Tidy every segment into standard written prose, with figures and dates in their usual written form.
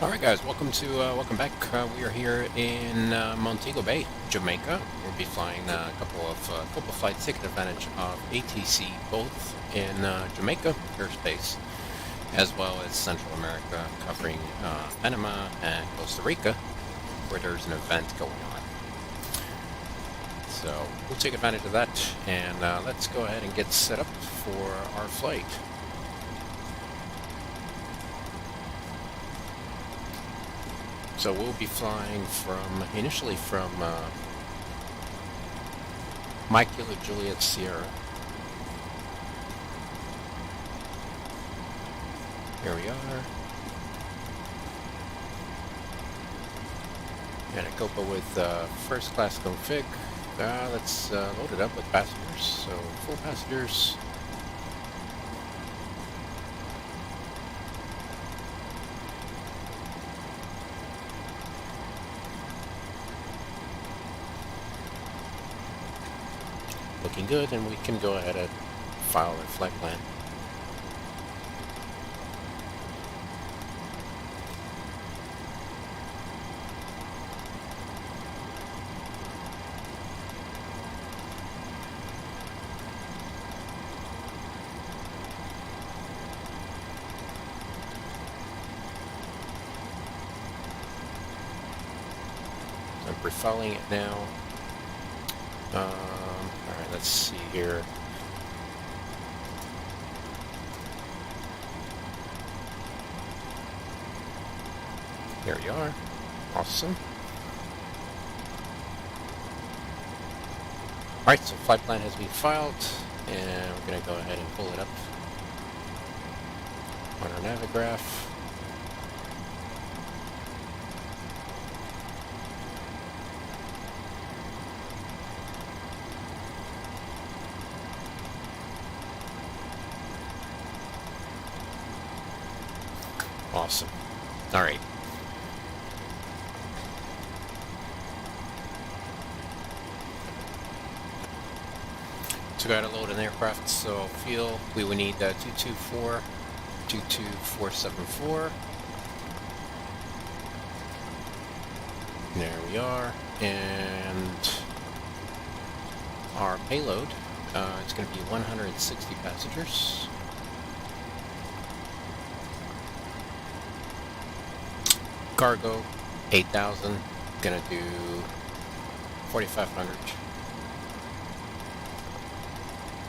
Alright guys, welcome back. We are here in Montego Bay, Jamaica. We'll be flying a couple of Copa flights, taking advantage of ATC, both in Jamaica airspace, as well as Central America, covering Panama and Costa Rica, where there's an event going on. So we'll take advantage of that, and let's go ahead and get set up for our flight. So we'll be flying initially from Mike Kilo Juliet Sierra. Here we are. And a Copa with first class config. Let's load it up with passengers. So full passengers. Looking good, and we can go ahead and file our flight plan. I'm pre-filing it now. Alright, let's see here. There we are. Awesome. Alright, so flight plan has been filed, and we're going to go ahead and pull it up on our Navigraph. Awesome. All right. So got to load an aircraft. So fuel, we would need 224. There we are. And our payload, it's going to be 160 passengers. Cargo, 8,000, gonna do 4,500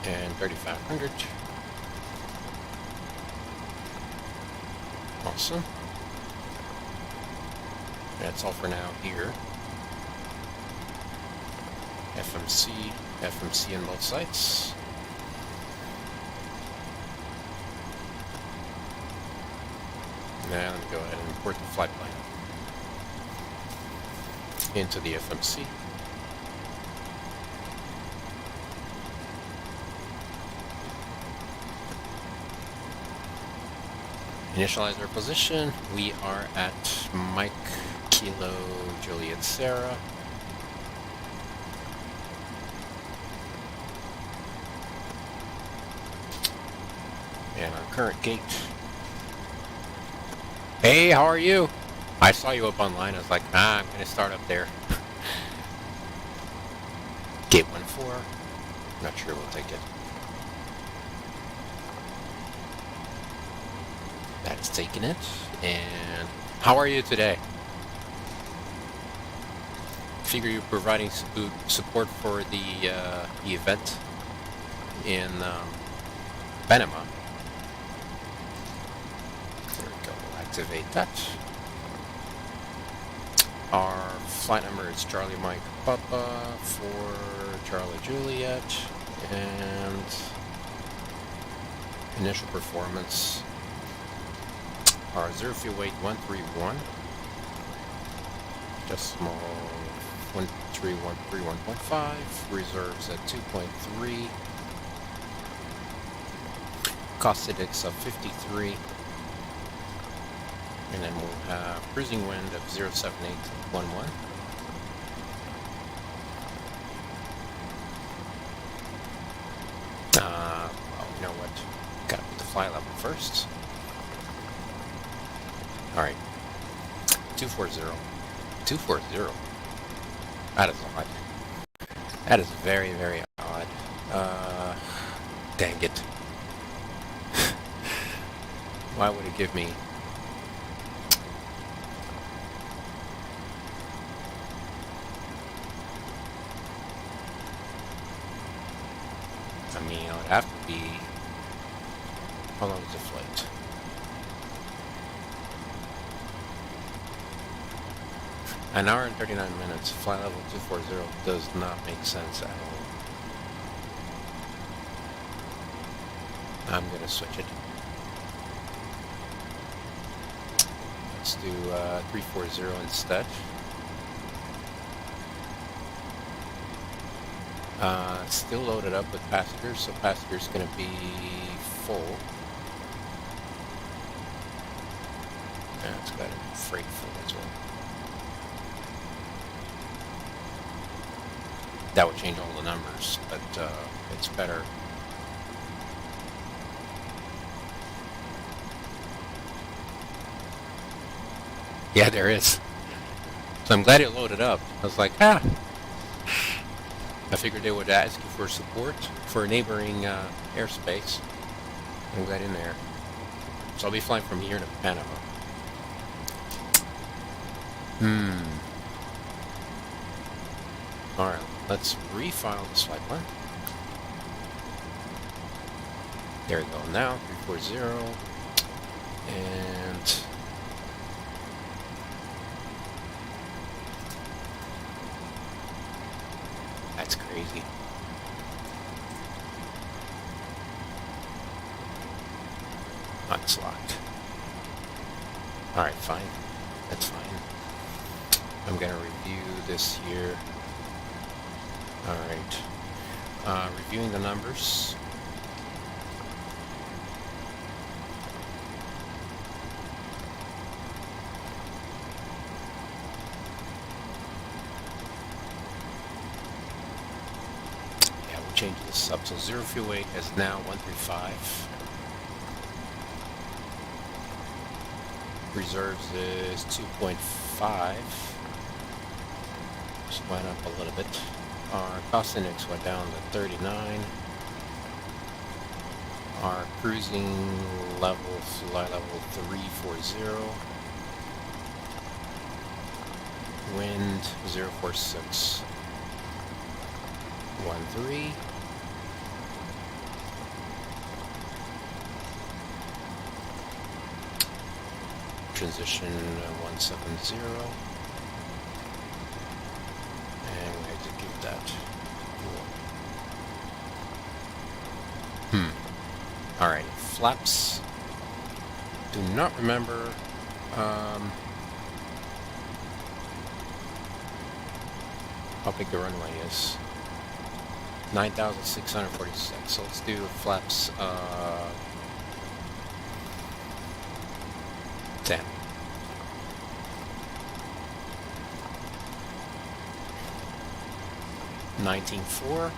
and 3,500. Awesome. That's all for now here. FMC on both sides. Now let me go ahead and import the flight plan into the FMC. Initialize our position. We are at Mike Kilo Juliet Sierra. And our current gate. Hey, how are you? I saw you up online. I was like, I'm going to start up there. Gate 14. Not sure we'll take it. That's taking it. And how are you today? Figure you're providing support for the event in Panama. Activate that. Our flight number is Charlie Mike Papa for Charlie Juliet, and initial performance, our 0 fuel weight 131, decimal 13131.5, reserves at 2.3, cost index of 53. And then we'll have cruising wind of 07811. Well, you know what? Gotta put the fly level first. Alright. 240. 240. That is odd. That is very, very odd. Dang it. Why would it give me... I mean, it would have to be... How long is the flight? An hour and 39 minutes. Flight level 240 does not make sense at all. I'm gonna switch it. Let's do 340 instead. Still loaded up with passengers, so passengers gonna be full. Yeah, it's got a freight full as well. That would change all the numbers, but it's better. Yeah, there is. So I'm glad it loaded up. I was like, ah. I figured they would ask you for support for a neighboring airspace. I'm glad in there. So I'll be flying from here to Panama. Alright, let's refile this flight plan. There we go. Now, 340. And... That's crazy. Oh, it's locked. Alright, fine. That's fine. I'm gonna review this here. Alright. Reviewing the numbers. Change this up. So 0 fuel weight is now 135. Reserves is 2.5. Just went up a little bit. Our cost index went down to 39. Our cruising level, flight level 340. Wind 046. 13. Transition 170. And we execute that. Cool. Alright, flaps. Do not remember. How big the runway is. 9,646. So let's do flaps 10. $19,400.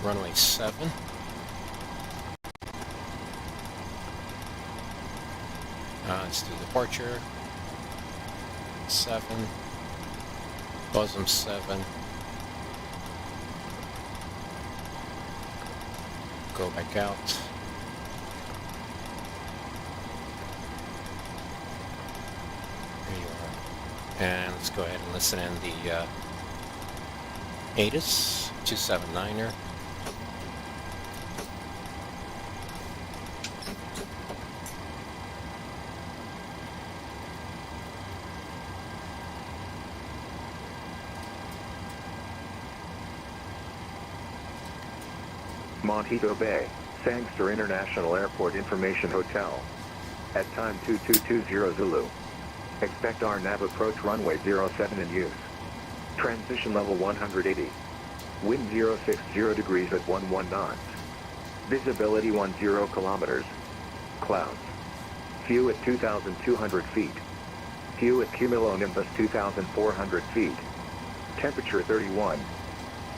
Runway 7. Let's do departure. 7. Bosom 7. Go back out. There you are. And let's go ahead and listen in the ATIS 279er. Montego Bay, Sangster International Airport Information Hotel. At time 2220 Zulu. Expect our nav approach runway 07 in use. Transition level 180. Wind 060 degrees at 11 knots. Visibility 10 kilometers. Clouds. Few at 2,200 feet. Few at cumulonimbus 2,400 feet. Temperature 31.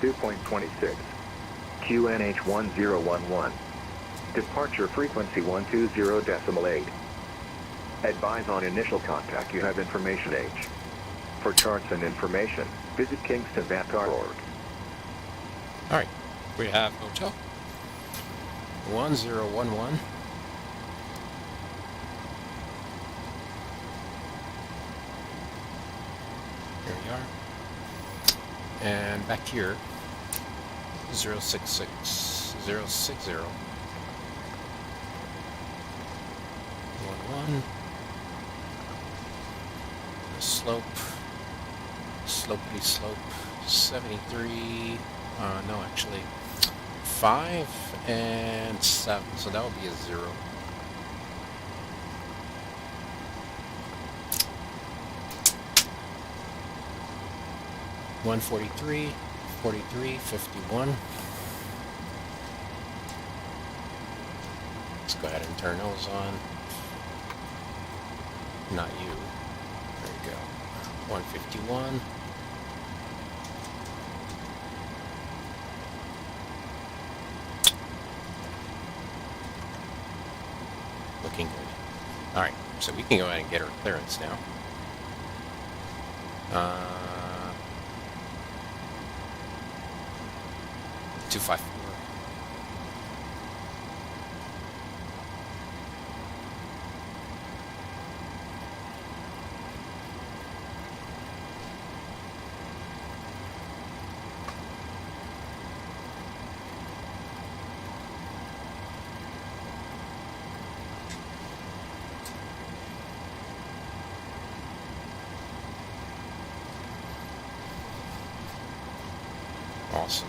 Dew point 26. QNH 1011. Departure frequency 120.8. Advise on initial contact you have information age. For charts and information, visit kingstonvat.org. Alright, we have hotel 1011. Here we are. And back here, 066 060 11. The slope, slopey slope, 73. No, actually, 5 and 7. So that would be a 0. One 43, 43, 51. Let's go ahead and turn those on. Not you. There you go. 151. Looking good. Alright, so we can go ahead and get our clearance now. 254. Awesome.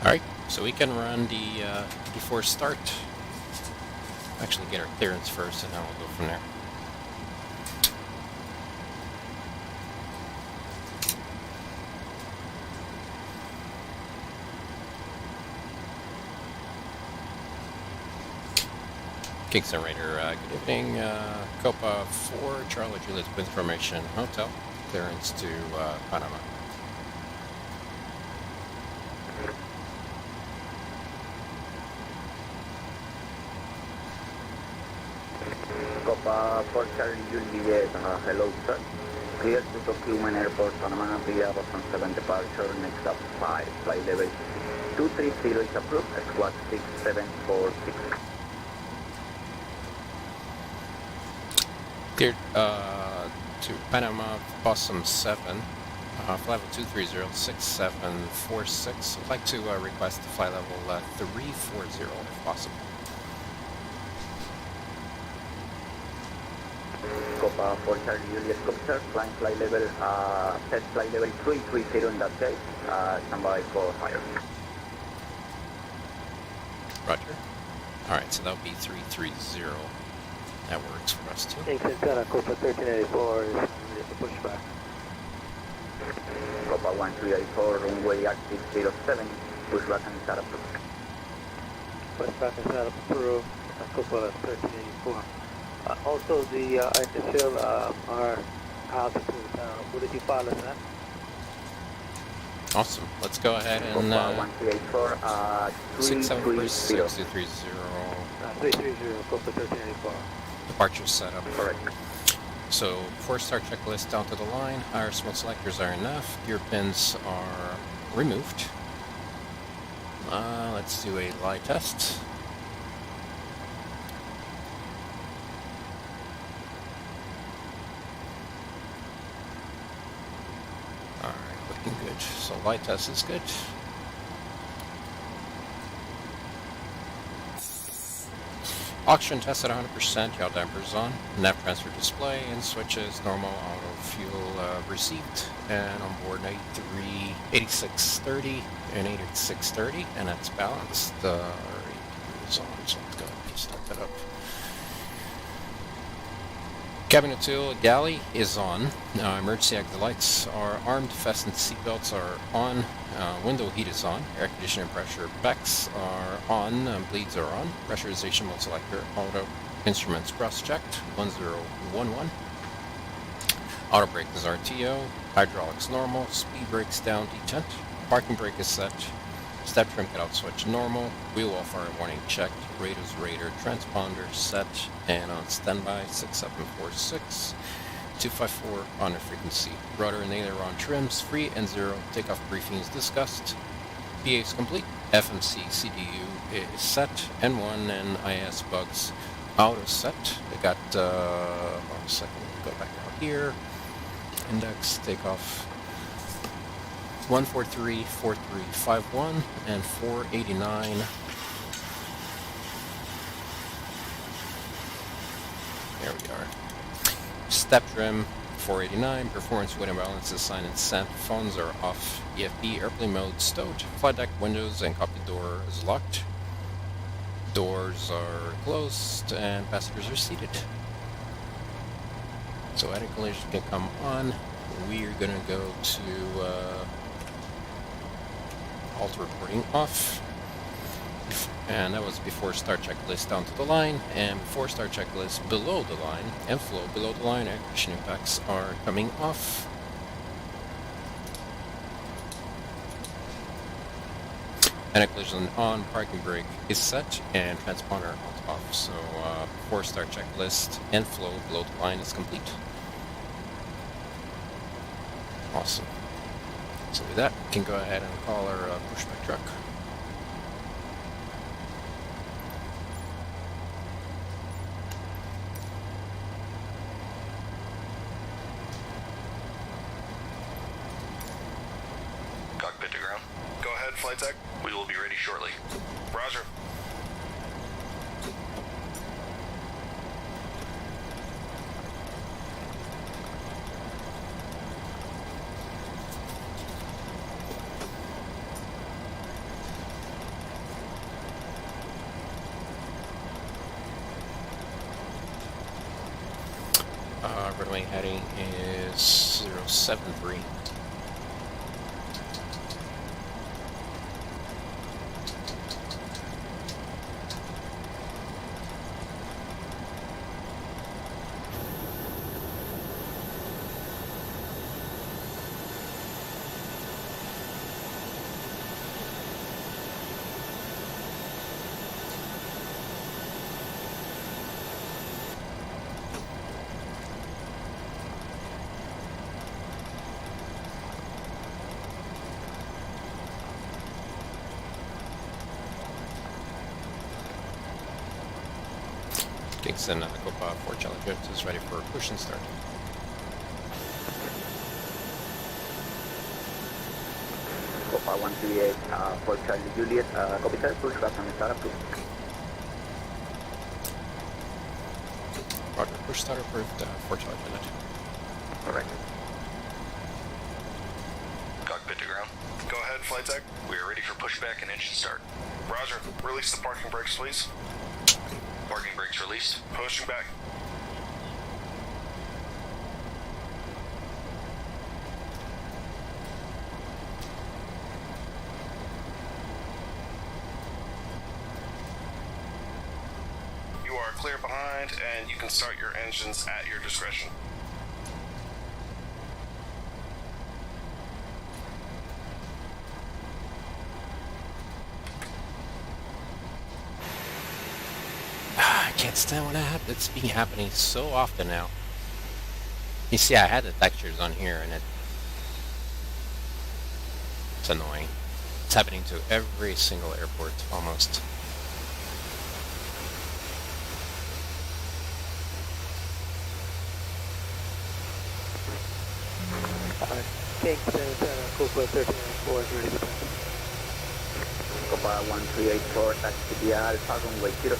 Alright, so we can run the before start. Actually get our clearance first and then we'll go from there. Kingston Raider, good evening. Copa 4, Charlie Juliet with information, hotel, clearance to Panama. Copa for Charlie Juliet, hello sir. Clear to Tokyo Main Airport, Panama, via Boston 7 departure, next up 5, flight level 230 is approved, squad 6746. Cleared to Panama, Boston 7, flight level 230-6746. I'd like to request the flight level 340 if possible. Copa for Charlie Juliet, Copter, flying flight level, set flight level 330 in that case, stand by for fire. Roger. Alright, so that'll be 330. That works for us too. Kingston Center, Copa 1384 is the pushback. Copa 1384, runway active 07, pushback and start approved. Pushback is not approved, Copa 1384. Also, the initial our altitude, would it be pilot that? Awesome. Let's go ahead and Copa 1384, 673 330. 330, Copa 1384. departure setup. Correct. So, before start checklist down to the line, our smoke selectors are enough, gear pins are removed. Let's do a lie test. good. So light test is good. Oxygen test at 100%, yaw dampers on, nav transfer display and switches, normal auto fuel received, and on board 8630 and 8630, and that's balanced. Is on, so let's go ahead and start that up. Cabin tool galley is on. Emergency exit lights are armed. Fastened seatbelts are on. Window heat is on. Air conditioning pressure BECs are on. Bleeds are on. Pressurization mode selector auto. Instruments cross-checked. 1011. Auto brake is RTO. Hydraulics normal. Speed brakes down detent. Parking brake is set. Step trim cutout switch normal. Wheel well fire warning checked. Radar's radar transponder set and on standby. 6746 254 on the frequency. Rudder and aileron trims free and zero. Takeoff briefings discussed. PA is complete. FMC CDU is set. N1 and IS bugs auto set. They got hold on a second. Go back out here. Index takeoff 143, 4351, and 489. There we are. Step trim 489. Performance wind and balance is signed and sent. Phones are off. EFB airplane mode stowed. Flight deck windows and cockpit door is locked. Doors are closed and passengers are seated. So head and collision can come on. We are gonna go to auto reporting off, and that was before start checklist down to the line, and before start checklist below the line, and flow below the line. Air conditioning packs are coming off. And collision on. Parking brake is set and transponder off. So before start checklist and flow below the line is complete. Awesome. So with that, we can go ahead and call our pushback truck. Cockpit to ground. Go ahead, flight tech. We will be ready shortly. Roger. Runway heading is 073. Kingston, Copa, Fort Charlie Drift is ready for push and start. Copa 138, Fort Charlie Juliet, copy that, push back and start approved. Roger, push start approved, Fort Charlie Juliet. Correct. Cockpit to ground. Go ahead, flight tech. We are ready for pushback and engine start. Roger. Release the parking brakes, please. Parking brakes released. Pushing back. You are clear behind, and you can start your engines at your discretion. I can't stand when it's been happening so often now. You see, I had the textures on here, and it's annoying. It's happening to every single airport, almost. Alright. Kingston, Copa 1394 is ready to pass. Copa 1384, taxi via Alpha runway 07.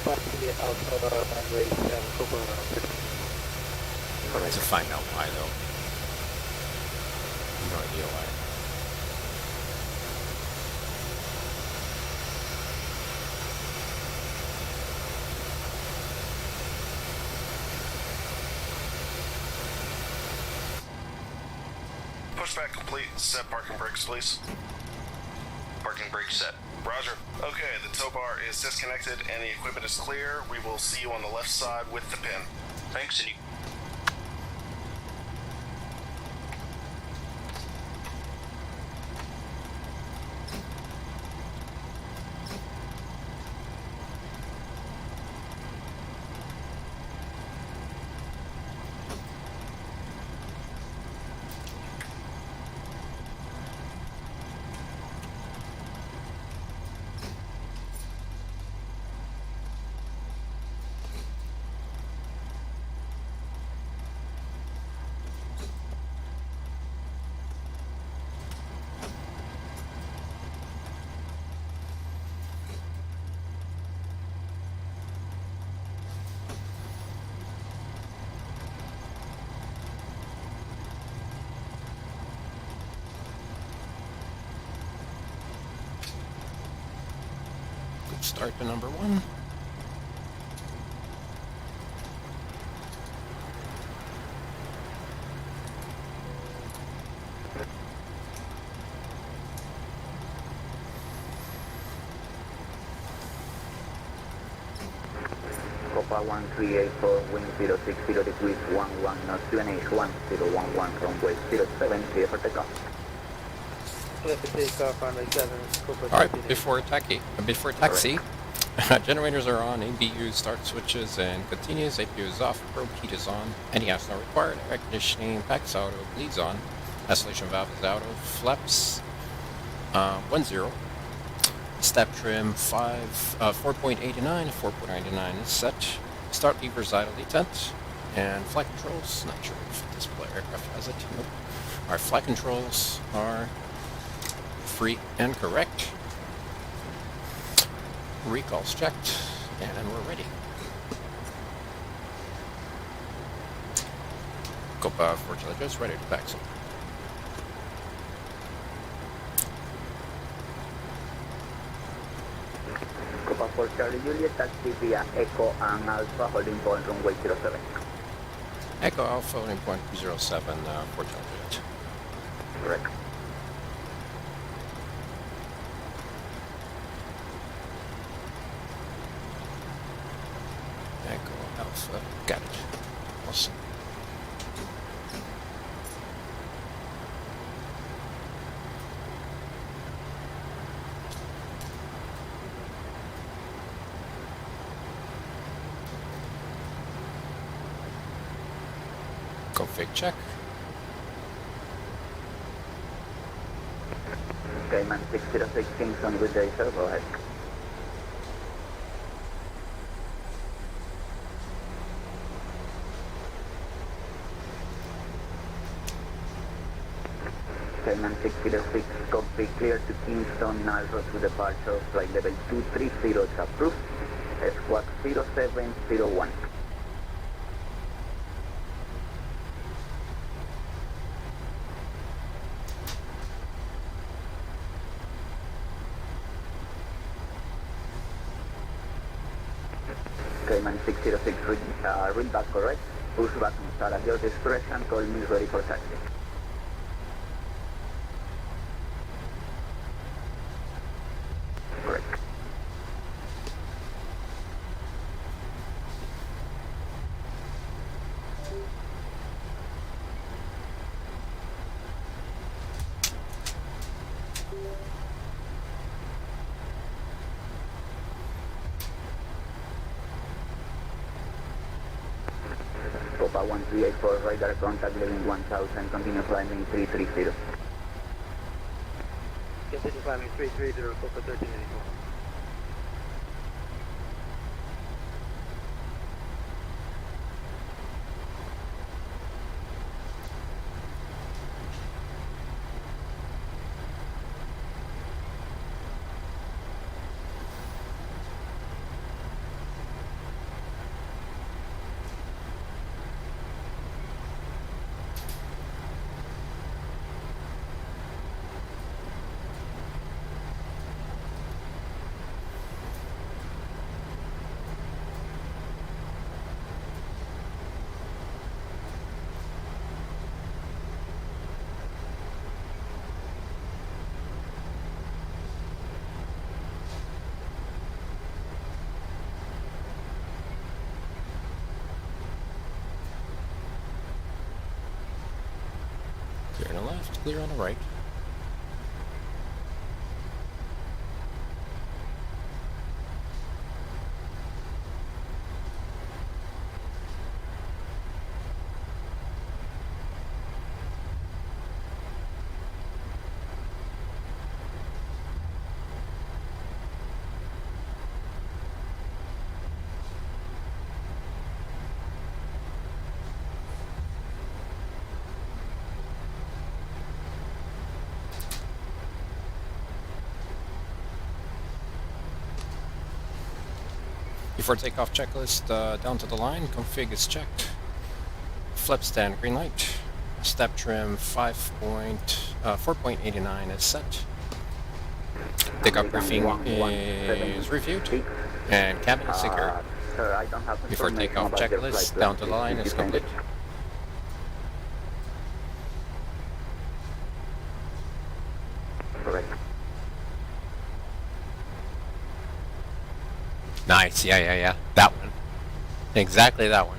Possibly Alpha runway 7, Copa 13. Correct. To find out why, though. No idea why. Pushback complete. Set parking brakes, please. Parking brakes set. Roger. Okay, the tow bar is disconnected and the equipment is clear. We will see you on the left side with the pin. Thanks, and you... Start to number 1. Copa 1384, wind 060 degrees 11 knots, QNH 1011, runway 07, clear for takeoff. Clear for takeoff, runway 7, Copa 13. Alright, before taxi, generators are on, ABU start switches and continues, APU is off, probe heat is on, NES not required, air conditioning, PAX auto, bleeds on, isolation valve is auto, flaps 10, step trim 4.89, 4.99 is set, start levers idle detent, and flight controls, not sure if display aircraft has it, nope. Our flight controls are free and correct. Recalls checked, and we're ready. Copa 4 just ready to taxi. Copa 4 Charlie Juliet, taxi via Echo and Alpha, holding point runway 07. Echo Alpha, holding point 07, 4 Juliet. Correct. Echo Alpha, got it. Awesome. Config check. Cayman 606 Kingston, good day, sir. Go ahead. Cayman 606, copy, clear to Kingston, Alpha to departure, flight level 230 is approved, squawk 0701. Cayman 606, read back correct, push button start at your discretion, call me ready for taxi. Correct. Copa 1384, radar contact level 1000, continue climbing 330. Continue climbing 330, Copa 1384. left, clear on the right. Before takeoff checklist, down to the line, config is checked. Flip stand, green light. Step trim 4.89 is set. Takeoff briefing is reviewed. And cabin is secure. Sir, I don't have Before information takeoff about your checklist, flight down plan. to the line Please is defend it. complete. Correct. Nice, yeah. That one. Exactly that one.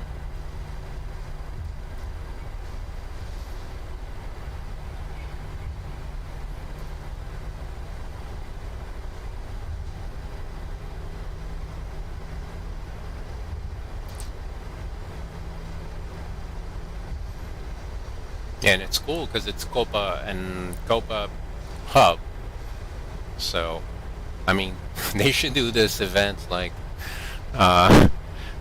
And it's cool because it's Copa and Copa Hub. So, I mean, they should do this event like, I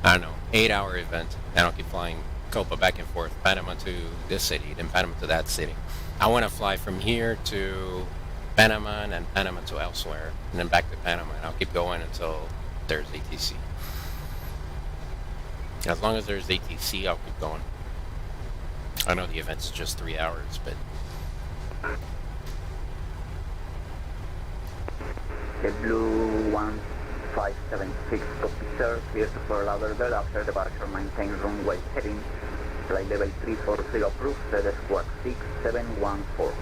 don't know, 8-hour event. I don't keep flying Copa back and forth, Panama to this city, then Panama to that city. I want to fly from here to Panama and then Panama to elsewhere, and then back to Panama, and I'll keep going until there's ATC. As long as there's ATC, I'll keep going. I know the event's just 3 hours, but The blue 1576 copy, sir. Clear to Fort Lauderdale after departure. Maintain runway heading. Flight level 340 approved. Set squawk 6714.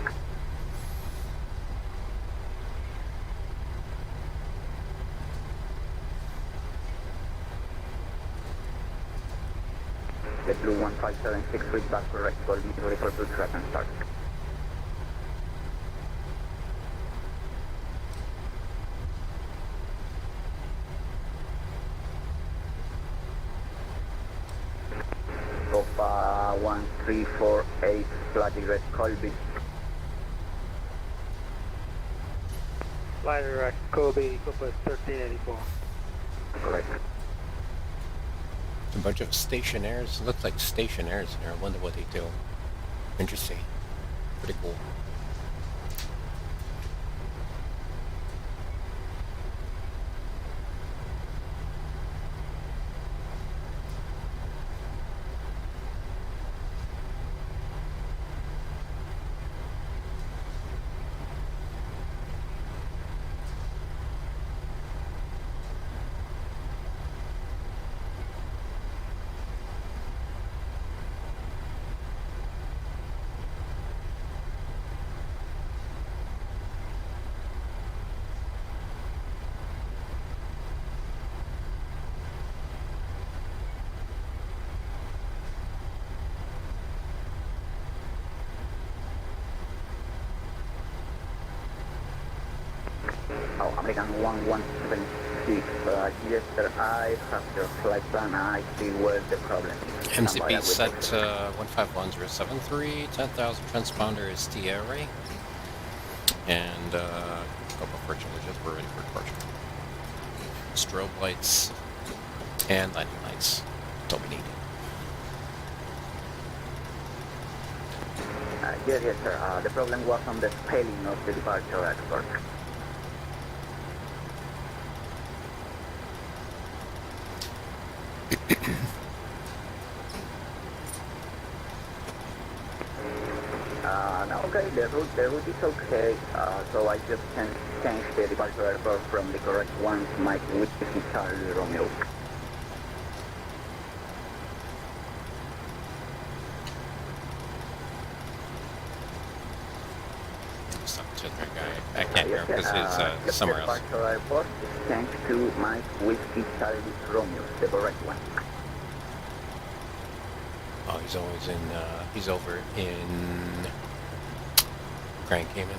The blue 1576 read back correct. Call me to report to track and start. Copa 1348, flight direct Colby. Flight direct Kobe, Copa 1384. Correct. a bunch of stationaires. Looks like stationaires in there. I wonder what they do. Interesting. Pretty cool. Oh, American 1176. Yes, sir, I have your flight plan. I see where the problem is. MCP set 151073, 10,000 transponder is TRA, and Copa for challenges, we're ready for departure. Strobe lights and landing lights. That's all we need. Yes, sir. The problem was on the spelling of the departure export. No, okay, the route is okay, so I just can change the departure airport from the correct one to Mike Whiskey Charlie Romeo. Stop the other guy. I can't hear him because he's somewhere else. The departure airport is changed to Mike Whiskey Charlie Romeo, the correct one. Oh, he's always in, he's over in Crane came in.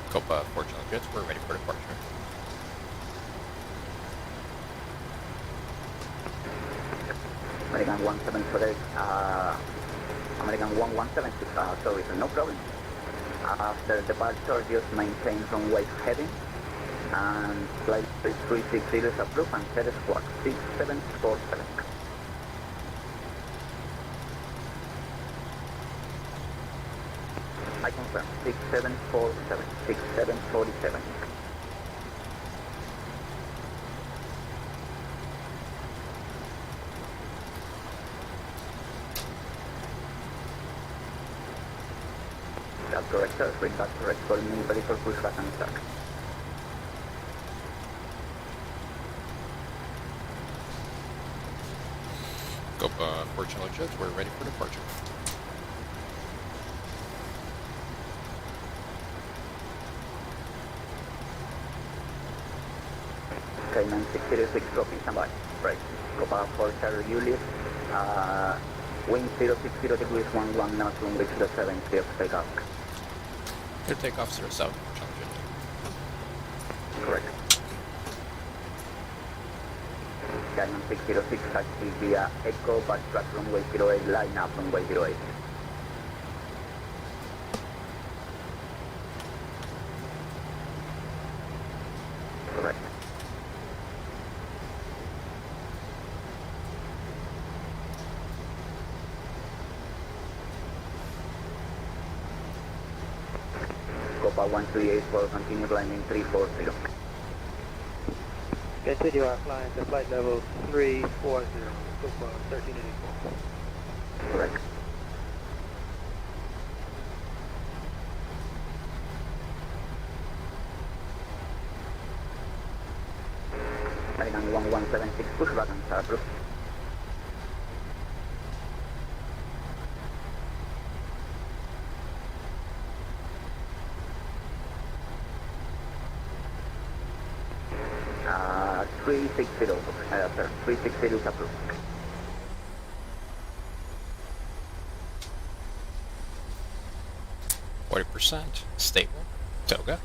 Copa, Fortune Jets, we're ready for departure. American 178, American 1176, sorry, no problem. After departure, just maintain runway heading, and flight 360 is approved, and head squawk 6747. I confirm, 6747, 6747. That's correct, sir. That's correct. Calling me ready for pushback and start. Copa, Fortune Jets, we're ready for departure. Okay, 9606, copy, stand by. Right. Copa for Charlie Julius. Wind 060 degrees 11 knots, runway 07, clear for takeoff. Clear takeoff 07, Fortune Jet. Correct. Diamond 606, taxi via Echo, backtrack runway 08, line up runway 08. Correct. Copa 1384, continue climbing 340. Continue our flying to flight level 340, Copa 1384. Correct. American 1176, pushback and start approved. Uh, 360, sir. 360 is approved. %, stable, Toga.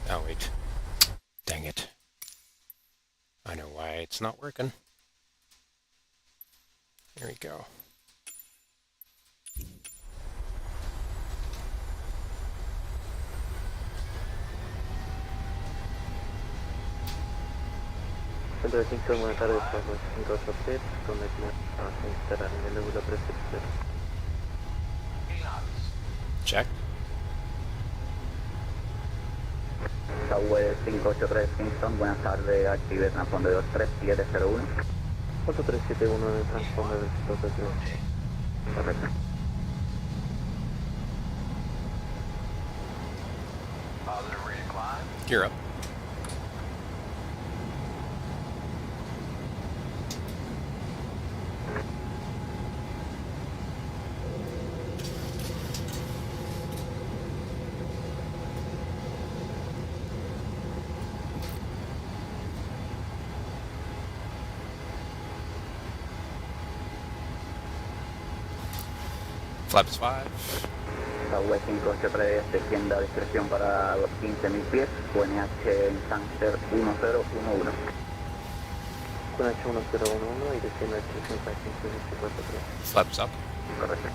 Oh wait, dang it. I know why it's not working. Here we go. Centro de extinción, buenas tardes, Pasmo 583, con el se instalar en el lóbulo 360. Check. Tower 583 Kingston, buenas tardes, active transponder 23701. 4371 en el transponder del 237. Correcto. Gear up. Flaps 5. Tower 583, descienda a discreción para los 15.000 pies, QNH en Sancer 1011. QNH 1011 y desciende a discreción para 15.000 Flaps up. Correcto.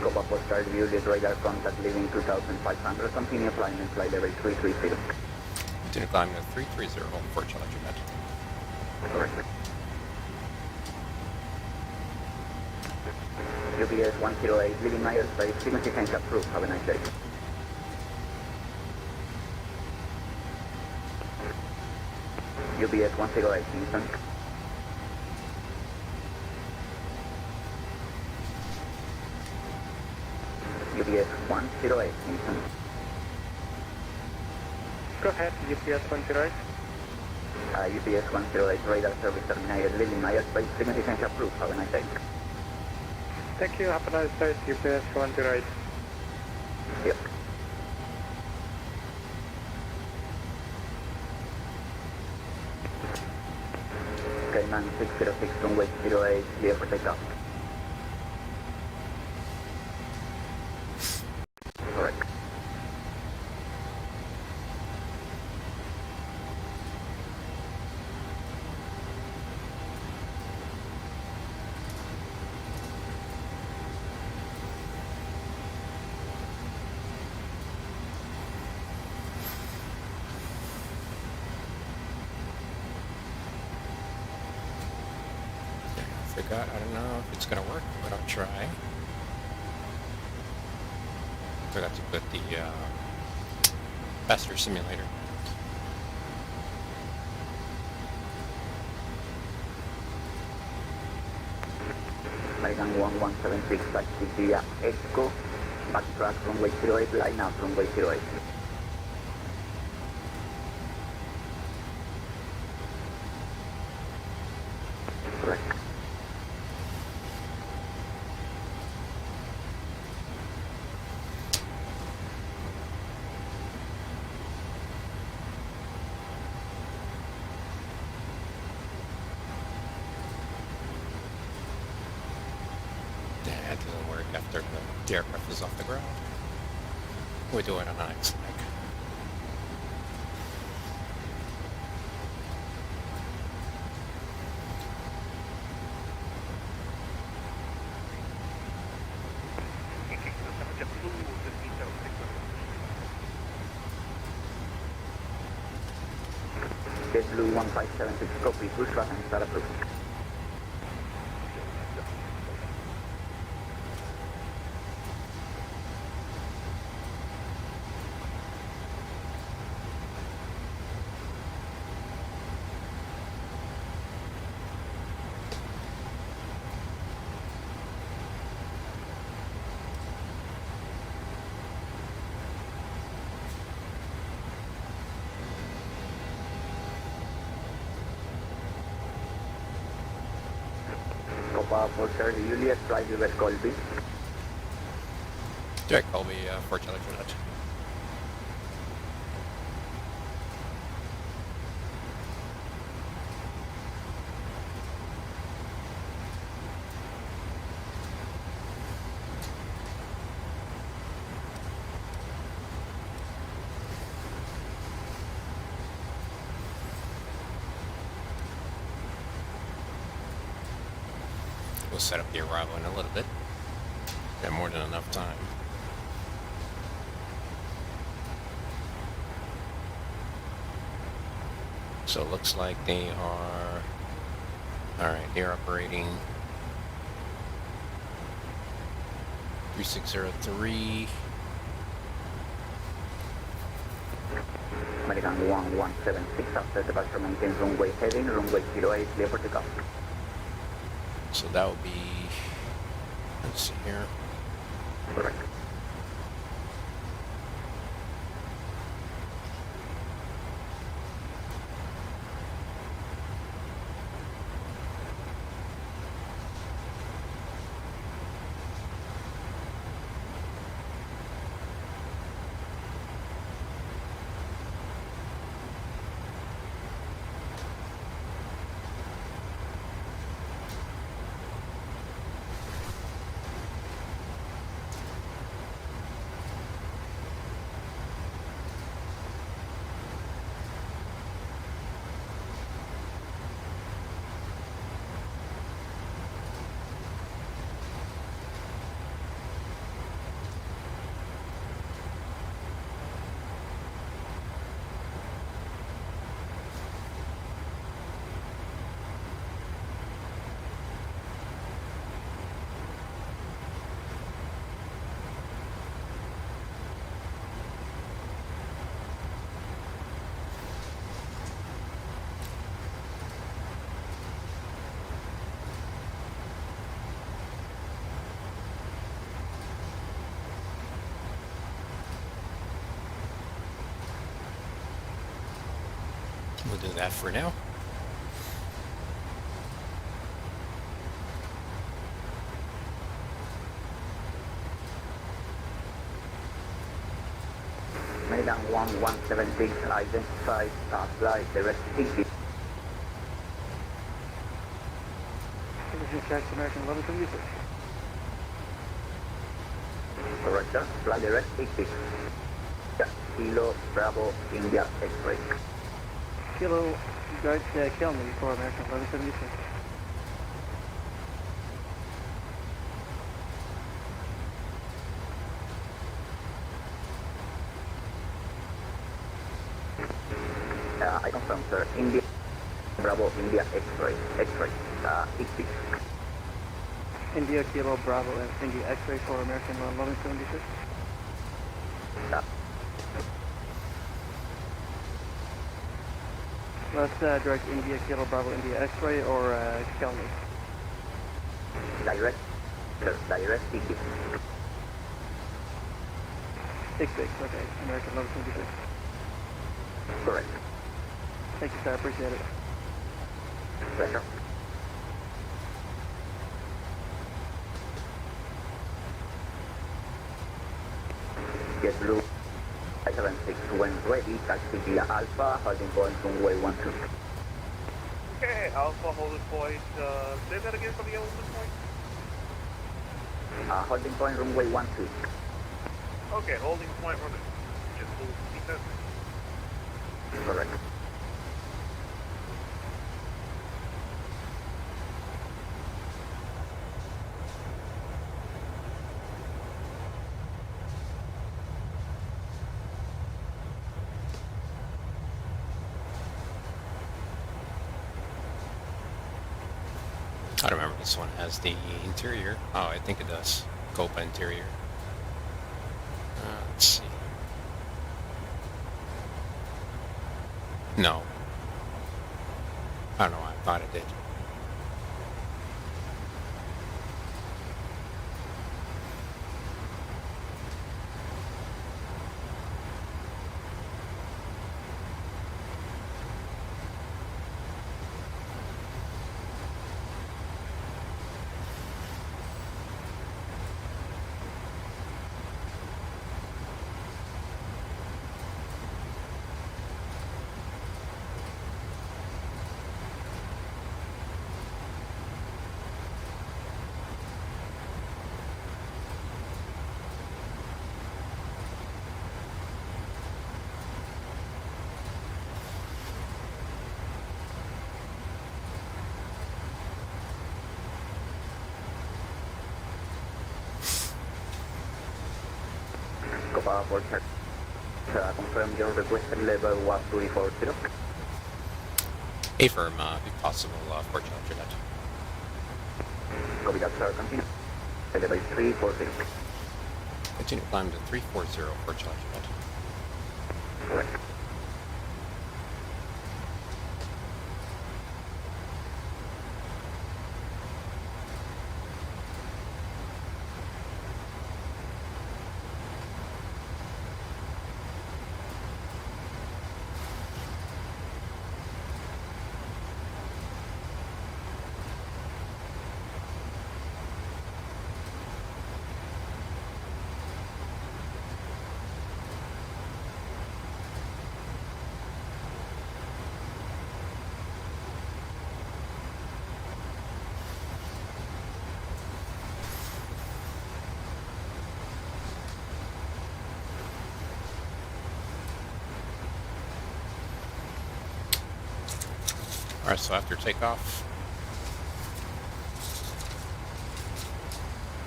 Copa Postal View, the radar contact leaving 2500, continue flying and flight level 330. Continue climbing to 330 for Charlie Jet. Correct. UPS 108, leaving my airspace, frequency change approved, have a nice day. UPS 108, Kingston. UPS 108, Kingston. Go ahead, UPS 108. UPS 108 radar service terminated. Lily Myers, base significance approved. Have a nice day. Thank you, have a nice day, UPS 108. Yep. Cayman 606, runway 08, clear for takeoff. Correct. Forgot, I don't know if it's gonna work, but I'll try. Forgot to put the faster simulator. American 1176, taxi via Echo, backtrack runway 08, line up runway 08. Correct. That doesn't work after the aircraft is off the ground. We do it on an X-leg. JetBlue 1576, copy, push button, start approved. Copa for Charlie Juliet, fly US Colby. Jack Colby, for Charlie Juliet. We'll set up the arrival in a little bit. Got more than enough time. So it looks like they are... Alright, they're operating 3603. American 1176, after departure maintain runway heading, runway 08, clear for takeoff. So that would be... Let's see here. Correct. we'll do that for now. Mainland 1176, identified flight direct ticket. This is Jackson American 1176. Correct, sir. Flight direct ticket. Kilo Bravo India X-ray. Kilo, guard kill me for American 1176. I confirm, sir. India Bravo India X-ray. X-ray. X6. India Kilo Bravo and India X-ray for American 1176. Let's direct India Kilo Bravo India X-ray or kill me. Direct, sir. Direct ticket. 66, okay. American 1176. Correct. Thank you, sir. I appreciate it. Pleasure. JetBlue 576 when ready, taxi via Alpha, holding point runway 12. Okay, Alpha holding point. Say that again for the holding point. Holding point runway 12. Okay, holding point running. Just move defense. Correct. I don't remember this one has the interior. Oh, I think it does. Copa interior. Let's see. No. I don't know why I thought it did. Copa for check. Confirm your requested level was 340. Affirm, if possible, for Challenger Net. Copy that, sir. Continue. Level 340. Continue climb to 340 for Challenger Net. Correct. Alright, so after takeoff,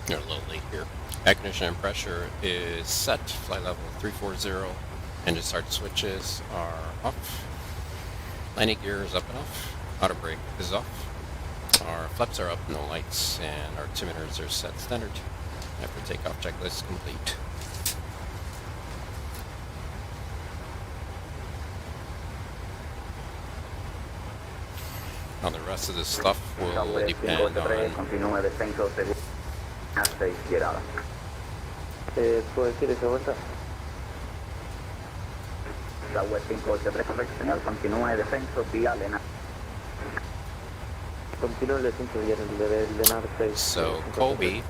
you're a little late here. Ignition and pressure is set. Flight level 340. Engine start switches are off. Landing gear is up and off. Auto brake is off. Our flaps are up, no lights, and our altimeters are set standard. After takeoff, checklist complete. Now the rest of this stuff will depend on... Continúe descenso según hasta izquierda. ¿Puedo decir esa vuelta? Southwest 583 correcto, señor. Continúe descenso vía Lena. Continúa el descenso vía Lenar 6. So Kobe,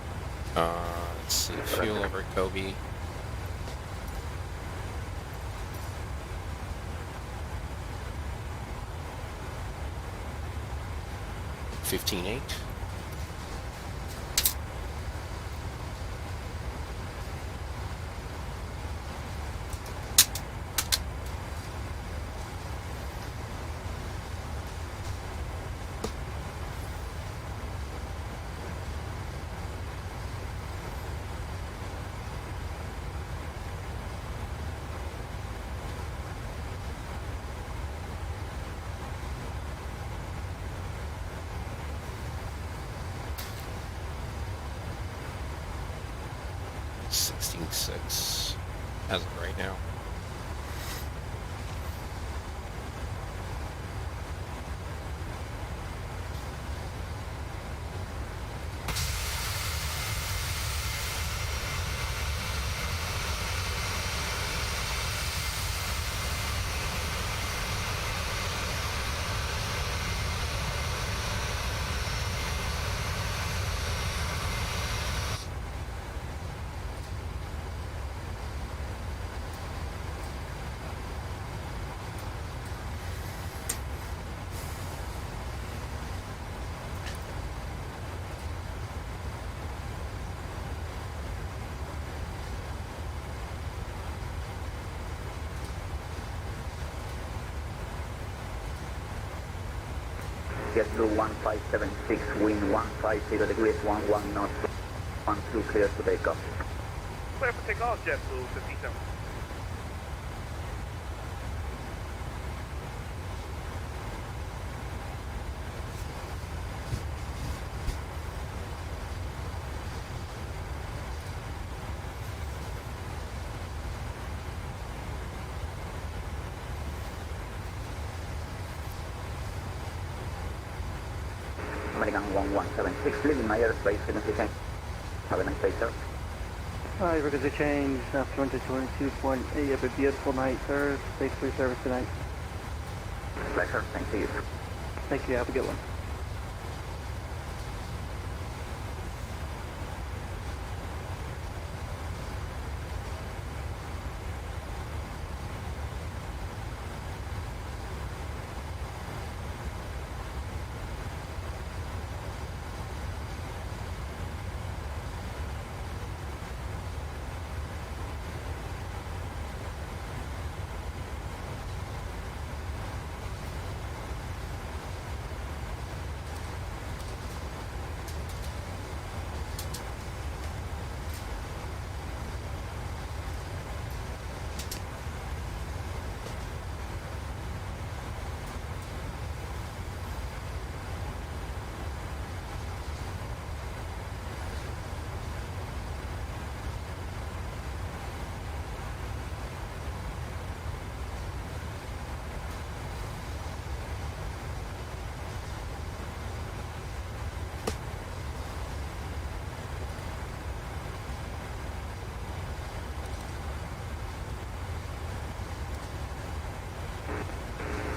let's see, fuel over Kobe. $15.8. $16.6 as of right now. JetBlue 1576, wind 150 degrees, 11 knots, 12 clear to take off. Clear for takeoff, JetBlue 57. American 1176, leaving my airspace, significant. Have a nice day, sir. Hi, record the change, now 22.8, have a beautiful night, sir. Thanks for your service tonight. Pleasure, thank you. Thank you, have a good one.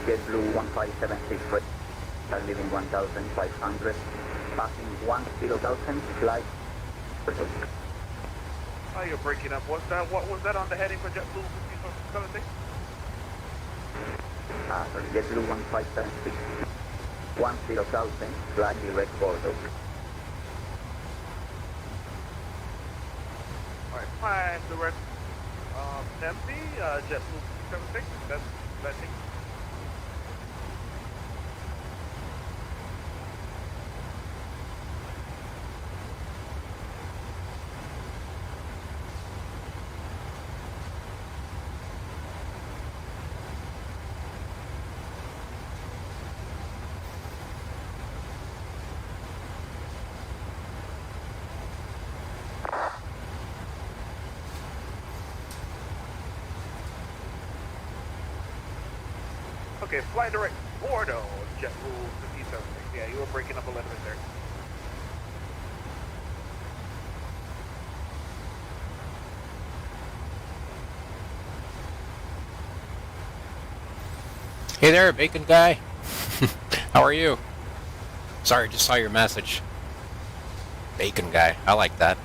JetBlue 1576, leaving 1500, passing 10,000, flight. Oh, you're breaking up. What was that on the heading for JetBlue 57? JetBlue 1576, 10,000, flight direct Bordeaux. Alright, climb direct empty, JetBlue 76, that's landing. Okay, fly direct Bordeaux, JetBlue 57. Yeah, you were breaking up a little bit there. Hey there, bacon guy. How are you? Sorry, just saw your message. Bacon guy. I like that.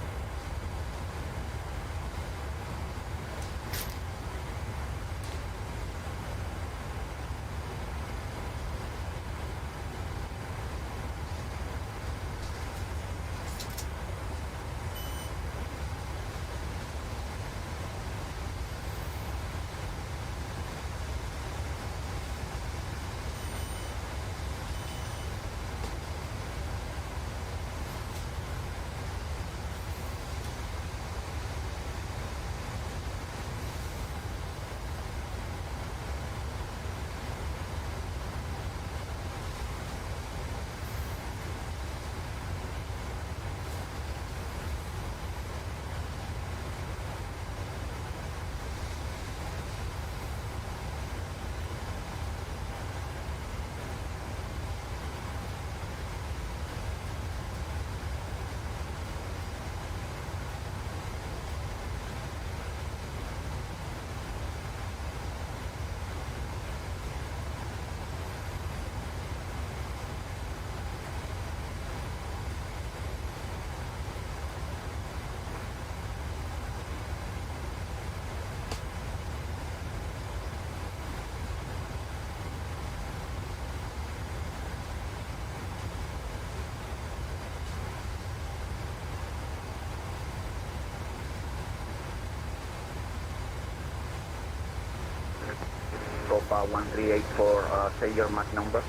Copa 1384, say your Mach number.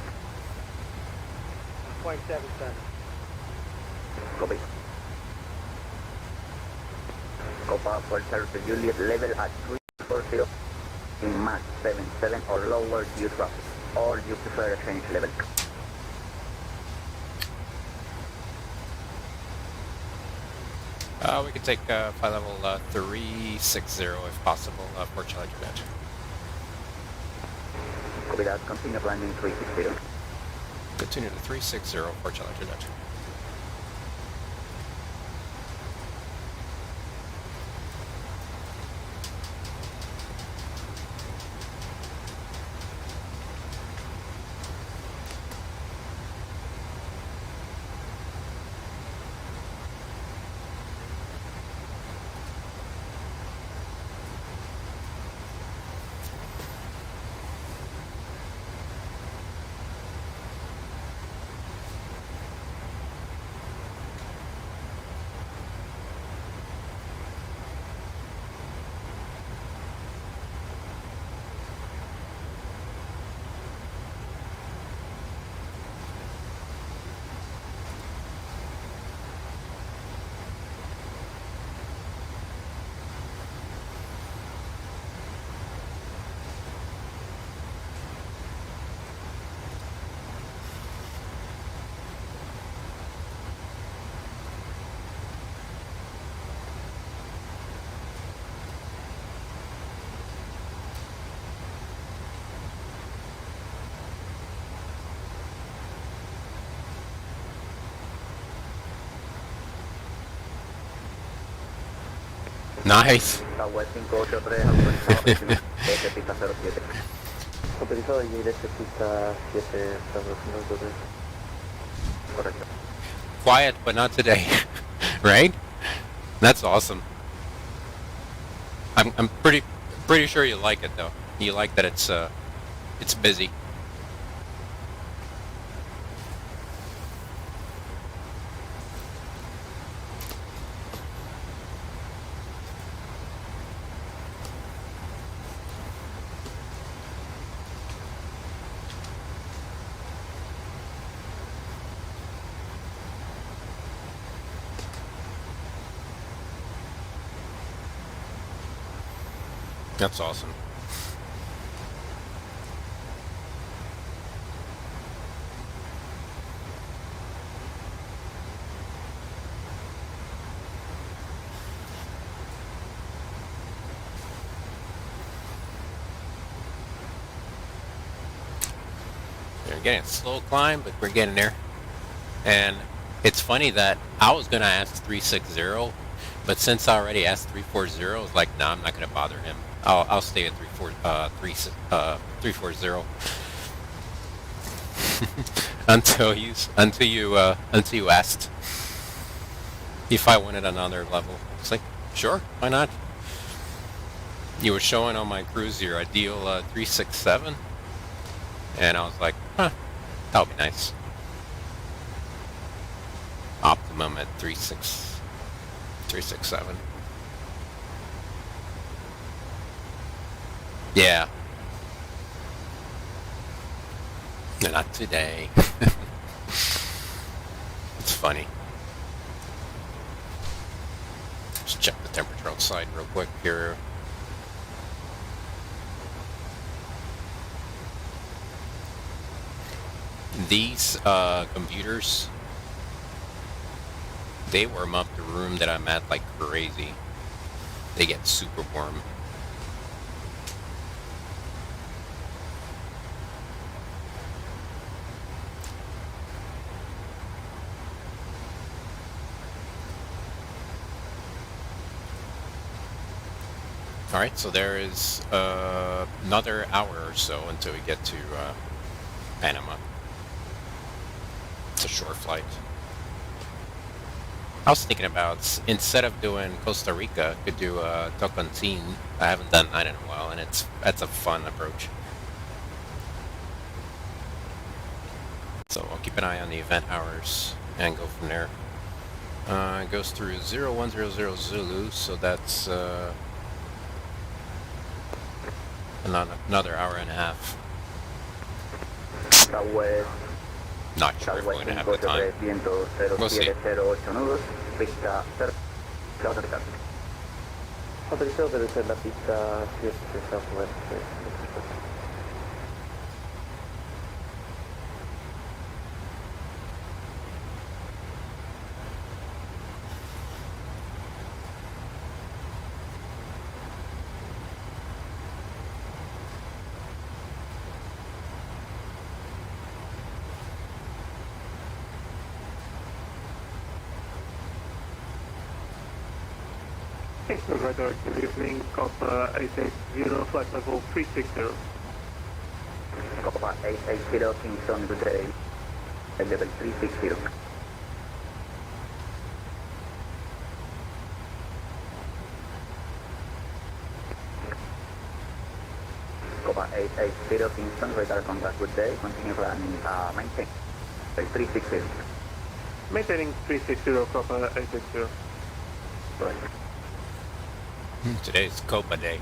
0.77. Copy. Copa for Delta Juliet, level at 340 in Mach 77 or lower due traffic, or you prefer a change level. We could take flight level 360 if possible for Charlie Quebec. Copy that, continue climbing 360. Continue to 360 for Charlie Quebec. Nice. Southwest 583, autorizado pista 07. Autorizado y directo pista 7, Correcto. Quiet, but not today. Right? That's awesome. I'm pretty sure you like it though. You like that it's busy. That's awesome. We're getting a slow climb, but we're getting there. And it's funny that I was gonna ask 360, but since I already asked 340, I was like, nah, I'm not gonna bother him. I'll stay at 340. until you asked if I wanted another level. It's like, sure, why not? You were showing on my cruise your ideal 367, and I was like, huh, that would be nice. Optimum at 367. Yeah. No, not today. It's funny. Just check the temperature outside real quick here. These computers, they warm up the room that I'm at like crazy. They get super warm. Alright, so there is another hour or so until we get to Panama. It's a short flight. I was thinking about, instead of doing Costa Rica, could do Tocontin. I haven't done that in a while, and that's a fun approach. So I'll keep an eye on the event hours and go from there. It goes through 0100 Zulu, so that's another hour and a half. Southwest. Not sure if we're going to have the time. We'll see. Autorizado debe ser la pista 7 Southwest. Radar, good evening, Copa 880, flight level 360. Copa 880, Kingston, good day. Level 360. Copa 880, Kingston, radar contact, good day. Continue running, maintain. 360. Maintaining 360, Copa 880. Right. Today's Copa Day.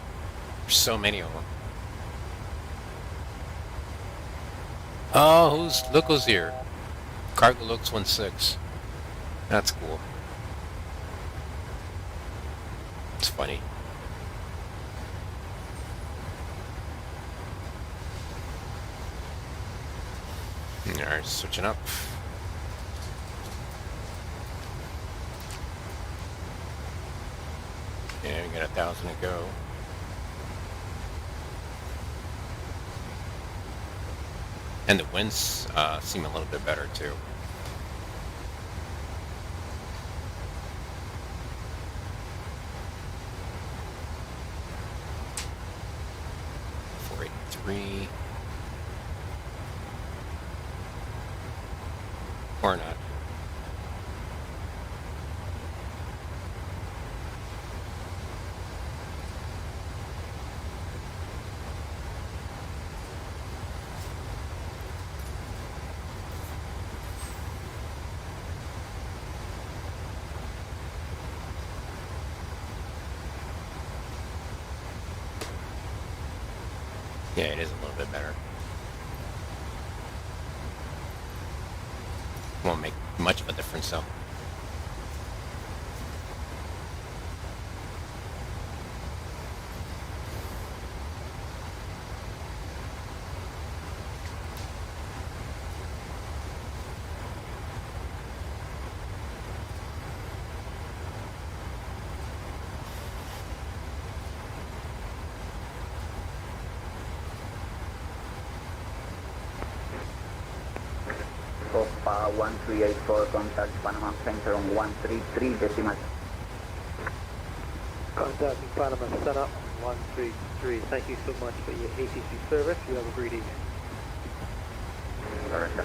There's so many of them. Oh, look who's here. Cargo Looks 16. That's cool. It's funny. Alright, switching up. Yeah, we got 1,000 to go. And the winds seem a little bit better too. .483 or not. Yeah, it is a little bit better. Won't make much of a difference though. Copa 1384, contact Panama Center on 133 decimal. Contacting Panama Center 133. Thank you so much for your ATC service. You have a great evening. Correct.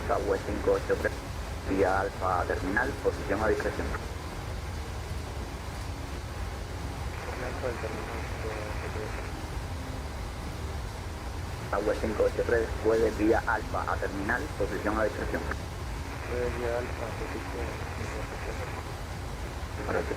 Southwest 583, vía Alfa Terminal, posición a discreción. Southwest 583, puede vía Alfa a Terminal, posición a discreción. Vía Alfa, posición a discreción. Correcto.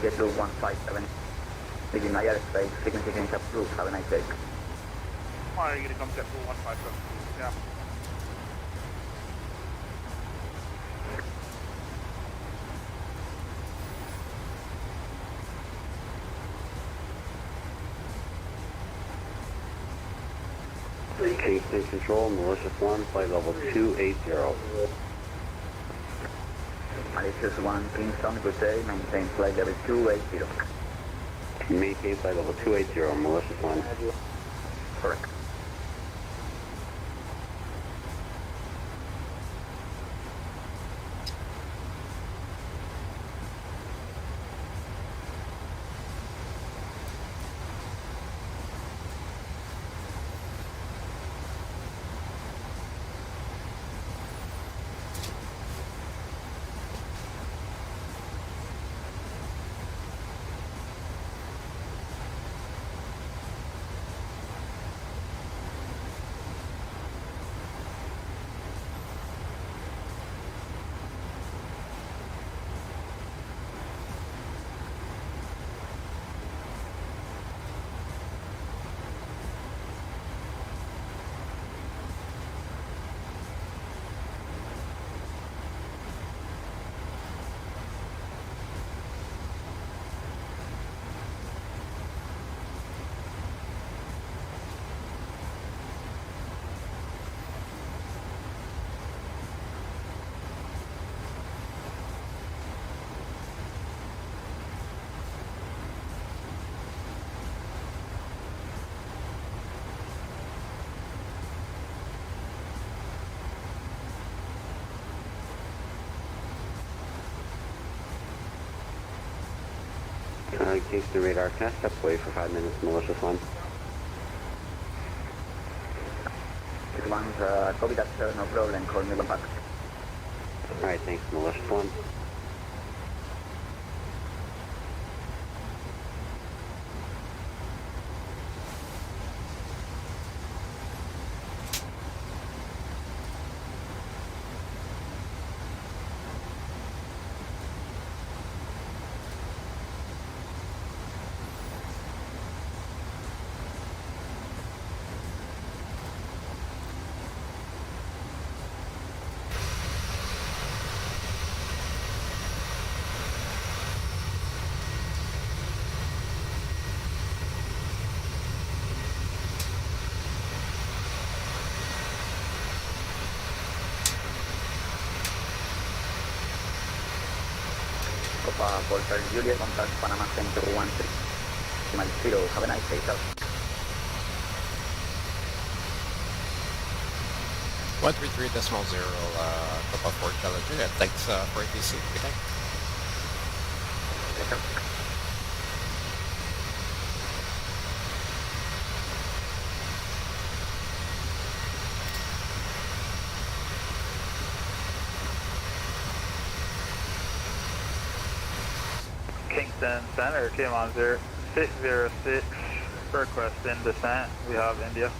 Get to 157, leaving United States, frequency change approved, have a nice day. Why are you going to come get 157? Yeah. Kingston Control, Malicious 1, flight level 280. Malicious 1, Kingston, good day, maintain flight level 280. Maintain flight level 280, Malicious 1. Correct. Gauge the radar. Can I step away for 5 minutes, Malicious 1? This one's copy that, sir, no problem. Call me back. Alright, thanks, Malicious 1. Copa, Porter, Julia, contact Panama Center 13. Have a nice day, sir. 133.0, Copa 4 Charlie Juliet. Thanks for ATC. Good day. Yes, sir. Kingston Center, came on 606, request in descent. We have India.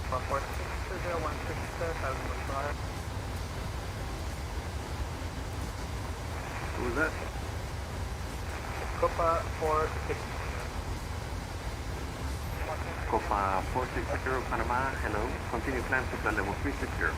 1460165. Who was that? Copa 46. Copa 460 Panama, hello. Continue climb to plan level 360.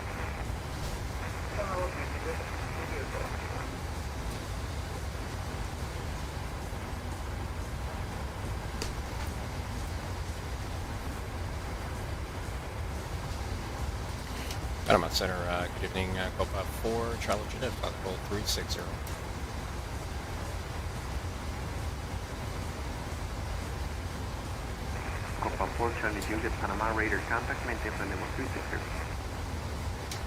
Panama Center, good evening, Copa 4 Charlie Juliet, level 360. Copa 4 Charlie Juliet Panama radar contact, maintain plan level 360.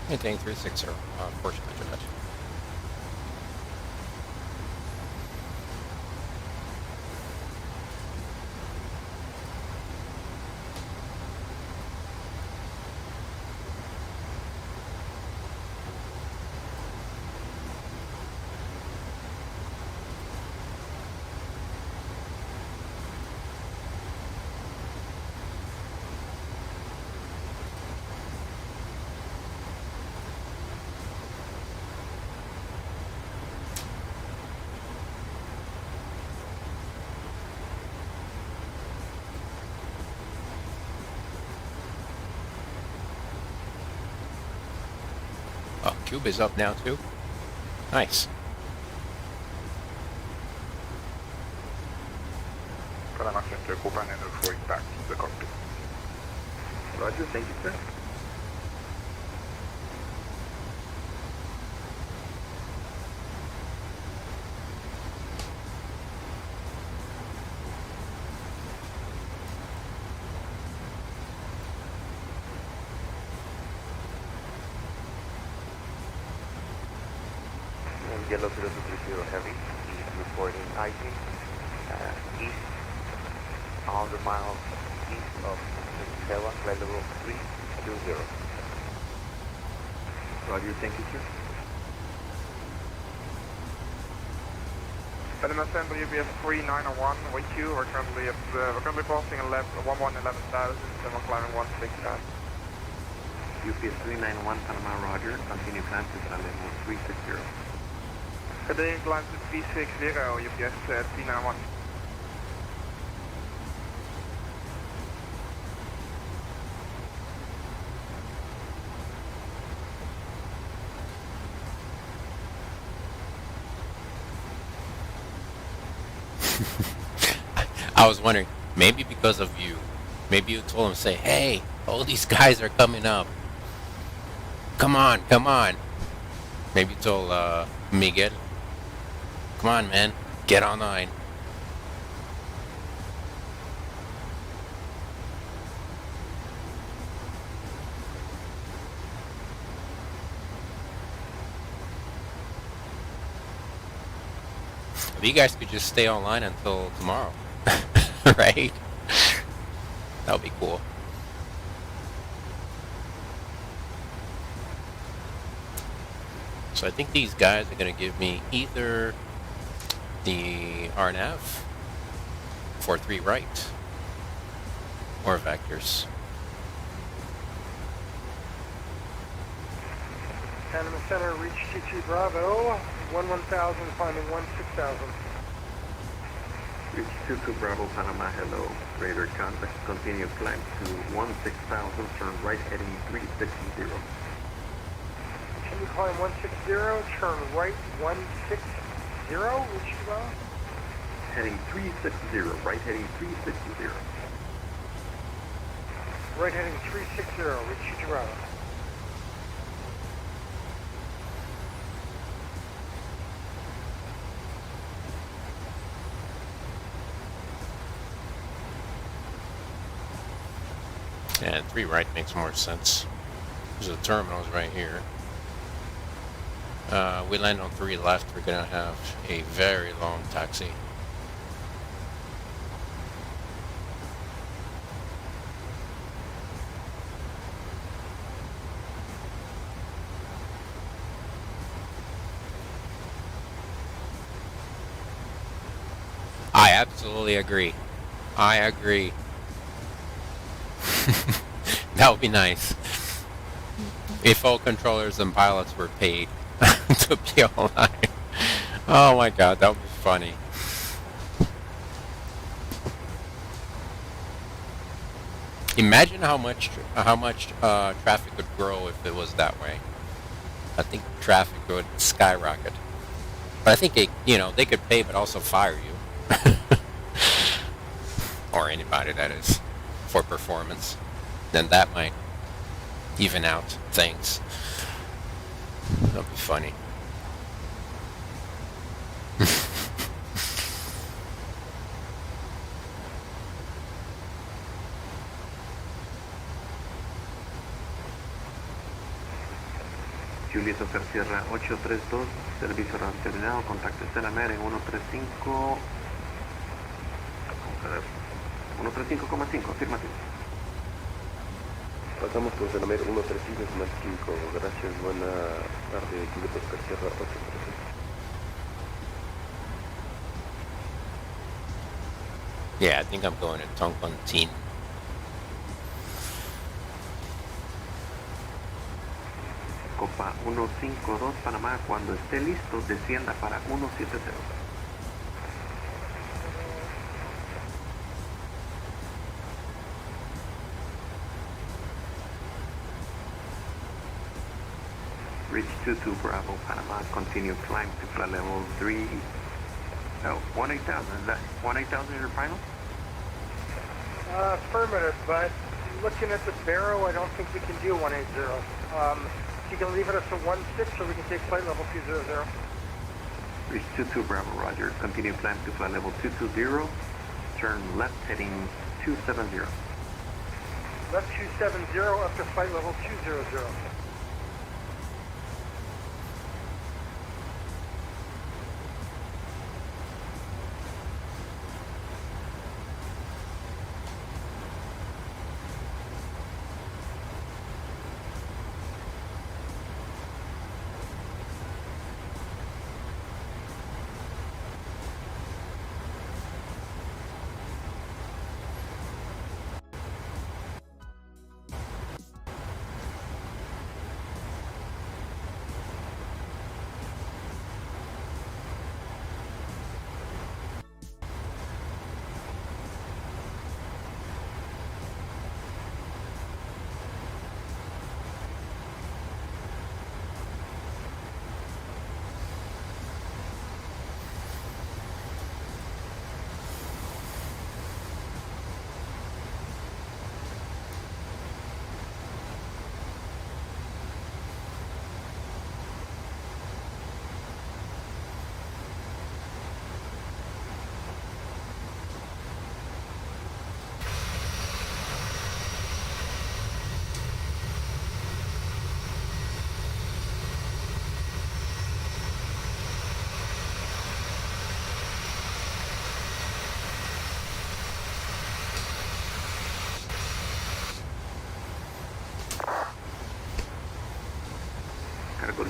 Maintain 360, 4 Charlie Juliet. Oh, Cube is up now too. Nice. Panama Center, Copa and going back to the cockpit. Roger, thank you, sir. Yellow 0230 Heavy, is reporting IG, east, 100 miles east of Montego, flight level 320. Roger, thank you, sir. Panama Center, UBS 3901, WQ, we're currently passing 11,000, and we're climbing 160. UPS 391 Panama, Roger. Continue climb to plan level 360. Today climb to 360, UPS 391. I was wondering, maybe because of you. Maybe you told him, say, hey, all these guys are coming up. Come on, come on. Maybe you told Miguel, come on, man, get online. you guys could just stay online until tomorrow, right? That would be cool. So I think these guys are going to give me either the RNAV for 3 right or vectors. Panama Center, reach 22 Bravo, 1000, finding 6000. Reach 22 Bravo, Panama, hello. Radar contact, continue climb to 16,000, turn right heading 360. Can you climb 160, turn right 160, reach Bravo? Heading 360, right heading 360. Right heading 360, reach Bravo. And 3 right makes more sense. There's the terminals right here. We land on 3 left, we're gonna have a very long taxi. I absolutely agree. I agree. That would be nice. If all controllers and pilots were paid to be online. Oh my god, that would be funny. Imagine how much traffic would grow if it was that way. I think traffic would skyrocket. But I think they could pay but also fire you. Or anybody, that is, for performance. Then that might even out things. That'll be funny. Juliet Oscar Sierra 832, servicio radio terminado, contacto Estela Mer en 135. Vamos a ver. 135,5, afirmativo. Pasamos con Estela Mer 135,5. Gracias, buena tarde, Juliet Oscar Sierra 832. Yeah, I think I'm going to Tocontin. Copa 152 Panamá, cuando esté listo, descienda para 170. Reach 22 Bravo, Panama, continue climb to flight level 3. No, 18,000, is that 18,000 your final? Affirmative, but looking at the barrow, I don't think we can do 180. You can leave it at 16 so we can take flight level 200. Reach 22 Bravo, roger. Continue climb to flight level 220. Turn left heading 270. Left 270 up to flight level 200.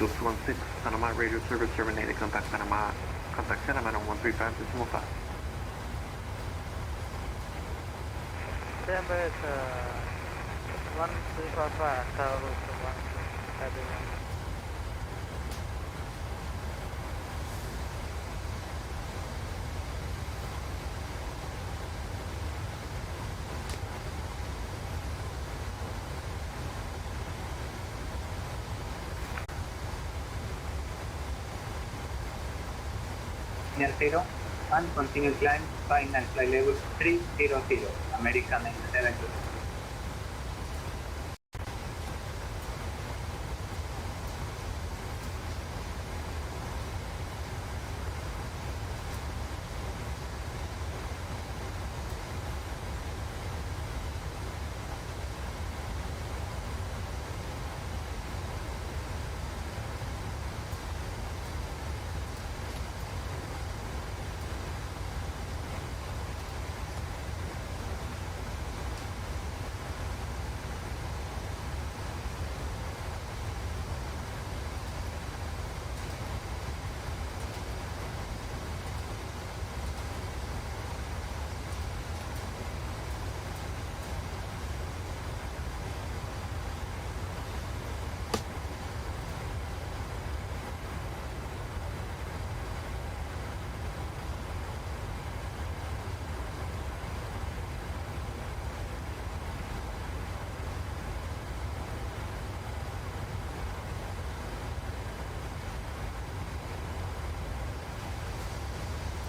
Luke 16, Panama radio service terminated. Contact Panama. Contact Panama 135.5. Stand by at 1355, tower route to 1, everyone. Near 0 and continue climb final flight level 300, American 972.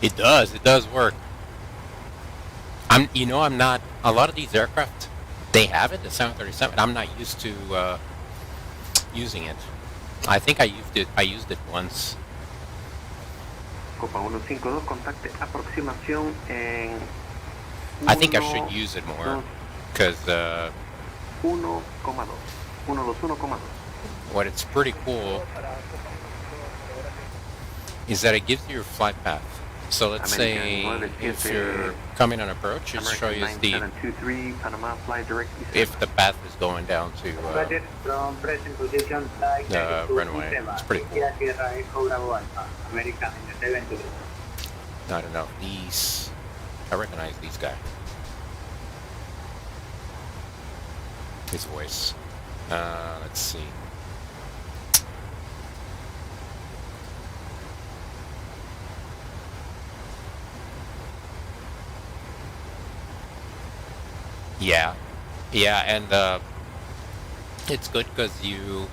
It does work. I'm not, a lot of these aircraft, they have it, the 737, I'm not used to using it. I think I used it once. Copa 152, contacte aproximación en... I think I should use it more, because 1,2. what it's pretty cool is that it gives you your flight path. So let's say if you're coming on approach, it shows you if the path is going down to from present position flight the runway. It's pretty cool. American 972. I don't know. These, I recognize these guys. His voice. Let's see. Yeah, and it's good because you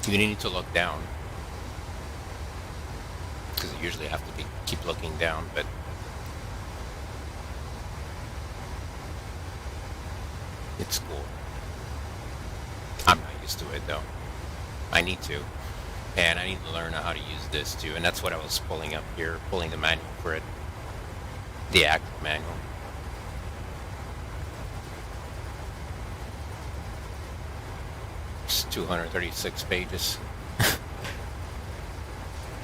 need to look down, because you usually have to keep looking down, but it's cool. I'm not used to it though. I need to, and I need to learn how to use this too, and that's what I was pulling up here, pulling the manual for it. The active manual. It's 236 pages.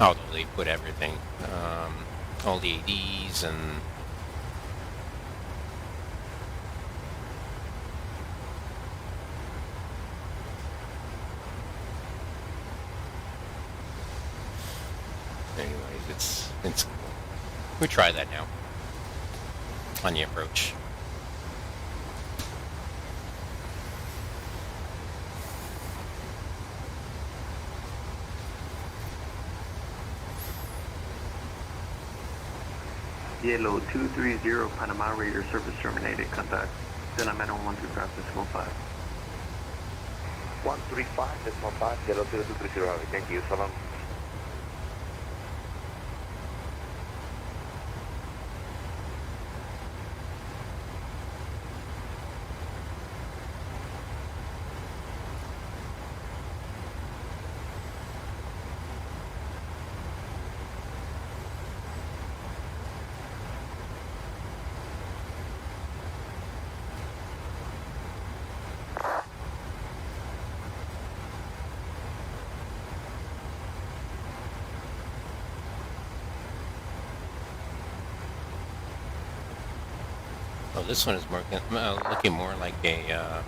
Although they put everything, all the ADs and anyways, it's cool. We try that now. On the approach. Yellow 230, Panama radar service terminated. Contact Panama 135.5. 135.5, yellow 0230, thank you, salam. Oh, this one is more looking more like a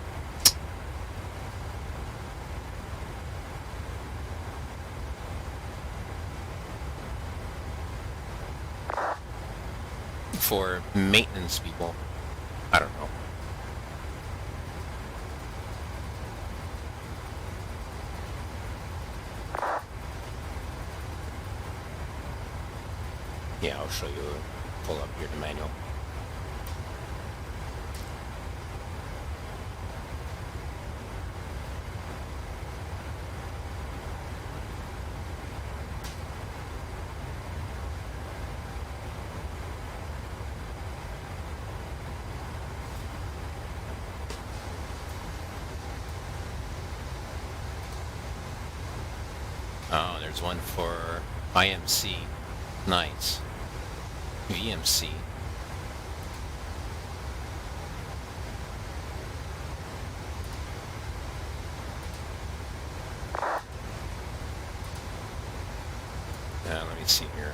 for maintenance people. I don't know. Yeah, I'll show you. Pull up here the manual. Oh, there's one for IMC. Nice. VMC. Let me see here.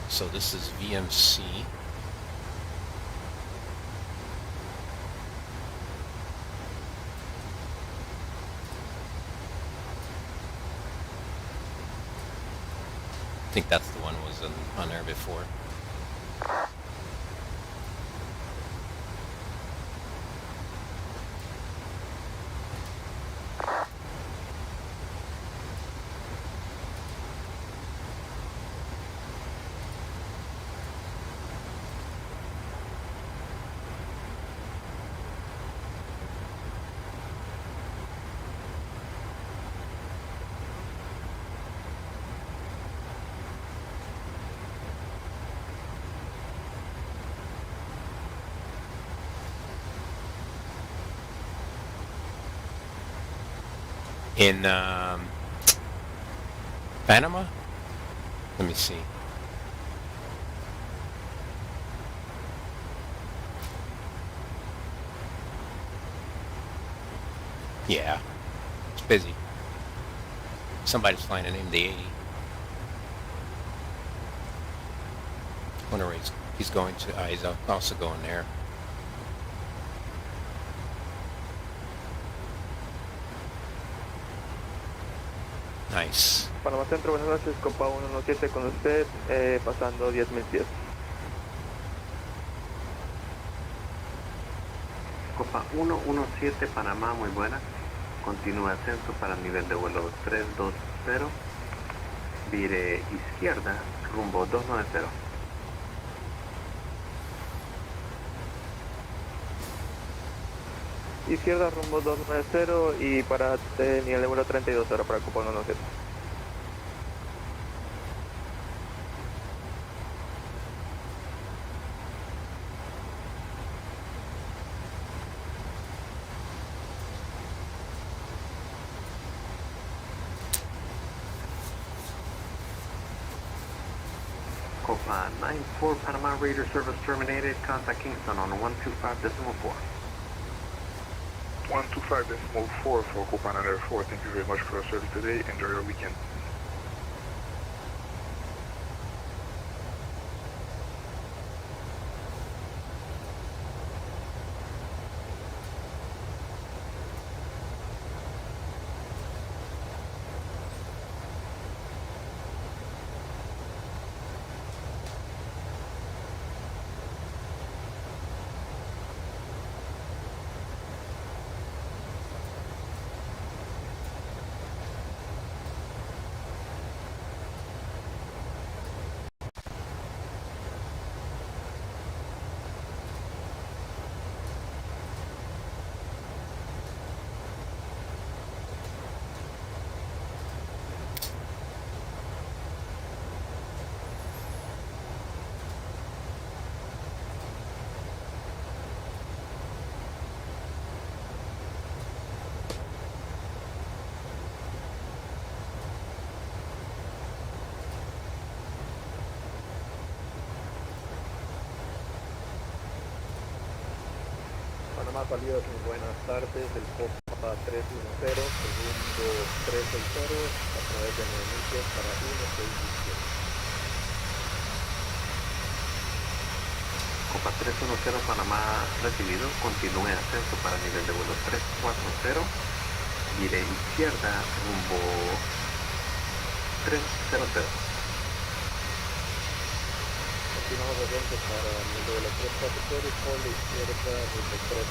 So this is VMC. I think that's the one was on there before. In Panama? Let me see. Yeah, it's busy. Somebody's flying an MD-80. Wonder where he's going to. He's also going there. Nice. Panamá Centro, buenas noches, Copa 117 con usted, pasando 10.000 pies. Copa 117 Panamá, muy buena. Continúa ascenso para el nivel de vuelo 320. Vire izquierda, rumbo 290. Izquierda, rumbo 290 y para nivel de vuelo 32 ahora para Copa 117. Copa 94 Panama Raider service terminated. Contact Kingston on 125.4. 125.4 for Copa 94. Thank you very much for your service today. Enjoy your weekend. Panamá Salidas, muy buenas tardes, el Copa 310, segundo 360, a través de 9.000 pies para 167. Copa 310 Panamá recibido. Continúe ascenso para nivel de vuelo 340. Vire izquierda, rumbo 300. Continuamos adelante para el vuelo 340, por la izquierda, rumbo 300.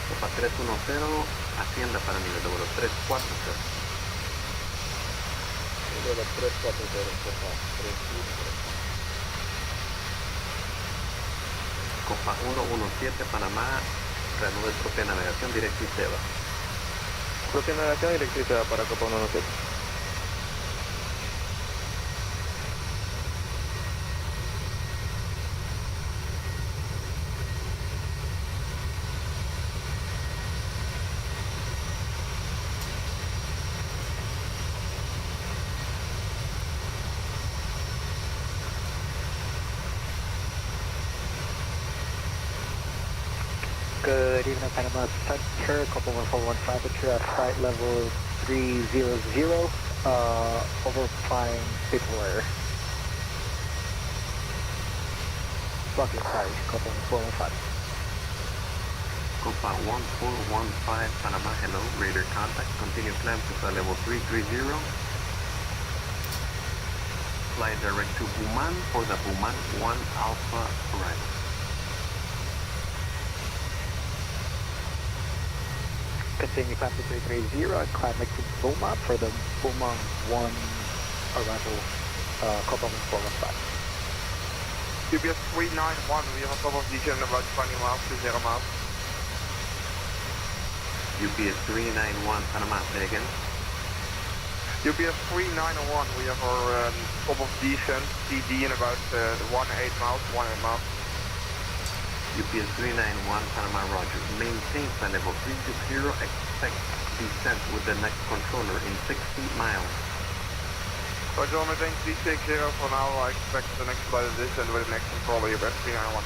Copa 310, ascienda para nivel de vuelo 340. Vuelo 340, Copa 310. Copa 117, Panamá, reanude propia navegación directa y SEBA. Propia navegación directriz para Copa 117. Good evening, Panama Center, Copa 1415, at flight level 300, overflying Bitwire. Rocket sorry, Copa 1415. Copa 1415, Panama, hello, radar contact, continue climb to flight level 330. Fly direct to Buman for the Buman 1 Alpha arrival. Continue climb to 330 and climb to Beaumont for the Beaumont 1 arrival, Copa 1415. UPS 391, we have a top of descent about 20 miles to 0 miles. UPS 391, Panama, say again. UPS 391, we have our top of descent, CD in about 18 miles, 18 miles. UPS 391, Panama, roger. Maintain flight level 320, expect descent with the next controller in 60 miles. Roger, maintain 360 for now, I expect the next flight of descent with the next controller, UPS 391.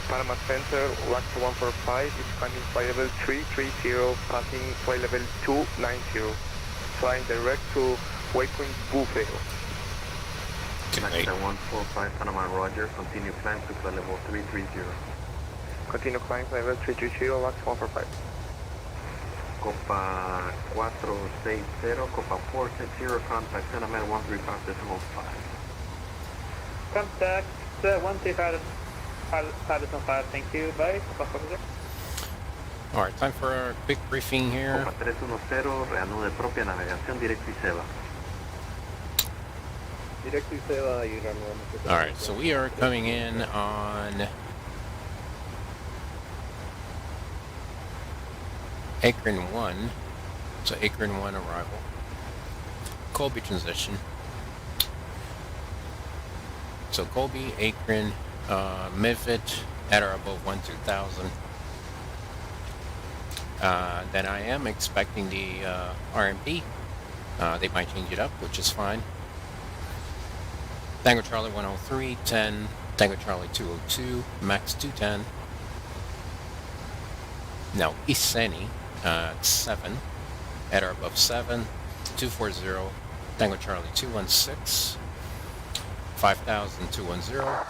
Panama Center, LAX 145 is climbing flight level 330, passing flight level 290, flying direct to waypoint Buffalo. Next 145, Panama, roger. Continue climb to flight level 330. Continue climbing flight level 330, LAX 145. Copa 460, Copa 460, contact Centimeter 135.5. Contact 135. Patterson 5, thank you, bye. Alright, time for a quick briefing here. Copa 310, reanude propia navegación directa y SEBA. Directly SEBA, you don't know. Alright, so we are coming in on Akron 1. So Akron 1 arrival. Colby transition. So Colby, Akron, Midfit at or above 12000. Then I am expecting the RMP. They might change it up, which is fine. Tango Charlie 103, 10. Tango Charlie 202, Max 210. Now East Seni, 7. At or above 7. 240. Tango Charlie 216. 5000, 210.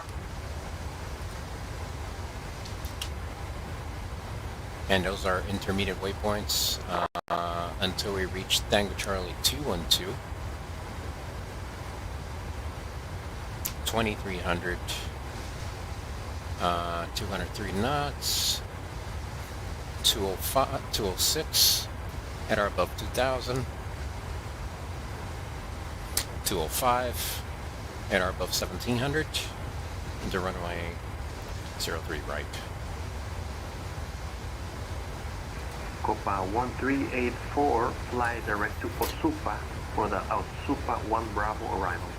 And those are intermediate waypoints until we reach Tango Charlie 212. 2300, 203 knots, 205, 206, at or above 2000, 205, at or above 1700, into runway 03 right. Copa 1384, fly direct to Osupa for the Osupa 1 Bravo arrival.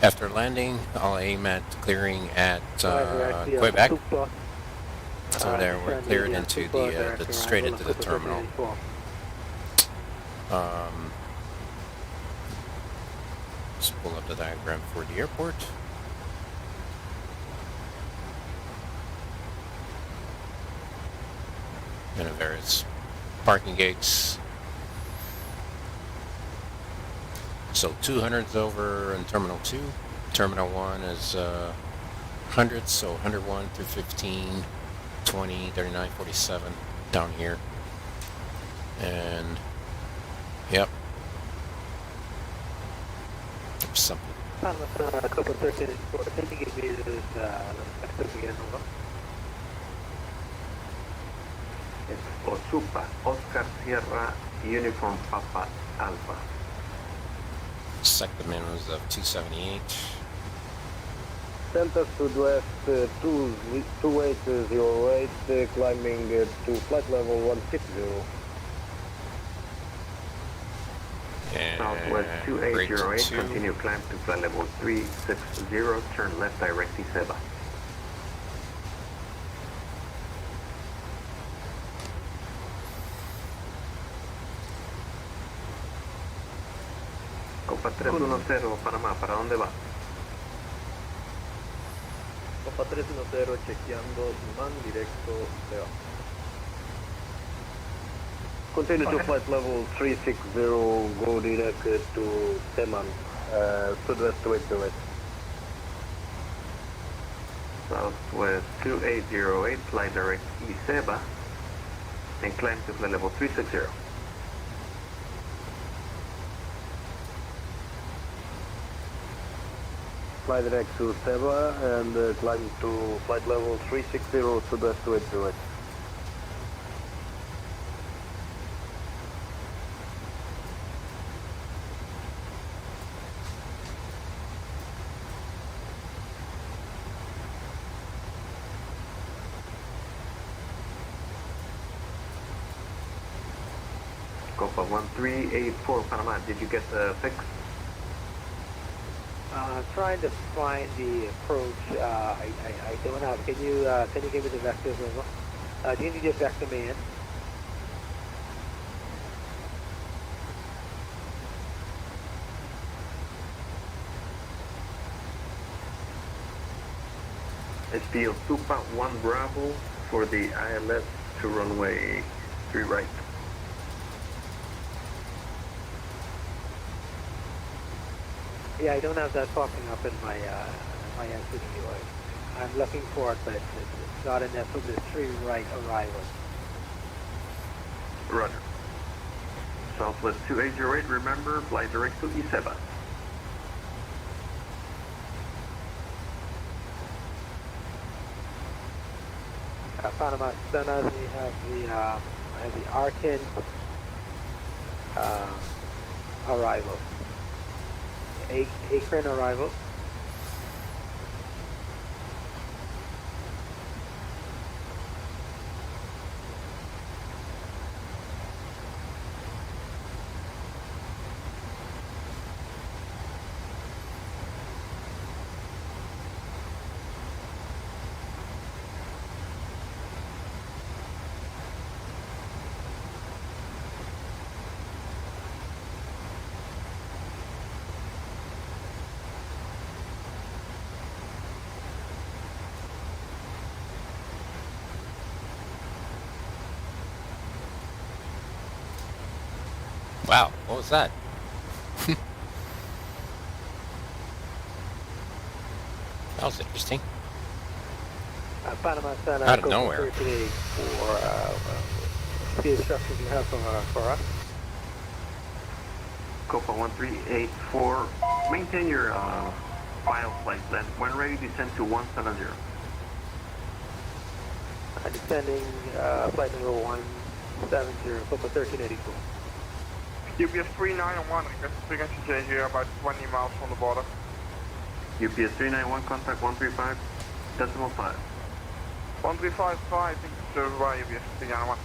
After landing, I'll aim at clearing at Quebec. So there, we're cleared into the straight into the terminal. Let's pull up the diagram for the airport. And the various parking gates. So 200's over in Terminal 2. Terminal 1 is 100, so 101 through 15, 20, 39, 47 down here. And, yep. There's something. Panama Copa 13 and 4. Can you give me this active again? Over? Es Osupa, Oscar Sierra, Uniform Papa Alpha. Sector minimums of 278. Center Sudwest 2808, climbing to flight level 160. And Southwest grade 2808, 2. continue climb to flight level 360, turn left direct Iseba. Copa 310, Panamá, ¿para dónde va? Copa 310, chequeando man directo there. Continue to flight level 360, go direct to Teman, Sudwest 2808. Southwest 2808, fly direct Iseba, and climb to flight level 360. Fly direct to Seba and climb to flight level 360, Sudwest 2808. Copa 1384, Panama, did you get the fix? Trying to find the approach. I don't have. Can you give me the vectors over? Do you need to vector me in? It's the Osupa 1 Bravo for the ILS to runway 3 right. Yeah, I don't have that popping up in my my NCW. I'm looking for it, but it's not in there for the 3 right arrival. Roger. Southwest 2808, remember, fly direct to Iseba. Panama Center, we have the Arkin arrival. Akron arrival. Wow, what was that? That was interesting. Panama Center, Out of nowhere. Today for the instructions you have for us. Copa 1384, maintain your file flight length. When ready, descend to 170. Descending flight number 170, Copa 1384. UPS 391, request to here about 20 miles from the border. UPS 391, contact 135, decimal 5. 1355, I think it's served by UPS 391.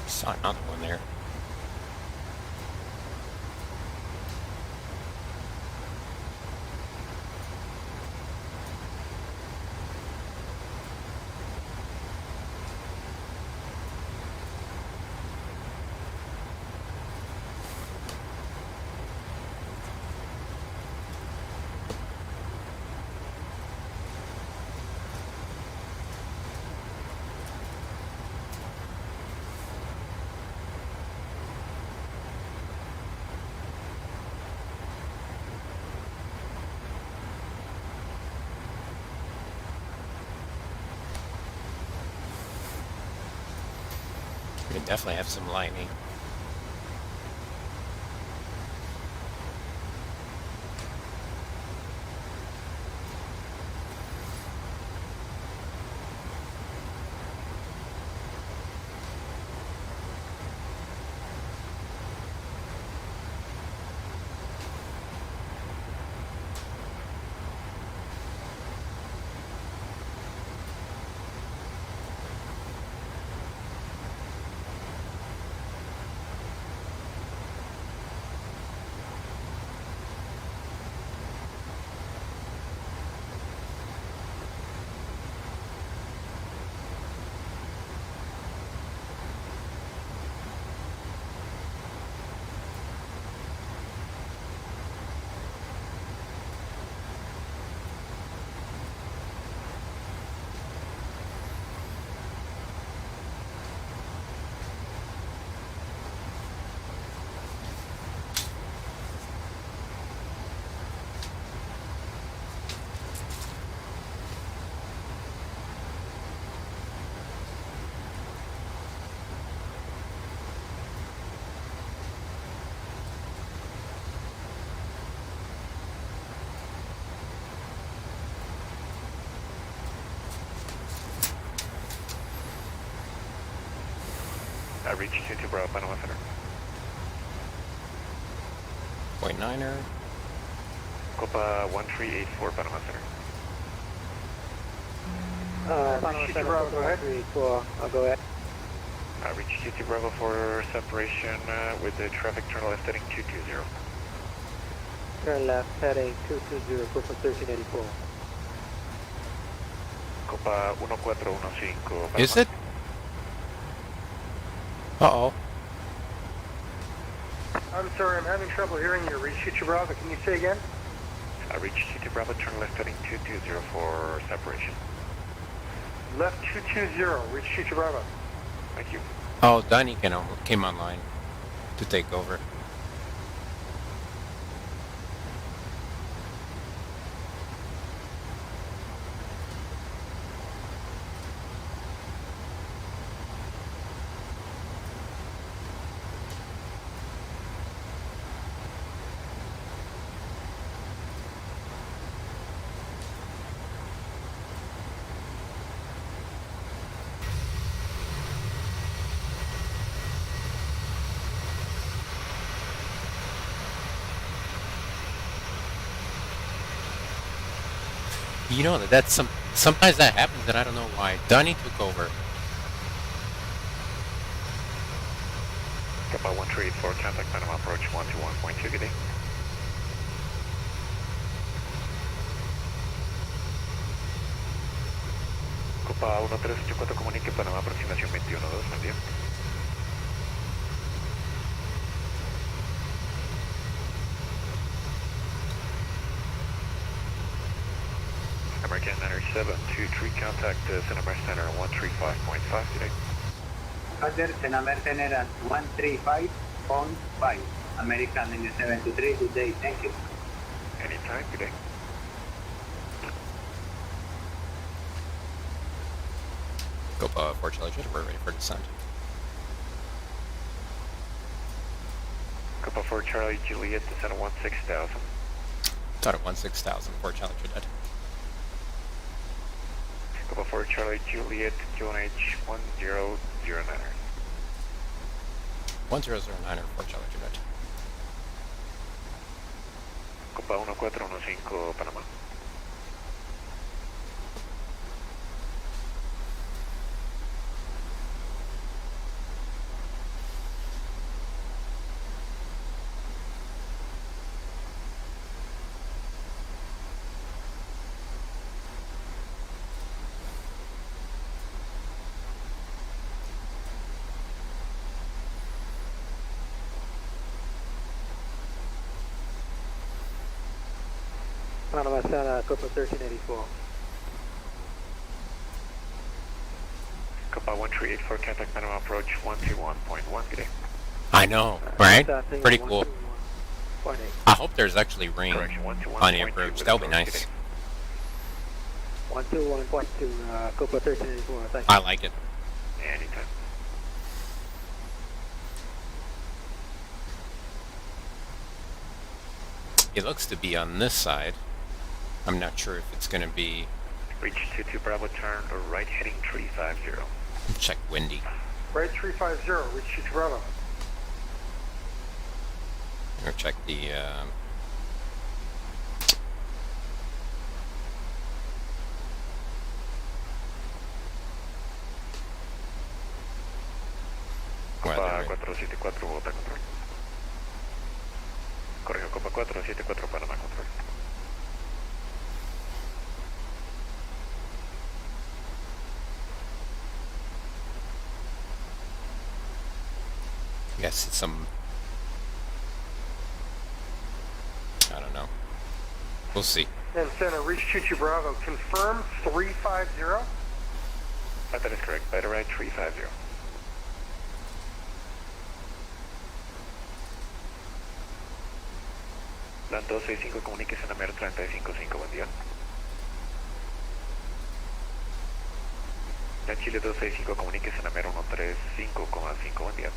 Saw another one there. We definitely have some lightning. I reached 22 Bravo, Panama Center. Point niner. Copa 1384, Panama Center. Panama Center, go ahead. 384, go ahead. I reached 22 Bravo for separation with the traffic turn left heading 220. Turn left heading 220, Copa 1384. Copa 1415, Panama. Is it? Uh-oh. I'm sorry, I'm having trouble hearing you. Reach Future Bravo, can you say again? I reached 22 Bravo, turn left heading 220 for separation. Left 220, reach Future Bravo. Thank you. Oh, Donnie came online to take over. You know that's sometimes that happens and I don't know why. Donnie took over. Copa 1384, contact Panama approach 121.2, good day. Copa 1384, comunique Panama aproximación 21.2, buen día. American 9723, contact Cinema Center 135.5 today. Roger, Cinema Center at 135.5. American 9723, good day, thank you. Anytime, good day. Copa 4 Charlie Jet, we're ready for descent. Copa 4 Charlie Juliet, descent at 16,000. Start at 16,000 for Charlie Jet. Copa 4 Charlie Juliet, John H 1009. 1009 for Charlie Jet. Copa 1415, Panama. Panama Santa, Copa 1384. Copa 1384, contact Panama approach 121.1, good day. I know, right? Passing Pretty cool. 121.8. I hope there's actually rain Correction, 121.2 on the approach. with That would be approach, nice. good day. 121.2, Copa 1384, thank you. I like it. Anytime. It looks to be on this side. I'm not sure if it's going to be... Reach 22 Bravo, turn right heading 350. Check windy. Right 350, reach 22 Bravo. Or check the... Copa weather. 474, Bogotá, control. Correcto, Copa 474, Panamá, control. Guess it's some... I don't know. We'll see. And Center, reach 22 Bravo, confirm 350. That is correct, by the right 350. Plan 265, comuníquese en la MER 355, buen día. La Chile 265, comuníquese en la MER 135,5, buen día.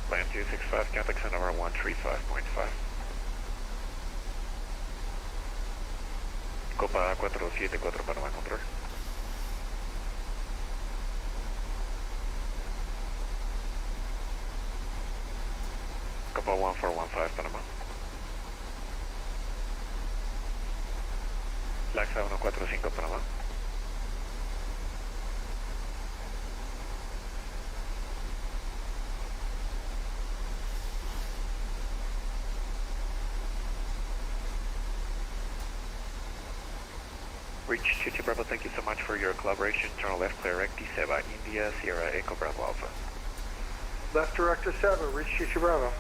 Plan 265, contact center number 135.5. Copa 474, Panamá, control. Copa 1415, Panamá. Laxa 145, Panamá. Reach 22 Bravo, thank you so much for your collaboration. Turn left, clear recti, Seba, India, Sierra, Echo, Bravo, Alpha. Left director 7, reach 22 Bravo.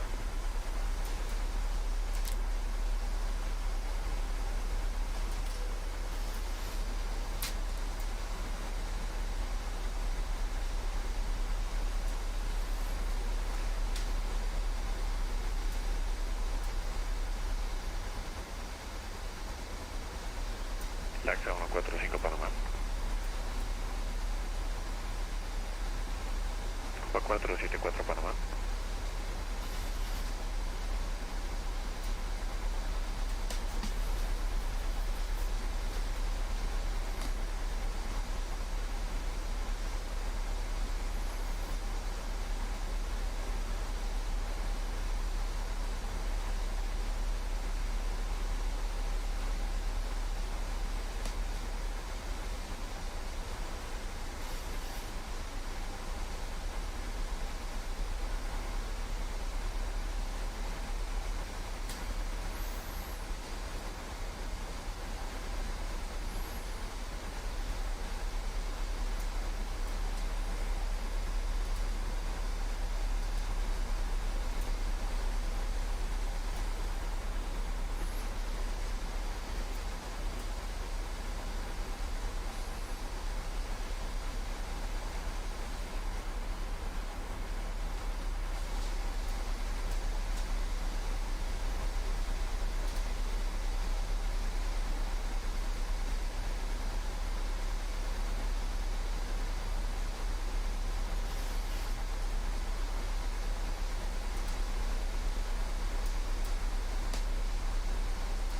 Laxa 145, Panamá. Copa 474, Panamá.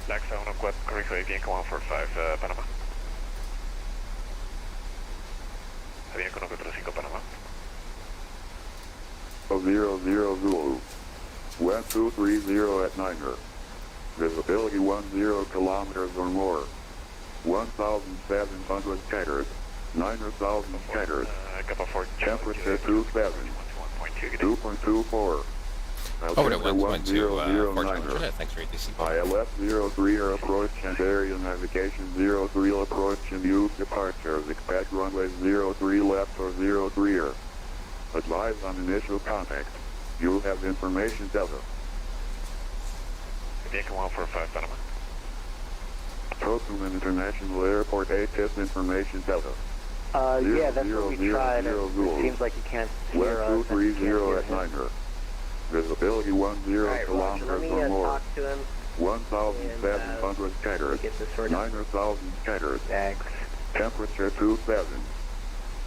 Laxa 14, correcto, Avianca 145, Panamá. Avianca 145, Panamá. 00 Zulu. West 230 at Niner. Visibility 10 kilometers or more. 1,700 kagers. 9,000 kagers. Temperature 27. 2.24. Over to 112, Fort thanks for ATC. ILS 03 approach and area navigation 03 approach and use departures. Expect runway 03 left or 03er. Advise on initial contact. You have information Delta. Yankee 145 Panama. Tocontin International Airport ATIP information Delta. Yeah, that's what we tried. It Zulu. seems like you can't hear West us. 230 at Niner. Visibility 10 Alright, Roger, kilometers let me or more. talk to him. 1,700 checkers. Get this sorted. 9,000 checkers. Thanks. Temperature 27.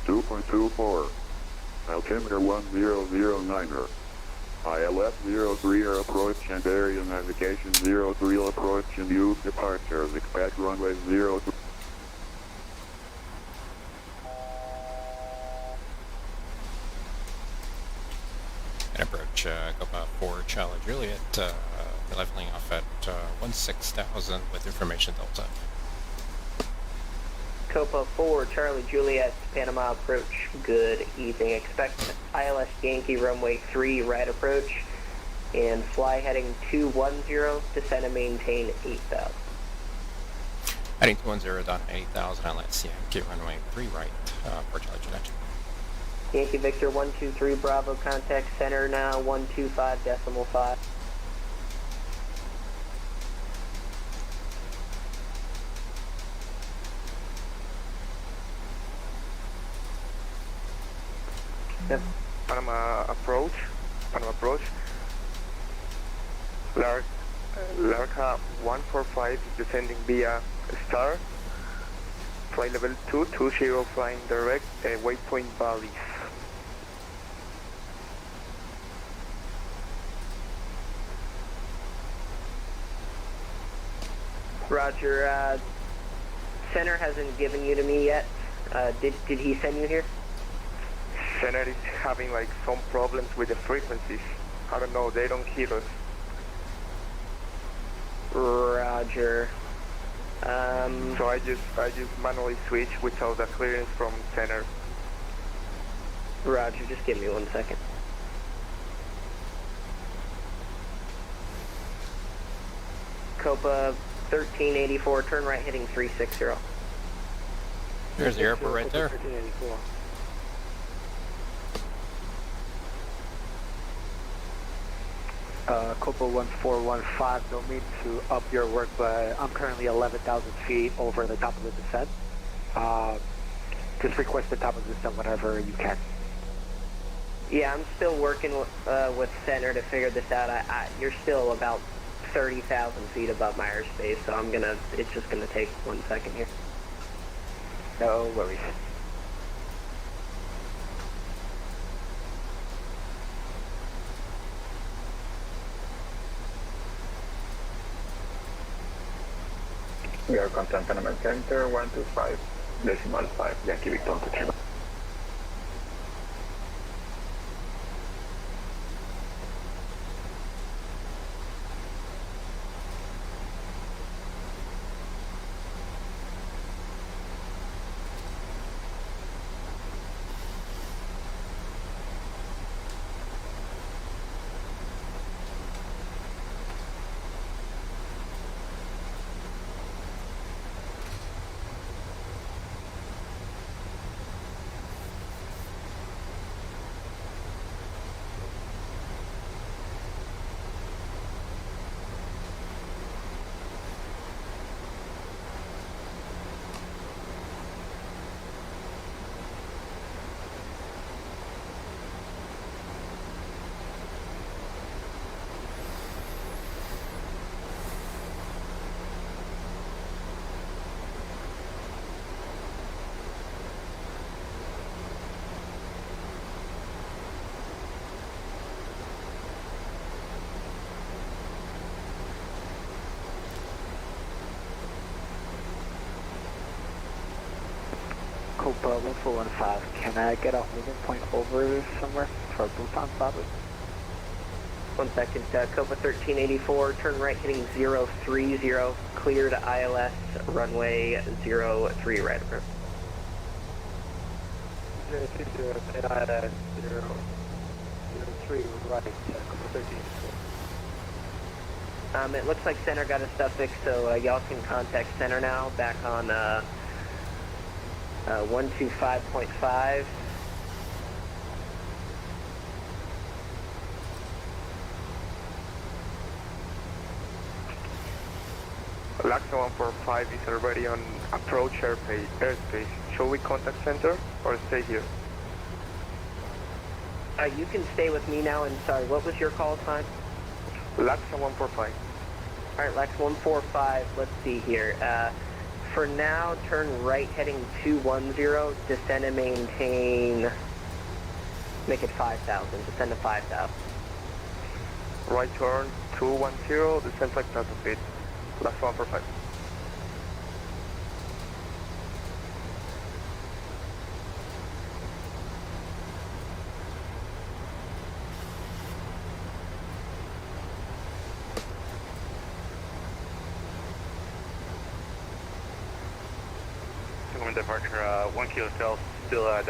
2.24. Altimeter 1009er. ILS 03 approach and area navigation 03 approach and use departures. Expect runway 03. And approach Copa 4 Charlie Juliet, leveling off at 16,000 with information Delta. Copa 4 Charlie Juliet, Panama approach. Good evening. Expect ILS Yankee runway 3 right approach and fly heading 210, descend and maintain 8,000. Heading 210 down 8,000, ILS Yankee runway 3 right for Charlie Juliet. Yankee Victor 123 Bravo, contact center now 125.5. Yep. Panama approach. Larca 145 descending via Star. Flight level 220 flying direct, waypoint Bali. Roger, center hasn't given you to me yet. Did he send you here? Center is having like some problems with the frequencies. I don't know, they don't hear us. Roger. So I just manually switch without the clearance from center. Roger, just give me 1 second. Copa 1384, turn right heading 360. There's the airport right there. 1384. Copa 1415, don't mean to up your work, but I'm currently 11,000 feet over the top of the descent. Just request the top of the descent whenever you can. Yeah, I'm still working with center to figure this out. You're still about 30,000 feet above my airspace, so it's just gonna take 1 second here. No worries. We are contact Panama Center 125.5 Yankee Victor to Copa 1415, can I get a holding point over somewhere for Busan, probably? 1 second, Copa 1384, turn right heading 030, clear to ILS, runway 03 right approach. 030, ILS 003 right, Copa 1384. It looks like center got his stuff fixed, so y'all can contact center now, back on 125.5. LAXA 145 is already on approach airspace. Shall we contact center or stay here? You can stay with me now, and sorry, what was your call sign? LAXA 145. Alright, Lex 145, let's see here. For now, turn right heading 210, descend and maintain, make it 5,000, descend to 5,000. Right turn 210, descend 5,000 feet. LAXA 145. Departure 1 kilo hotel, still at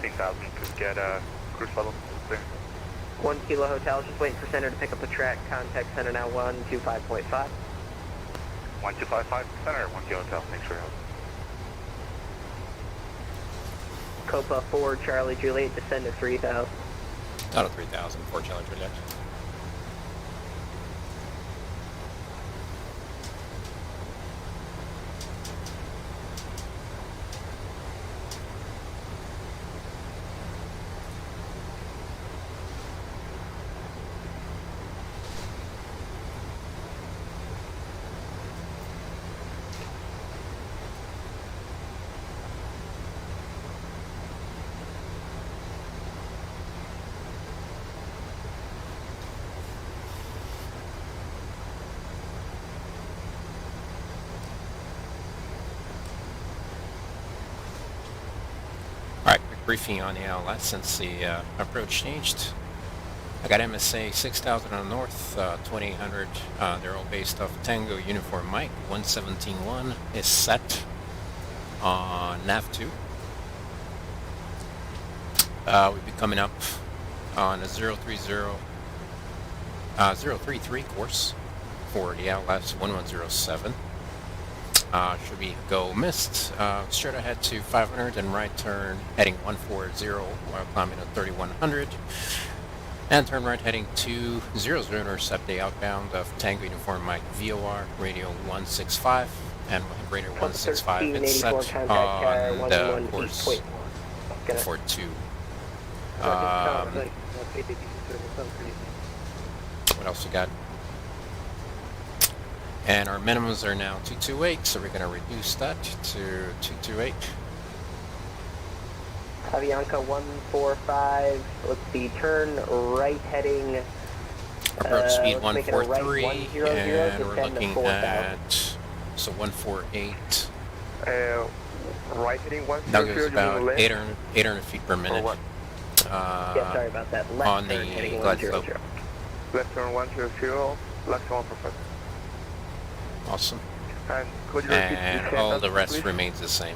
16,000. Could get cruise level. Clear. 1 kilo hotel, just waiting for center to pick up the track. Contact center now 125.5. 1255 center, 1 kilo hotel. Thanks for your help. Copa 4 Charlie Juliet, descend to 3,000. Out of 3,000 for Charlie Juliet. Briefing on the LS since the approach changed. I got MSA 6000 on the north, 2800. They're all based off Tango Uniform Mike. 117.1 is set on nav2. We'll be coming up on a 033 course for the LS 1107. Should we go mist, straight ahead to 500 and right turn heading 140 while climbing to 3100, and turn right heading 200, intercept the outbound of Tango Uniform Mike VOR radio 165, and radio 165 it's set on the course for 2. What else we got? And our minimums are now 228, so we're going to reduce that to 228. Avianca 145, let's see, turn right heading... Approach speed 143, right and we're looking at, so 148. Right heading 100. That goes about 800 feet per minute. Yeah, sorry about that. Left on turn the heading glide 100. slope. Left turn 100, left 145. Awesome. And could you repeat And all the rest remains the same.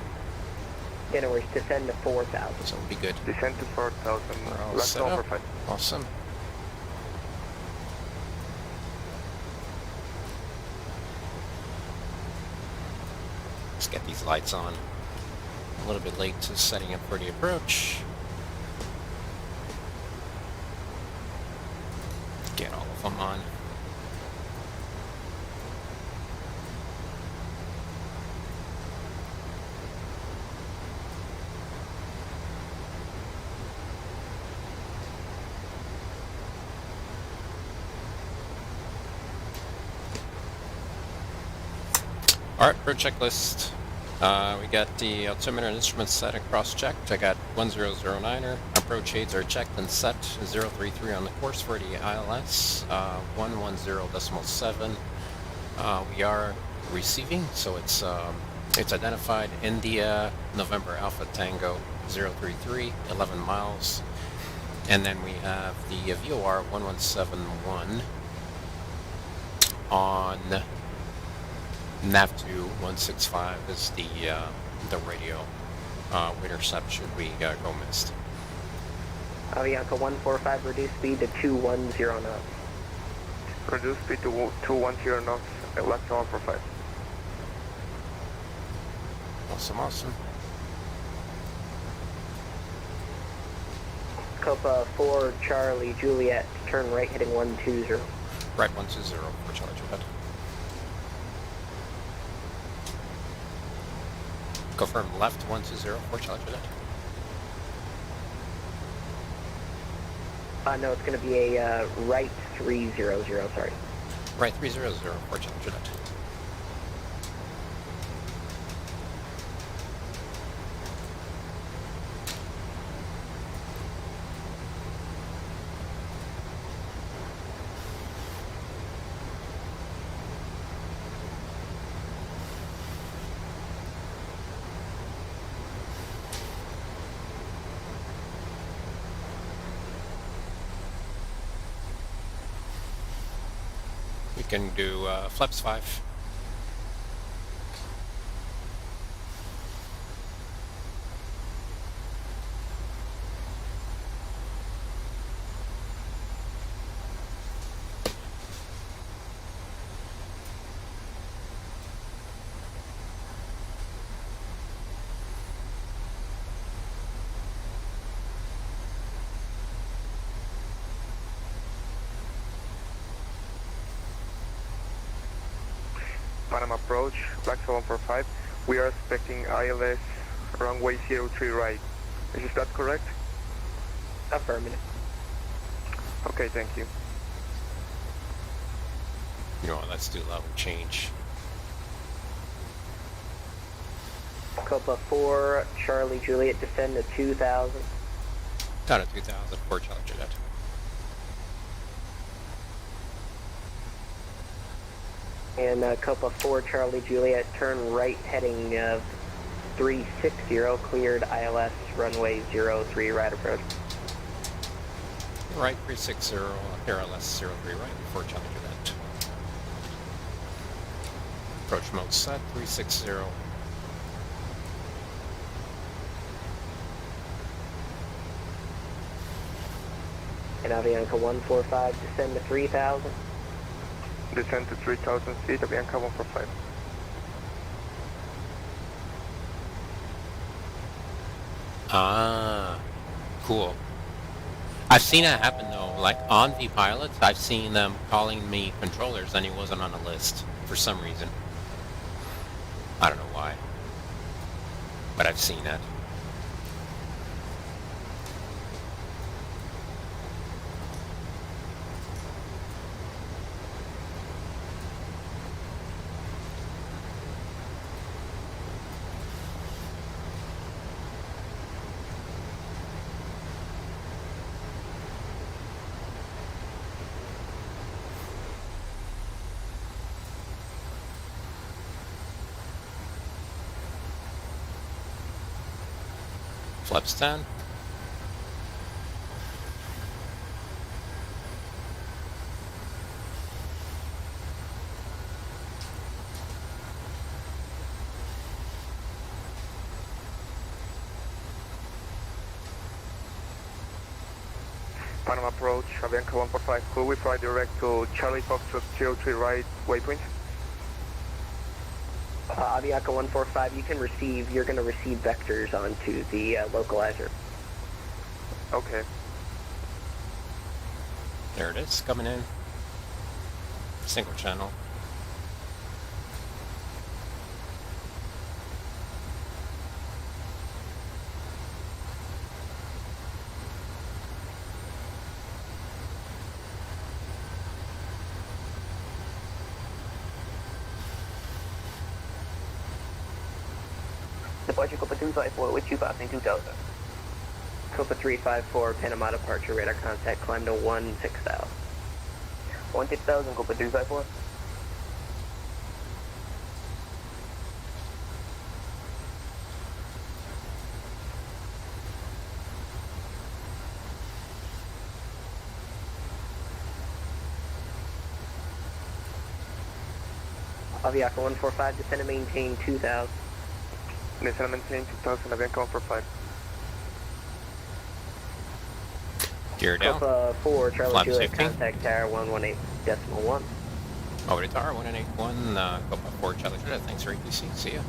In other words, descend to 4,000. So we'll be good. Descend to 4,000. We're all Left set turn up. 45. Awesome. Let's get these lights on. A little bit late to setting up for the approach. Get all of them on. Alright, for checklist, we got the altimeter and instruments set and cross-checked. I got 1009er, approach aids are checked and set, 033 on the course for the ILS, 110.7. We are receiving, so it's identified India, November Alpha Tango 033, 11 miles. And then we have the VOR 1171 on nav2 165 is the radio intercept should we go missed. Avianca 145, reduce speed to 210 knots. Reduce speed to 210 knots, left 145. Awesome, awesome. Copa 4 Charlie Juliet, turn right heading 120. Right 120 for Charlie Juliet. Confirm left 120 for Charlie Juliet. No, it's going to be a right 300, sorry. Right 300 for Charlie Juliet. We can do flaps 5. Panama approach, Black 745. We are expecting ILS runway 03 right. Is that correct? Affirmative. Okay, thank you. You know what, let's do level change. Copa 4, Charlie Juliet, descend to 2,000. Down to 2,000 for Charlie Juliet. And Copa 4, Charlie Juliet, turn right heading 360, cleared ILS runway 03 right approach. Right 360, RLS 03 right for Charlie Juliet. Approach mode set 360. And Avianca 145, descend to 3,000. Descend to 3,000 feet, Avianca 145. Ah, cool. I've seen that happen though, like on the pilots, I've seen them calling me controllers and he wasn't on the list for some reason. I don't know why, but I've seen that. Flaps 10. Panama approach, Avianca 145. Could we fly direct to Charlie Foxtrot 03 right waypoint? Avianca 145, you're going to receive vectors onto the localizer. Okay. There it is, coming in. Single channel. Departure Copa 354 with you passing 2,000. Copa 354, Panama departure, radar contact, climb to 16,000. 16,000, Copa 354. Avianca 145, descend and maintain 2,000. Descend and maintain 2,000, Avianca 145. Gear down. Copa 4, Charlie Flaps Juliet, 15. contact tower 118.1. Over to tower 181, Copa 4, Charlie Juliet. Thanks for ATC. See ya.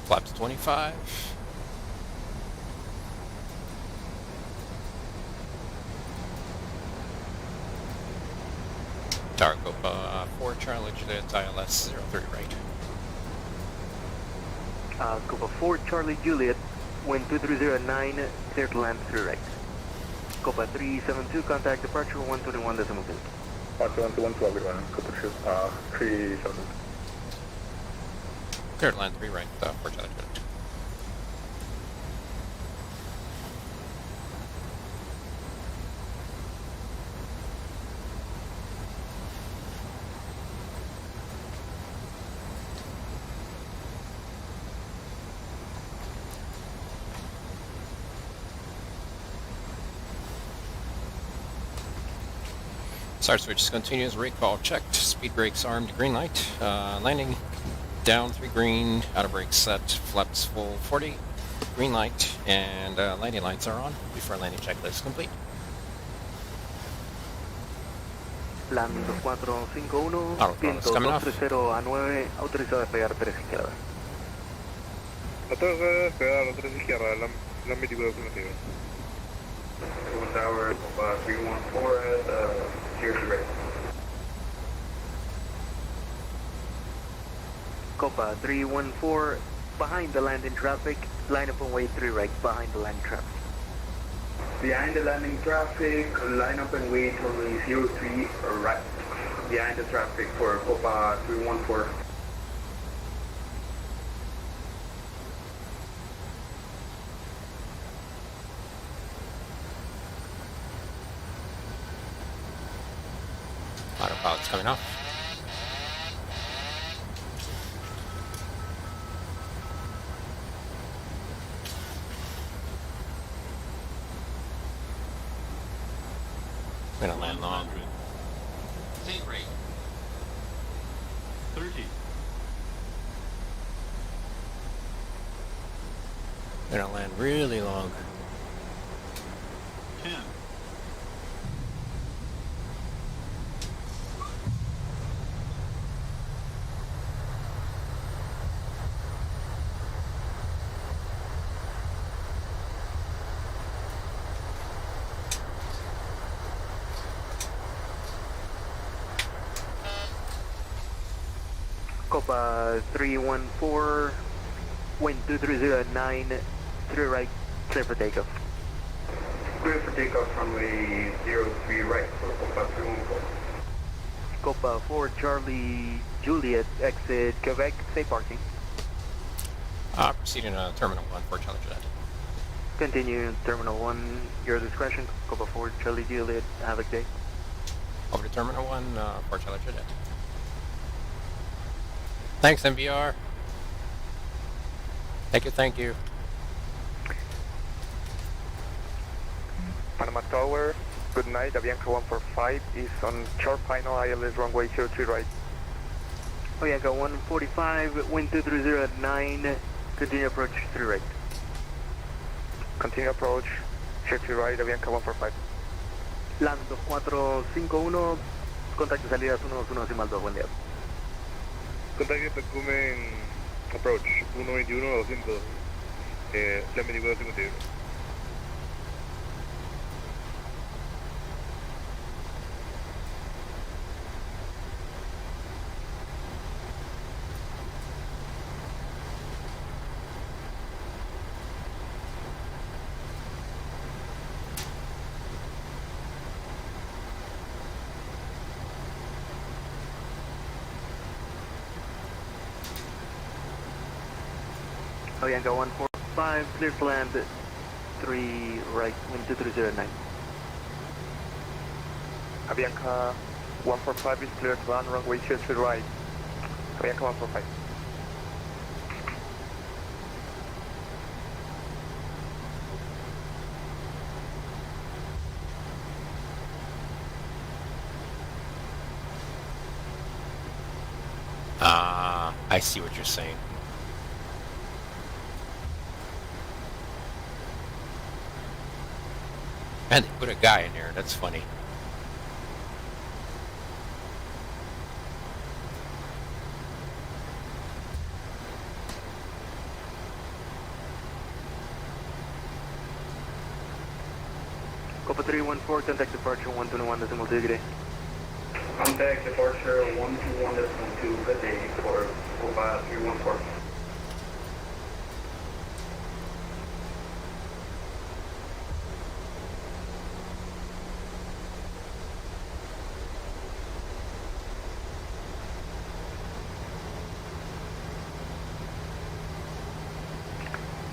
Flaps 25. Tower Copa 4 Charlie Juliet ILS 03 right. Copa 4 Charlie Juliet, wind 2309, clear to land 3 right. Copa 372, contact departure 121 decimal 2. Departure 121 everyone, Copa 372. Clear to land 3 right, 4 Charlie Juliet. Start switch continues, recall checked, speed brakes armed, green light, landing down 3 green, auto brake set, flaps full 40, green light, and landing lights are on before landing checklist complete. Plan 2451, Autopilot is coming off. 230 a 9, autorizado a despegar 3 izquierda. Autorizado a despegar 3 izquierda, la mítico definitivo. Tower, 314 at 03 right. Copa 314, behind the landing traffic, line up and wait 3 right, behind the landing traffic. Behind the landing traffic, line up and wait only 03 right. Behind the traffic for Copa 314. Autopilot's coming off. We're gonna land long. Take rate. 30. We're gonna land really long. 10. Copa 314, wind 230 at 9, 3 right, clear for takeoff. Clear for takeoff runway 03 right for Copa 314. Copa 4 Charlie Juliet, exit Quebec, stay parking. Proceeding to Terminal 1 for Charlie Juliet. Continue Terminal 1, your discretion. Copa 4 Charlie Juliet, have a good day. Over to Terminal 1 for Charlie Juliet. Thanks, MVR. Thank you. Panama Tower, good night, Avianca 145 is on short final ILS runway 03 right. Avianca 145, wind 230 at 9, continue approach 3 right. Continue approach, 03 right, Avianca 145. Land 2451, contacto salidas 121 decimal 2, buen día. Contacto Tocontin approach 121-200, la mítico definitivo. Avianca 145, clear to land 3 right, wind 2309. Avianca 145 is clear to land runway 03 right. Avianca 145. I see what you're saying. And they put a guy in there, that's funny. Copa 314, contact departure 121 decimal 2, good day. Contact departure 121.2, good day for Copa 314.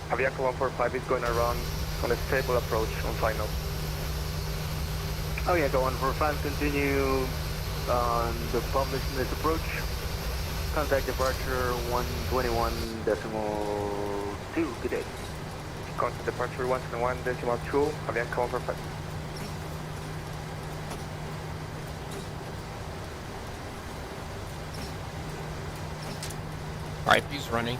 Avianca 145 is going around on a stable approach on final. Avianca 145, continue on the published miss approach. Contact departure 121.2, good day. Contact departure 121.2, Avianca 145. RIP's running.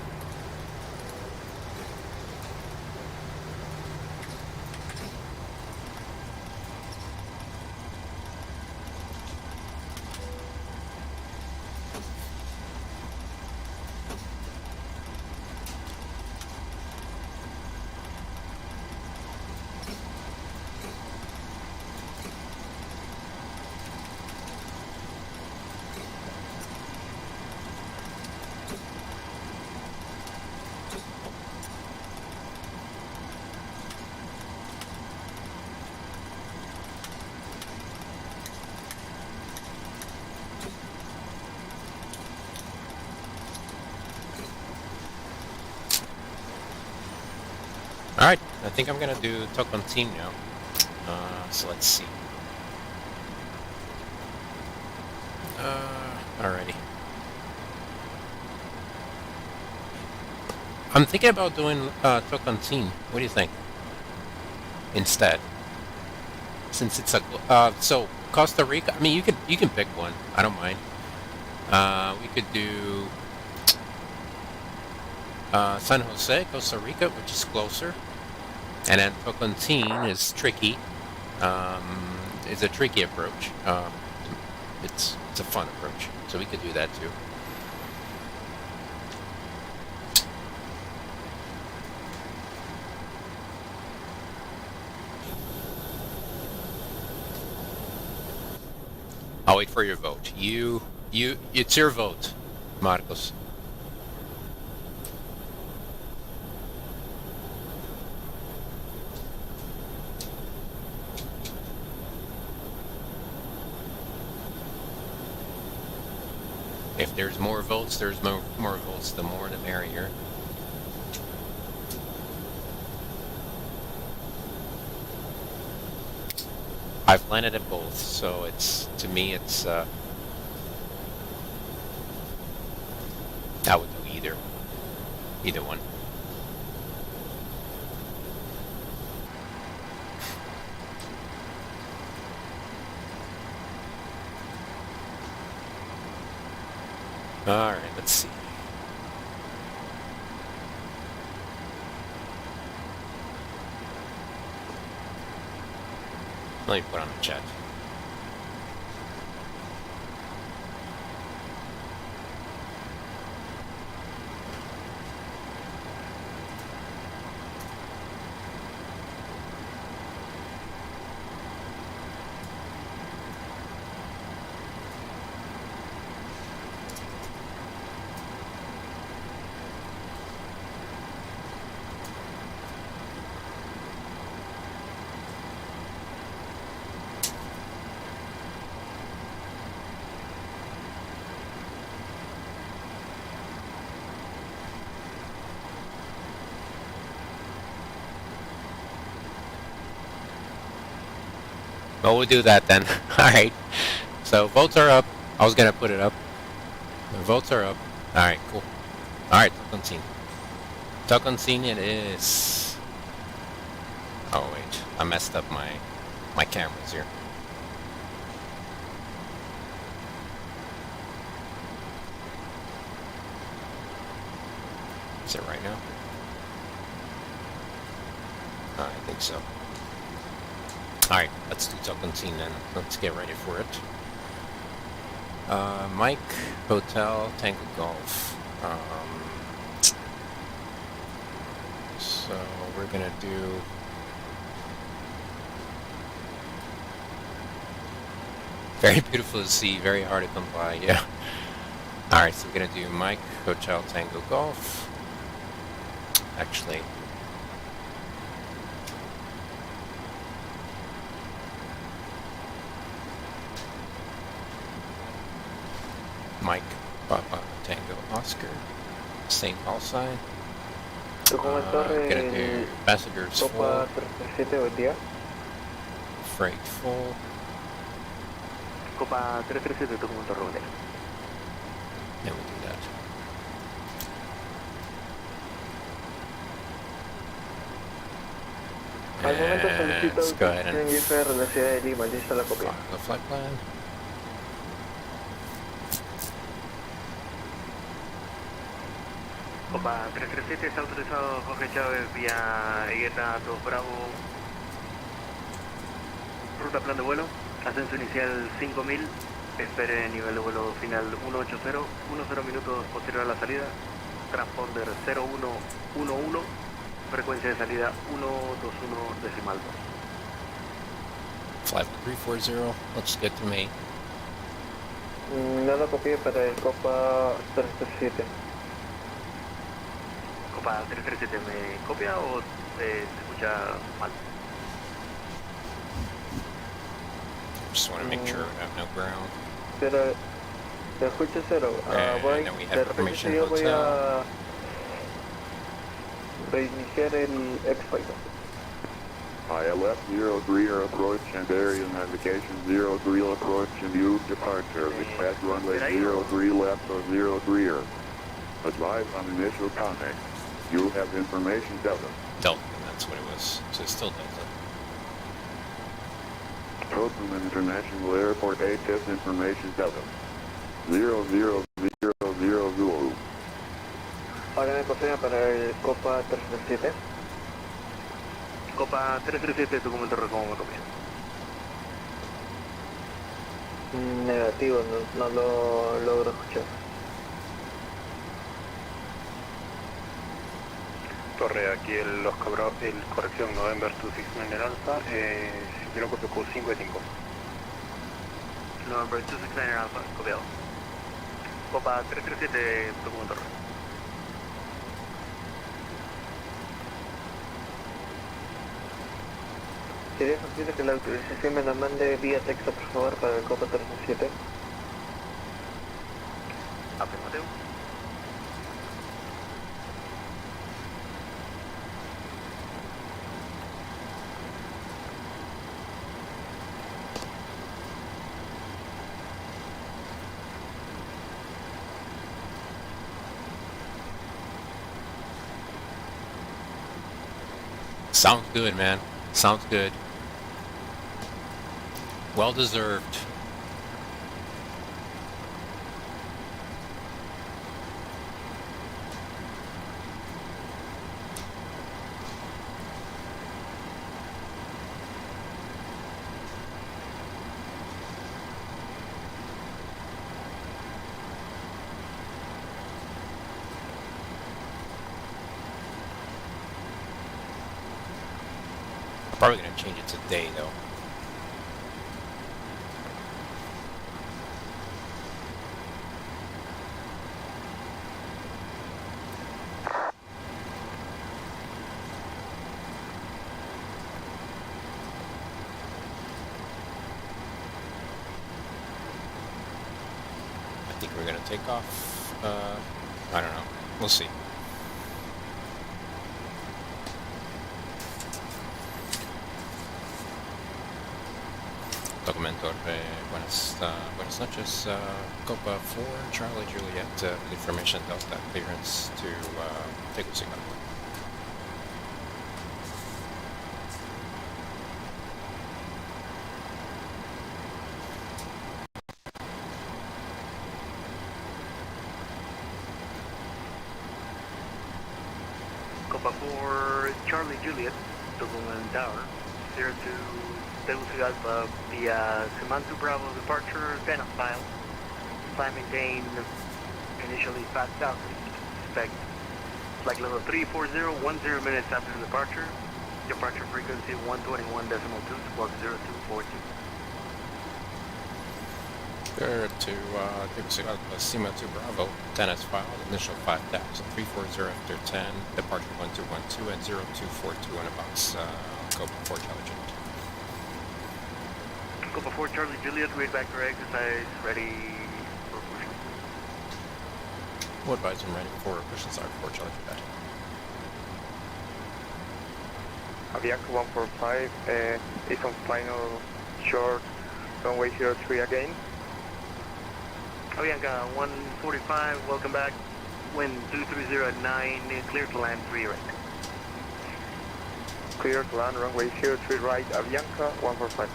Alright, I think I'm gonna do Tocontin now. So let's see. Alrighty. I'm thinking about doing Tocontin. What do you think? Instead, since it's a so Costa Rica. I mean, you can pick one. I don't mind. We could do San Jose, Costa Rica, which is closer, and then Tocontin is tricky. It's a tricky approach. It's a fun approach, so we could do that too. I'll wait for your vote. It's your vote, Marcos. If there's more votes, there's more votes. The more, the merrier. I've landed at both, so it's, to me, it's, I would do either one. Alright, let's see. Let me put on the chat. Well, we'll do that then. Alright. So, votes are up. I was gonna put it up. The votes are up. Alright, cool. Alright, Tocontin. Tocontin it is. Oh, wait. I messed up my cameras here. Is it right now? I think so. Alright, let's do Tocontin then. Let's get ready for it. Mike, Hotel, Tango Golf. So we're gonna do... Very beautiful to see, very hard to come by, yeah. Alright, so we're gonna do Mike, Hotel, Tango, Golf. Actually, Mike, Papa, Tango, Oscar. Same call sign. Gonna do passengers full. Copa 337, buen día. Freight full. Copa 337, documento Romero. Yeah, we'll do that. Al momento solicito Let's go ahead and IFR en la ciudad de Lima, lista la copia. the flight plan. Copa 337 está autorizado Jorge Chávez vía Higueta 2 Bravo. Ruta plan de vuelo, ascenso inicial 5000, espere nivel de vuelo final 180, 10 minutos posterior a la salida, transponder 0111, frecuencia de salida 121 decimal 2. Flight 340, let's get to me. No lo copié para el Copa 337. Copa 337, ¿me copia o se escucha mal? Just want to make sure we have no ground. Pero, te escucho cero. Voy, And then we de have repente permission yo voy hotel. a reiniciar el X-Python. ILF 03 approach and area navigation 03 approach and use departure. Expect runway 03 left or 03er. Advise on initial contact. You have information Delta. Delta, that's what it was. So it's still Delta. Tocontin International Airport ATIS information Delta. 0000 Zulu. Ahora me confirma para el Copa 337. Copa 337, documento como me copia. Negativo, no lo logro escuchar. Torre, aquí el corrección November 269 en el alfa, yo lo copio con 5 de 5. November 269 Alpha, copiado. Copa 337, documento Torre. ¿Sería posible que la autorización me la mande vía texto, por favor, para el Copa 337? Afirmativo. Sounds good, man. Sounds good. Well deserved. Probably gonna change it today though. I think we're gonna take off. I don't know. We'll see. Documento, buenas noches, Copa 4, Charlie Juliet, information Delta, clearance to take a signal. Copa 4, Charlie Juliet, Tocontin Tower, 02 Tegucigalpa Alpha via Simantu Bravo departure, Panama style. Climb maintain initially fast south. Expect flight level 340, 10 minutes after departure. Departure frequency 121.2, squawk 0242. Clear to David Lima 2 Bravo, 10 as filed, initial 5000, 340 after 10, departure 1212 at 0242 in a box, Copa 4 Charlie Juliet. Copa 4 Charlie Juliet, read back your exercise, ready for pushing. We'll advise I'm ready for pushing start 4 Charlie Juliet. Avianca 145 is on final short runway 03 again. Avianca 145, welcome back. Wind 230 at 9, clear to land 3 right. Clear to land runway 03 right, Avianca 145.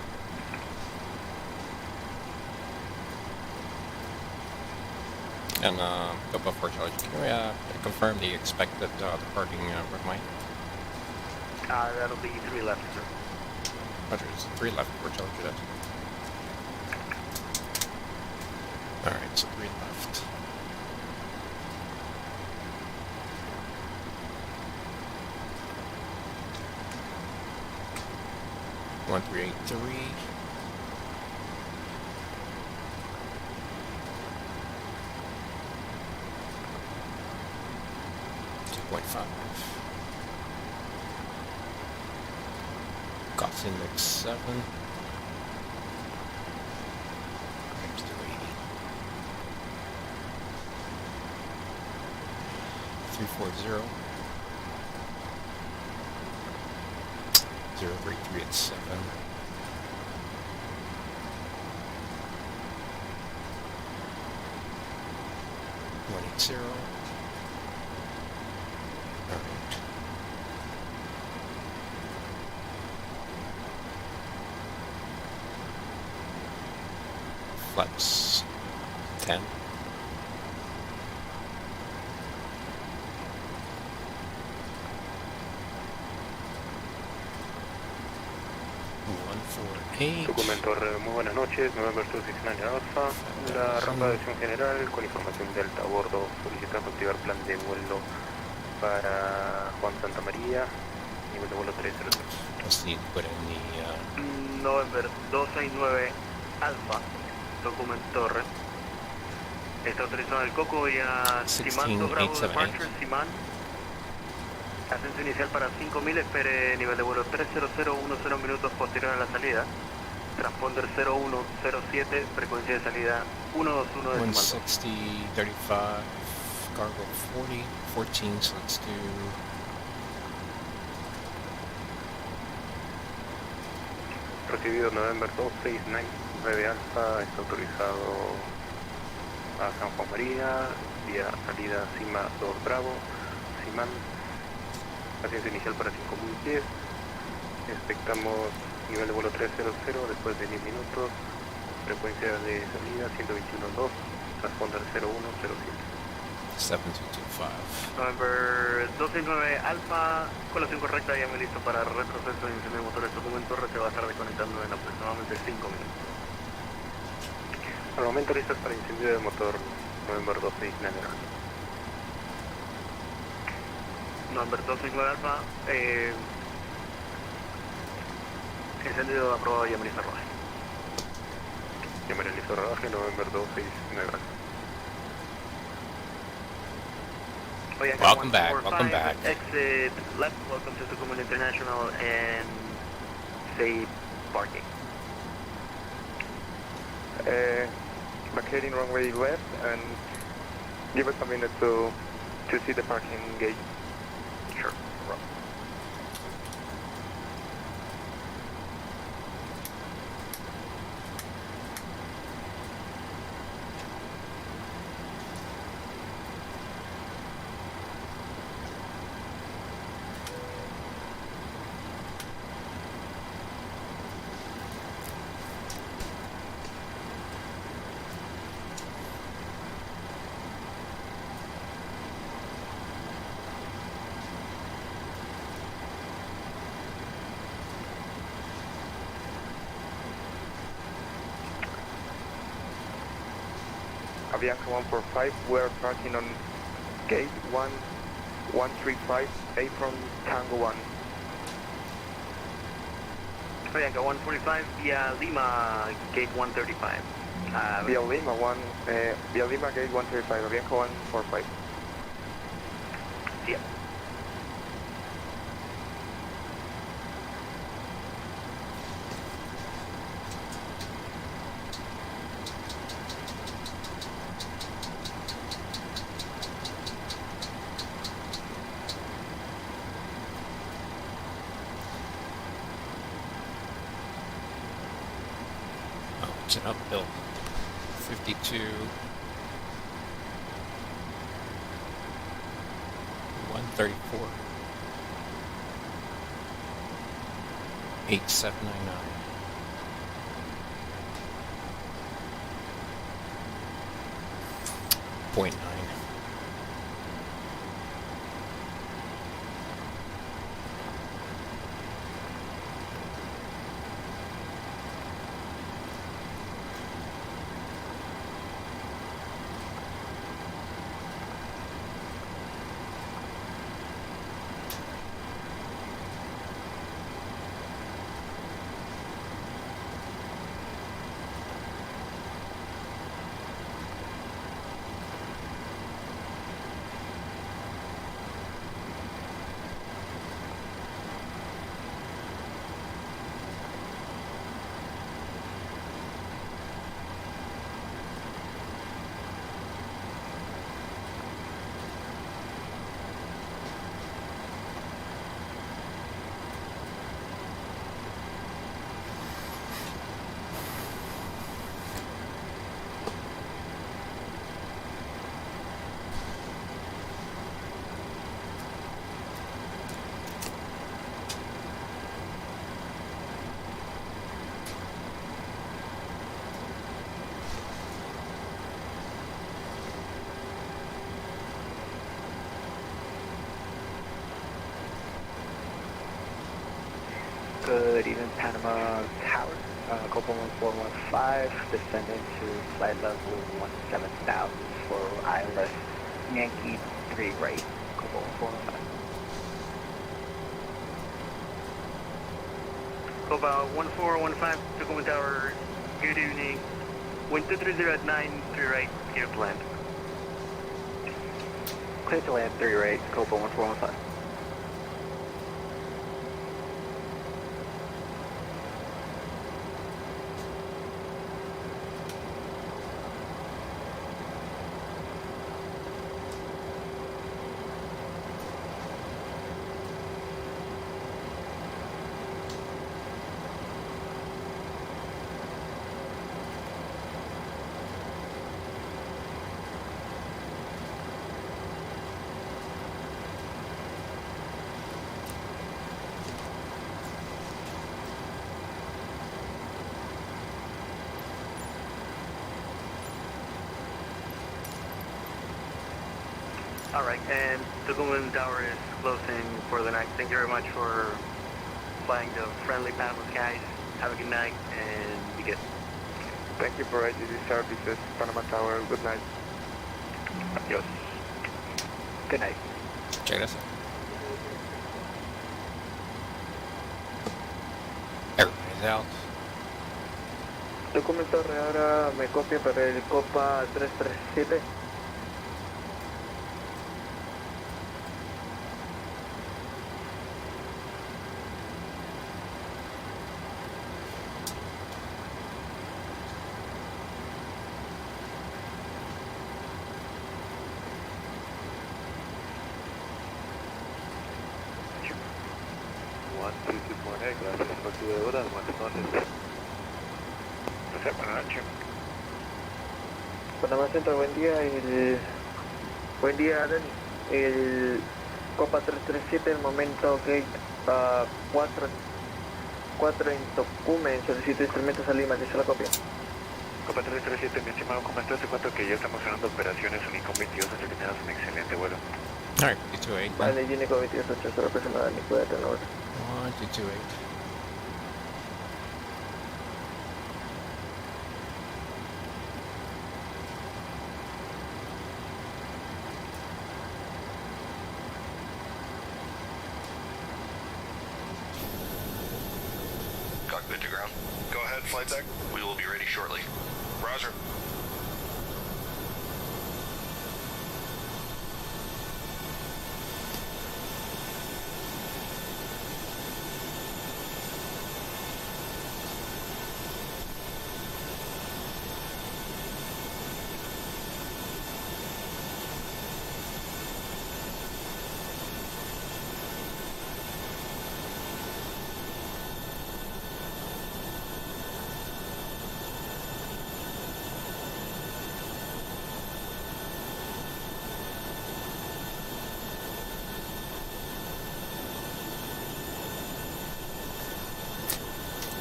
And Copa 4 Charlie Juliet, can we confirm the expected departing runway? That'll be 3 left, sir. Roger, it's 3 left for Charlie Juliet. Alright, so 3 left. One 383. Cost index 7. Times 280. 340. 033 at 7. 180. Alright. Flex 10. Tocontin, muy buenas noches, November 269 Alpha, la ronda de acción general con información Delta a bordo, solicitando activar plan de vuelo para Juan Santa María, nivel de vuelo 303. November 269 Alpha, Tocontin, está autorizado el Coco y a Simán, Bravo Departure, Simán. Ascenso inicial para 5000, espere nivel de vuelo 300, 10 minutos posterior a la salida. Transponder 0107, frecuencia de salida 121 decimal 160, 35, cargo 40, 14, so let's do... Recibido November 269 Alpha, está autorizado a San Juan María, vía salida Cima 2 Bravo, Simán. Ascenso inicial para 5000 pies. Expectamos nivel de vuelo 300 después de 10 minutos. Frecuencia de salida 121.2. Transponder 0107. 7225. November 269 Alpha, colación correcta, ya me listo para retroceso de incendio de motores. Documento se va a estar desconectando en aproximadamente 5 minutos. Al momento listos para incendio de motor. November 269 Alpha. November 269 Alpha, encendido aprobado, ya me listo rodaje. Ya me listo rodaje, November 269 Alpha. Welcome back, welcome back. Exit left, welcome to Tocontin International and safe parking. Vacating runway left and give us a minute to see the parking gate. Sure. Avianca 145, we're parking on gate 1135, apron Tango 1. Avianca 145 via Lima, gate 135. Via Lima gate 135, Avianca 145. Yeah. Oh, it's an uphill. 52. 134. 8799. .9. Good evening, Panama Tower. Copa 1415, descending to flight level 17,000 for ILS Yankee 3 right, Copa 1415. Copa 1415, Tocontin Tower, good evening. Wind 230 at 9, 3 right, clear to land. Clear to land 3 right, Copa 1415. Alright, and Tocontin Tower is closing for the night. Thank you very much for flying the friendly Panama skies. Have a good night and be good. Thank you for IGD services, Panama Tower. Good night. Adios. Good night. Check this out. Everybody's out. Documento ahora me copia para el Copa 337. Gracias por tu hora, buenas noches. Buenas noches. Panamá Centro, buen día. Buen día, Dani. El Copa 337, el momento gate 4 en Tocumen, solicito instrumentos a Lima, dice la copia. Copa 337, mi estimado, ¿cómo estás? Te cuento que ya estamos cerrando operaciones Unicom 22, así que tengas un excelente vuelo. Alright, 228. Vale, Unicom 22, solo persona Dani, cuídate, no. 228. Cockpit to ground. Go ahead, flight deck. We will be ready shortly. Roger.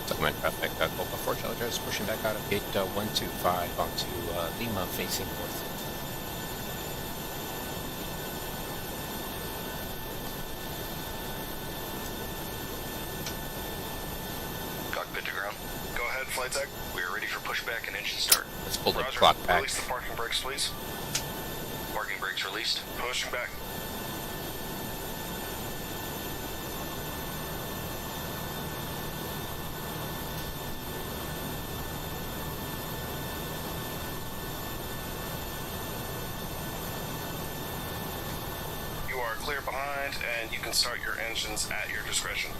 Tocontin traffic, Copa 4 Charlie Drive is pushing back out of gate 125 onto Lima facing north. Cockpit to ground. Go ahead, flight deck. We are ready for pushback and engine start. Let's pull the Roger. clock back. Release the parking brakes, please. Parking brakes released. Pushing back. You are clear behind, and you can start your engines at your discretion.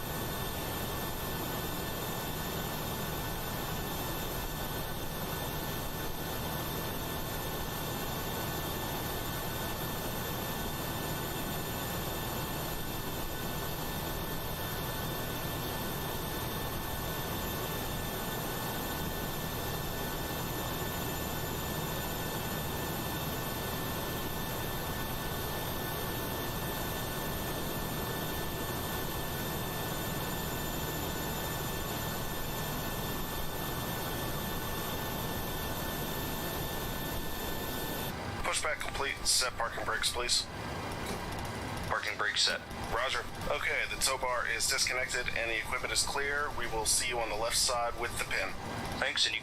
Pushback complete. Set parking brakes, please. Parking brakes set. Roger. Okay, the tow bar is disconnected and the equipment is clear. We will see you on the left side with the pin. Thanks, and you...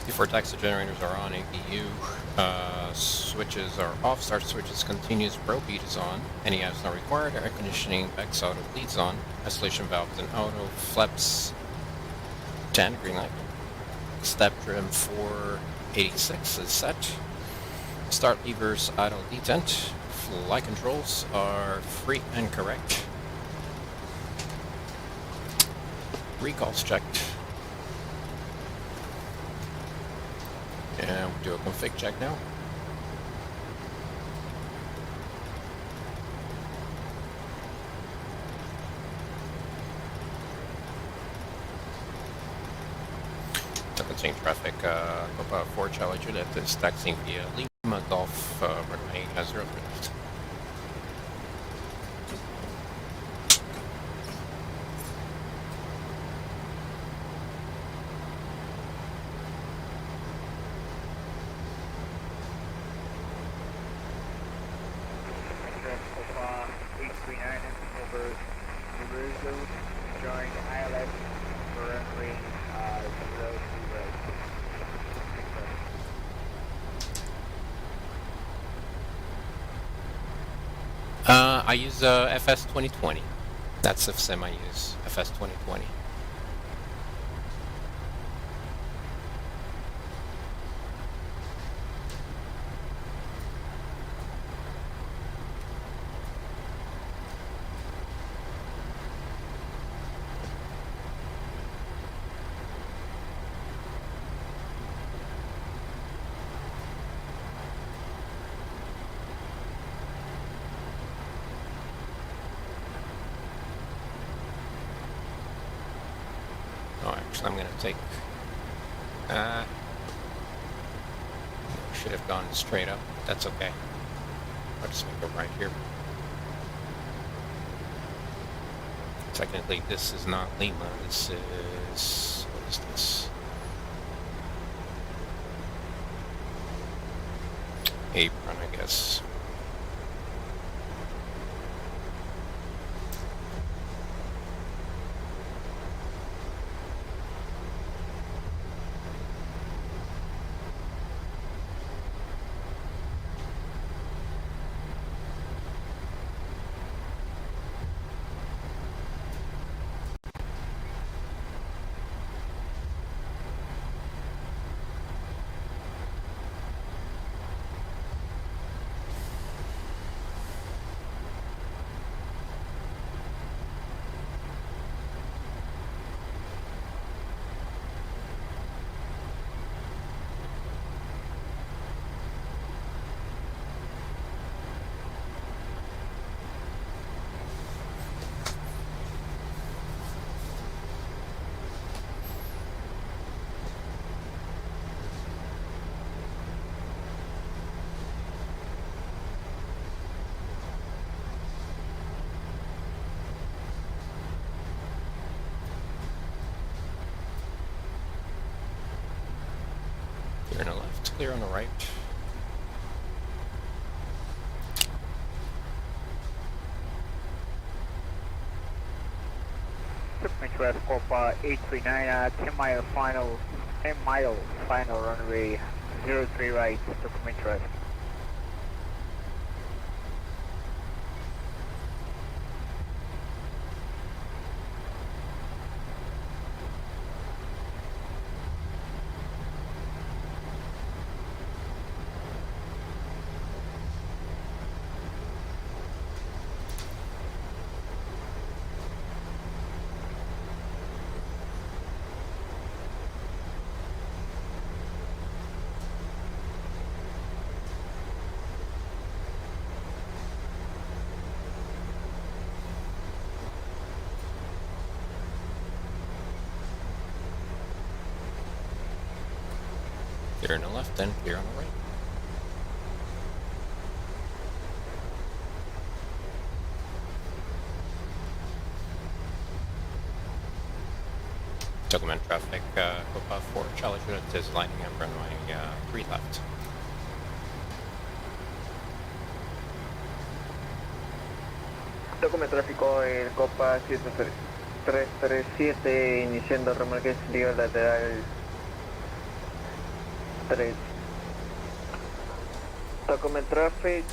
Before taxi generators are on, APU switches are off, start switches continues, brake is on, any apps not required, air conditioning, backs auto, leads on, isolation valves and auto, flaps 10, green light. Step trim 486 is set. Start levers idle detent. Flight controls are free and correct. Recalls checked. And we'll do a config check now. Tocontin traffic, Copa 4 Charlie Juliet is taxiing via Lima Golf, runway 03 left. Copa 839 over Universal, join ILS for runway 03 right. I use FS 2020. That's the sim I use, FS 2020. Oh, actually, I'm going to take... should have gone straight up. That's okay. I'll just make it right here. Technically, this is not Lima. This is... What is this? Apron, I guess. Clear on the left, clear on the right. Midwest Copa 839, 10-mile final runway 03 right, to Midwest. Clear on the left, then clear on the right. Tocontin traffic, Copa 4 Charlie Juliet is lining up runway 3 left. Tocontin tráfico en Copa 7337, iniciando remolque exterior lateral 3. Tocontin traffic,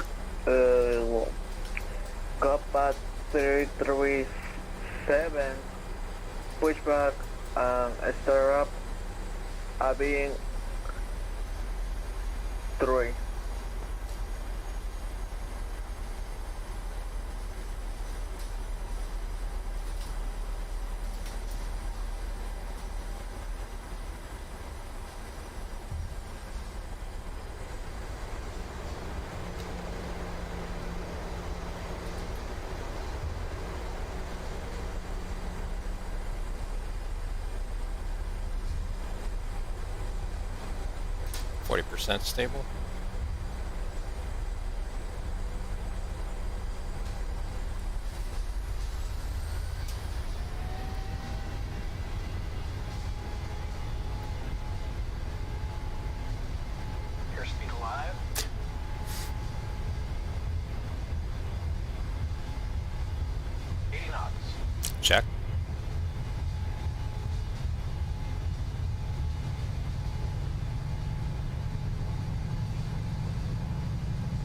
Copa 337, pushback and start up, being 3. %40 stable. Airspeed alive. Check.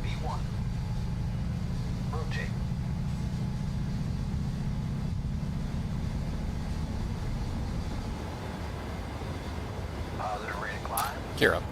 B1. Rotate. Positive rate of climb. Gear up.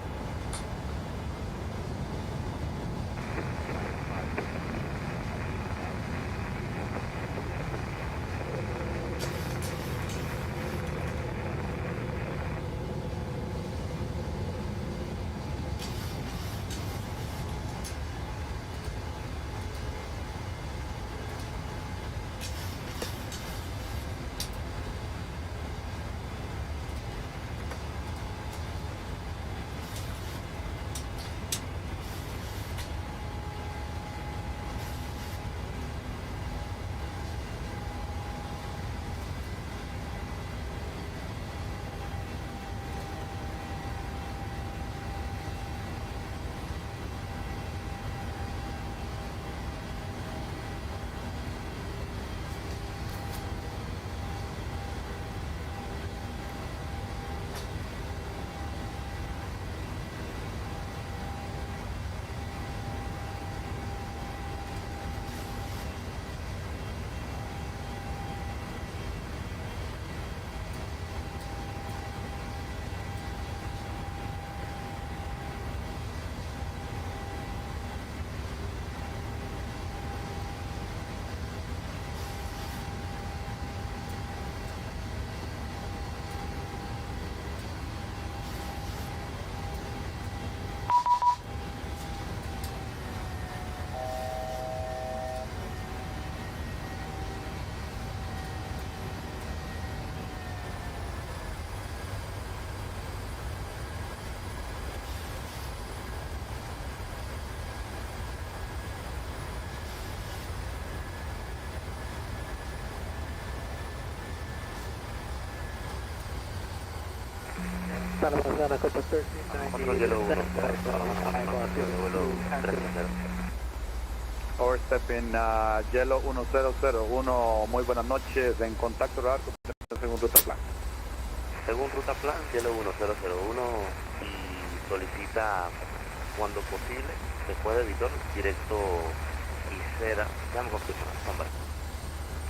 Panama Copa 1390. Overstepping Yellow 1001, muy buenas noches, en contacto radar con según ruta plan. Según ruta plan, Yellow 1001 y solicita cuando posible, después de Vitor, directo Isera. Déjame confirmar, hombre.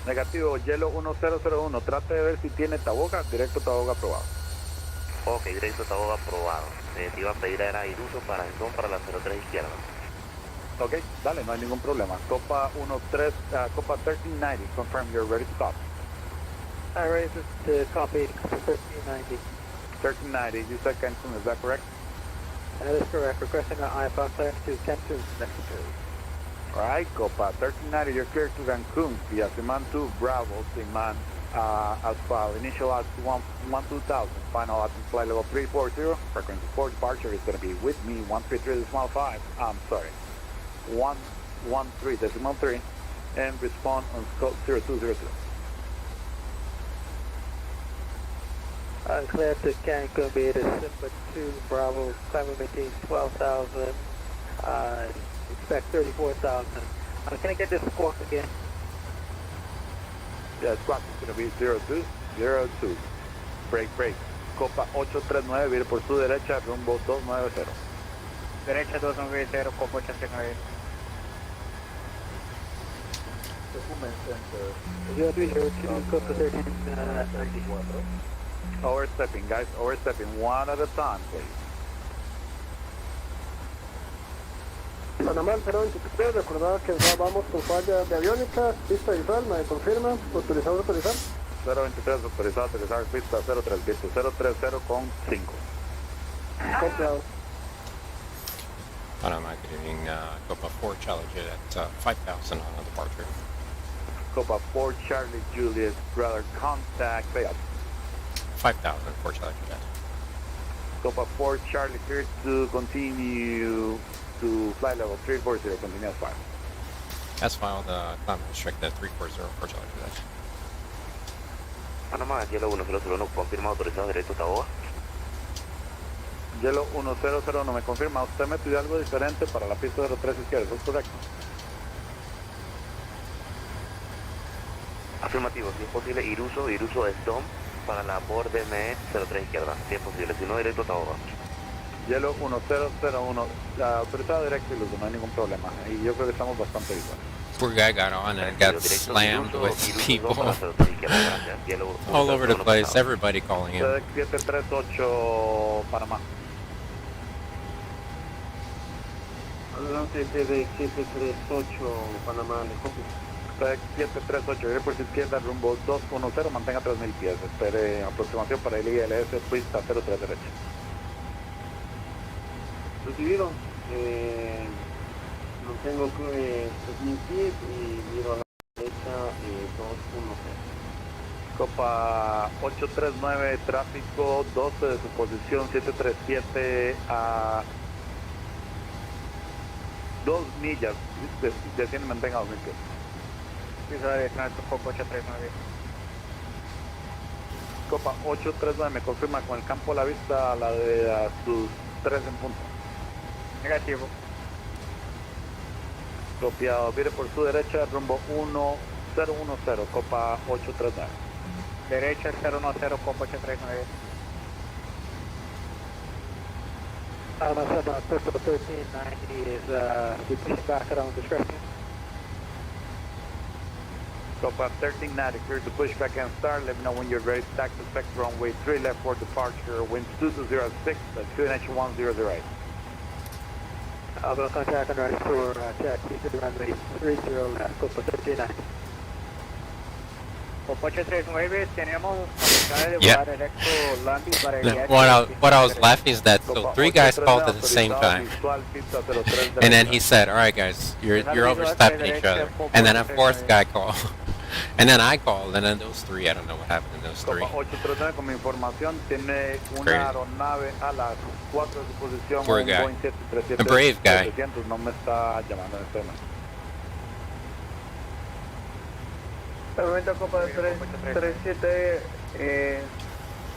Negativo, Yellow 1001, trate de ver si tiene taboga, directo taboga aprobado. Ok, directo taboga aprobado. Te iba a pedir era Iruso para la 03 izquierda. Ok, dale, no hay ningún problema. Copa Copa 1390, confirm you're ready to stop. I raise it to copy Copa 1390. 1390, you said Cancun, is that correct? That is correct. Requesting an IFOC clearance to Cancun, Mexico. Alright, Copa 1390, you're clear to Cancun via Siman 2 Bravo, Siman Alpha, initial altitude 12,000, final altitude flight level 340, frequency 4 departure is going to be with me 133.5, I'm sorry, 113.3, and respond on scope 0202. Clear to Cancun, be it December 2 Bravo, climb and maintain 12,000, expect 34,000. Can I get this squawk again? Yeah, squawk is going to be 0202. Break. Copa 839, vire por su derecha, rumbo 290. Derecha 290, Copa 839. Copa 1394. Overstepping, guys, overstepping, one at a time, please. Panamá 023, recordad que vamos con falla de aviónica, pista visual, me confirma, autorizado a autorizar. 023, autorizado a aterrizar, pista 03, visto 030 con 5. Copiado. Panama getting Copa 4 Charlie at 5,000 on departure. Copa 4 Charlie Juliet, radar contact, payout. 5,000 for Charlie Juliet. Copa 4 Charlie clear to continue to flight level 340, continue as filed. As filed, climb restricted 340 for Charlie Juliet. Panamá, Hielo 1001, confirma autorizado directo a Taboa. Hielo 100, me confirma, usted me pidió algo diferente para la pista 03 izquierda, ¿eso es correcto? Afirmativo, si es posible, Iruso es DOM para la borde ME 03 izquierda, si es posible, si no directo a Taboa. Hielo 1001, autorizado directo y no hay ningún problema, y yo creo que estamos bastante visuales. Poor guy got on and got slammed with people all over the place, everybody calling him. 738 Panamá. Adelante, TV 738 Panamá, le copio. 738, viene por su izquierda, rumbo 210, mantenga 3000 pies, espere aproximación para el ILS, pista 03 derecha. Recibido, mantengo 3000 pies y miro a la derecha 210. Copa 839, tráfico 12 de su posición, 737 a 2 millas, desciende y mantenga 2000 pies. Piso de tránsito Copa 839. Copa 839, me confirma con el campo a la vista a la de a sus 3 en punto. Negativo. Copiado, vire por su derecha, rumbo 1010, Copa 839. Derecha 010, Copa 839. Copa 1390 is we push back around discretion. Copa 1390, clear to push back and start. Let me know when you're ready. Taxi effect runway 3 left for departure. Winds 2206, 2NH1008. I'll go contact and ready for taxi to the runway 30 left, Copa 1390. Copa 839, tenemos capacidad de volar directo landing para el What I was laughing is that so 3 guys called at the same time, and then he said, "All right, guys, you're overstepping each other," and then a 4th guy called, and then I called, and then those 3, I don't know what happened in those 3. Copa 839 con mi información tiene una aeronave a las 4 de su posición. Poor un guy. Boeing 737 A brave guy. 700, no me está llamando en este momento. Al momento Copa 337,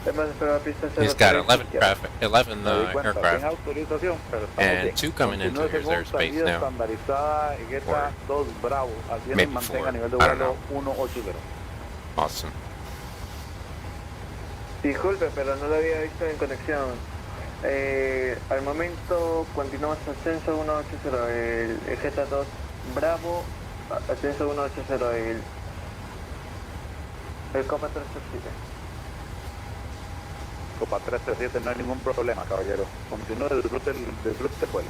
además esperar la pista 03. He's got 11 traffic, 11 aircraft, autorización, pero and 2 coming into his airspace now. Estandarizada, Gueta 2 Bravo, así maybe mantenga 4, nivel de I don't vuelo know. 180. Awesome. Disculpe, pero no lo había visto en conexión. Al momento continuamos ascenso 180, el Jeta 2 Bravo, ascenso 180, el Copa 337. Copa 337, no hay ningún problema, caballero. Continúe, disfrute el vuelo.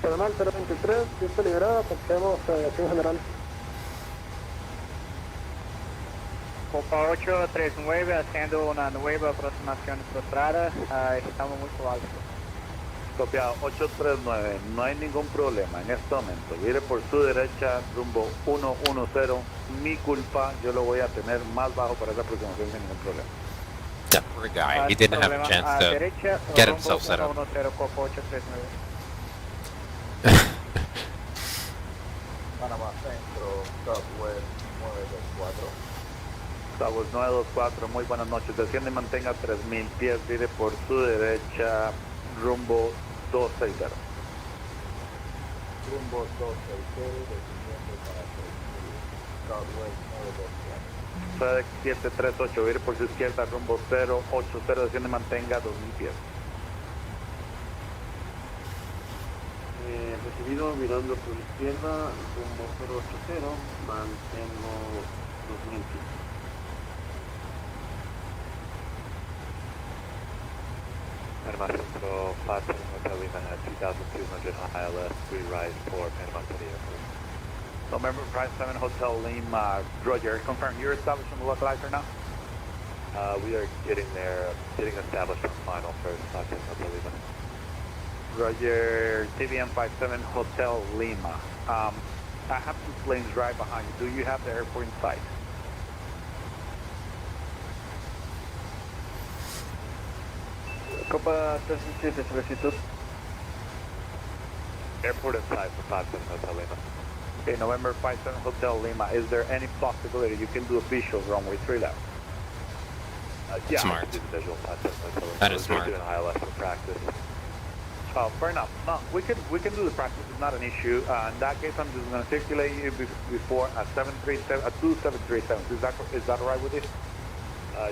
Panamá 023, pista liberada, tenemos aviación general. Copa 839, haciendo una nueva aproximación frustrada, estamos muy suaves. Copiado 839, no hay ningún problema en este momento. Vire por su derecha, rumbo 110. Mi culpa, yo lo voy a tener más bajo para esa aproximación sin ningún problema. That poor guy, he didn't have a chance to get himself set up. 110, Copa 839. Panamá Centro, Southwest 924. Southwest 924, muy buenas noches. Desciende y mantenga 3000 pies, vire por su derecha, rumbo 260. Rumbo 260, descendiendo para 3000, Southwest 924. FedEx 738, vire por su izquierda, rumbo 080, desciende, mantenga 2000 pies. Recibido, mirando por la izquierda, rumbo 080, mantengo 2000 pies. Panama Central 57 Hotel Lima at 2200 ILS, 3 rise for Panama City Airport. November 57 Hotel Lima, Roger, confirm you're established on the localizer now? We are getting there, getting established on final for 57 Hotel Lima. Roger, TBM 57 Hotel Lima. I have two planes right behind you. Do you have the airport in sight? Copa 37, solicitud. Airport in sight for 57 Hotel Lima. Okay, November 57 Hotel Lima. Is there any possibility you can do a visual runway 3 left? Yeah, Smart. I can do the visual 57 Hotel Lima. That is We're smart. doing ILS for practice. Fair enough. No, we can do the practice. It's not an issue. In that case, I'm just going to circulate you before a 737, a 2737. Is that all right with you?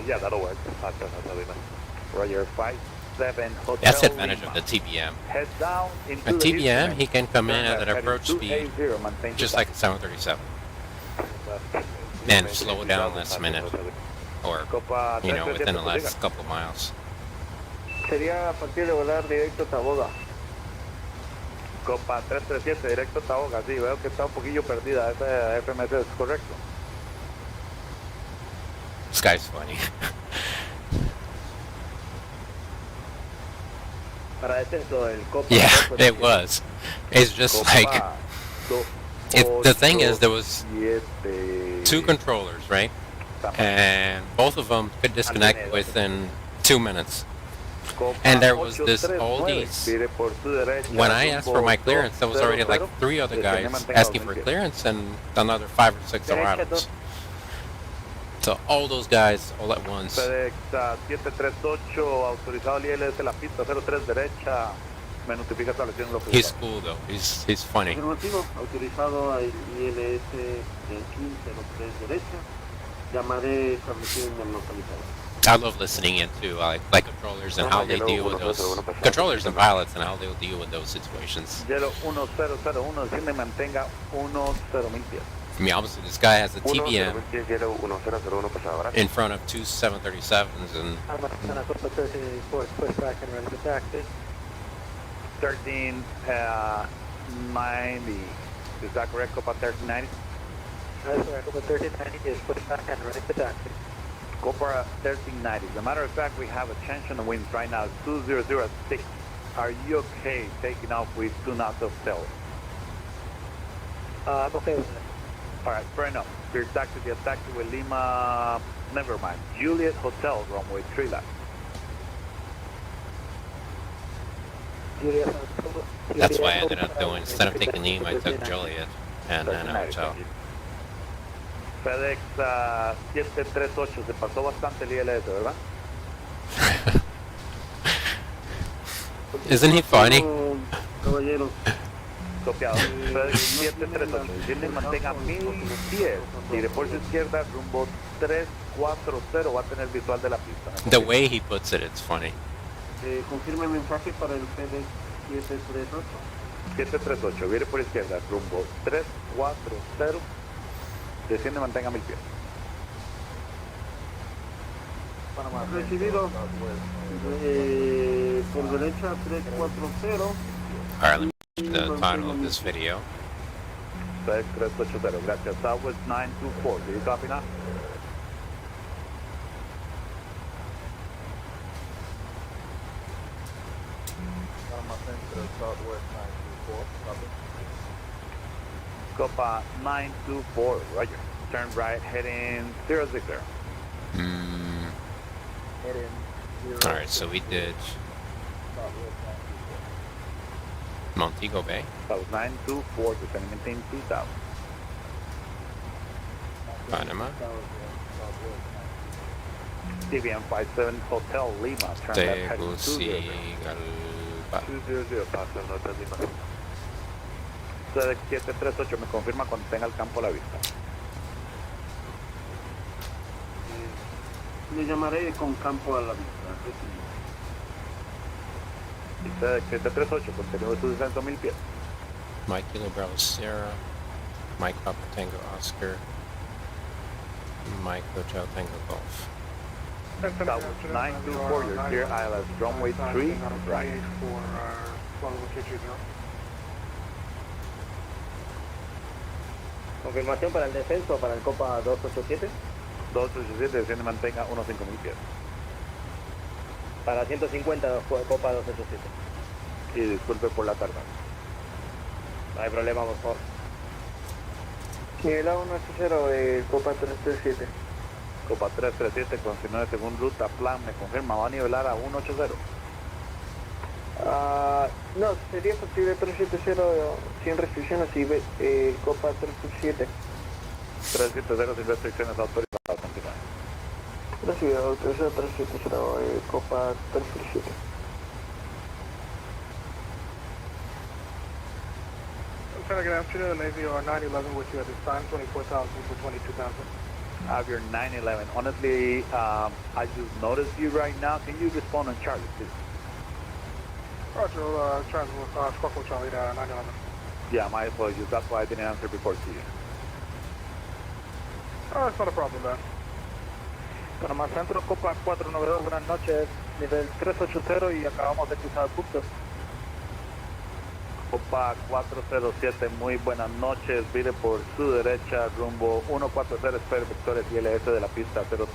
Yeah, that'll work. 57 Hotel Lima. Roger, 57 Hotel That's the advantage Lima. of the TBM. Head down into A the TBM, he can come in Turn at left, an approach heading speed 280, maintain just the like a 737 and slow down last minute, or Copa you know, 337, within the pues, last couple miles. Sería a partir de volar directo a Taboga. Copa 337, directo a Taboga. Sí, veo que está un poquillo perdida esa FMS, ¿es correcto? This guy's funny. Para descenso el Copa. Yeah, it was. It's just like, the thing is, there was 2 controllers, right? And both of them could disconnect within 2 minutes. And there was this oldies. When I asked for my clearance, there was already like 3 other guys asking for clearance and another 5 or 6 arrivals. So all those guys all at once. FedEx 738, autorizado el ILS de la pista 03 derecha, me notifica establecido en lo que He's cool though. He's funny. Afirmativo, autorizado a ILS 1503 derecha, llamaré establecido en el localizador. I love listening into like controllers and how they deal with those controllers and pilots and how they'll deal with those situations. Hielo 1001, desciende, mantenga 10,000 pies. I mean, obviously this guy has a TBM in front of 2 737s and Copa 1384, push back and ready for taxi. 1390, is that correct, Copa 1390? That's right, Copa 1390 is push back and ready for taxi. Copa 1390. As a matter of fact, we have a change in the winds right now, 2006. Are you okay taking off with 2 knots of tail? I'm okay with that. All right, fair enough. Your taxi, the taxi with Lima, never mind. Juliet Hotel, runway 3 left. that's why I ended up doing, instead of taking Lima, I took Joliet and then a hotel. FedEx 738, se pasó bastante el ILS, ¿verdad? Isn't he funny? Caballeros. Copiado. FedEx 738, desciende y mantenga 1000 pies. Gire por su izquierda, rumbo 340, va a tener visual de la pista. The way he puts it, it's funny. Confirme el mensaje para el FedEx 738. 738, viene por izquierda, rumbo 340, desciende, mantenga 1000 pies. Recibido. Por derecha 340. Alright, let me the title of this video. FedEx 380, gracias. Southwest 924, do you copy now? Southwest 924, copy. Copa 924, roger. Turn right, heading 060. Alright, so we did Montego Bay. That was 924, descending maintain 2000. Panama. TBM 57 Hotel Lima, turn left, heading 200. 200, pasa en Hotel Lima. FedEx 738, me confirma cuando tenga el campo a la vista. Le llamaré con campo a la vista. Pista 738, continúe su descenso 1000 pies. Mike Kilo Bravo Sierra, Mike Papa Tango Oscar, Mike Hotel Tango Golf. Southwest 924, you're clear ILS runway 3, right. Confirmación para el descenso para el Copa 287. 287, desciende y mantenga unos 5000 pies. Para 150 Copa 287. Y disculpe por la tardanza. No hay problema, por favor. Nivel A180, Copa 337. Copa 337, continúe según ruta, plan, me confirma, va a nivelar a 180. No, sería factible 370 sin restricciones y Copa 337. 370 sin restricciones autorizadas, continuar. Recibido, autorizado 370, Copa 337. Good afternoon, Navy or 911 with you at this time, 24,000 for 22,000. Avior 911, honestly, I just noticed you right now. Can you respond on Charlie, please? Roger, transfer, Squawk Charlie, 911. Yeah, my apologies. That's why I didn't answer before to you. It's not a problem, man. Panamá Centro, Copa 492, buenas noches, nivel 380 y acabamos de cruzar el punto. Copa 407, muy buenas noches, vire por su derecha, rumbo 140, espere vectores ILS de la pista 03.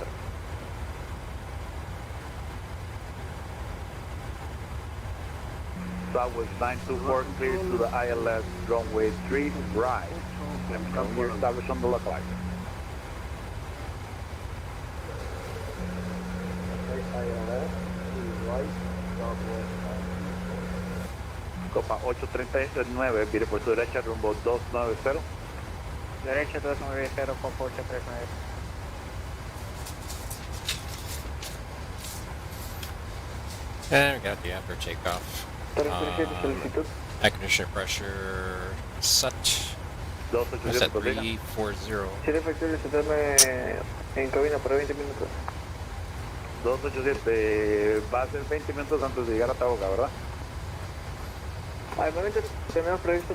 Southwest 924, clear to the ILS, runway 3, right. We're established on the localizer. Copa 839, vire por su derecha, rumbo 290. Derecha 290, Copa 839. And we got the after takeoff. Air conditioner pressure set. Is at 340. Sería factible sentarme en cabina por 20 minutos. 287, va a ser 20 minutos antes de llegar a Taboga, ¿verdad? Al momento tenemos previsto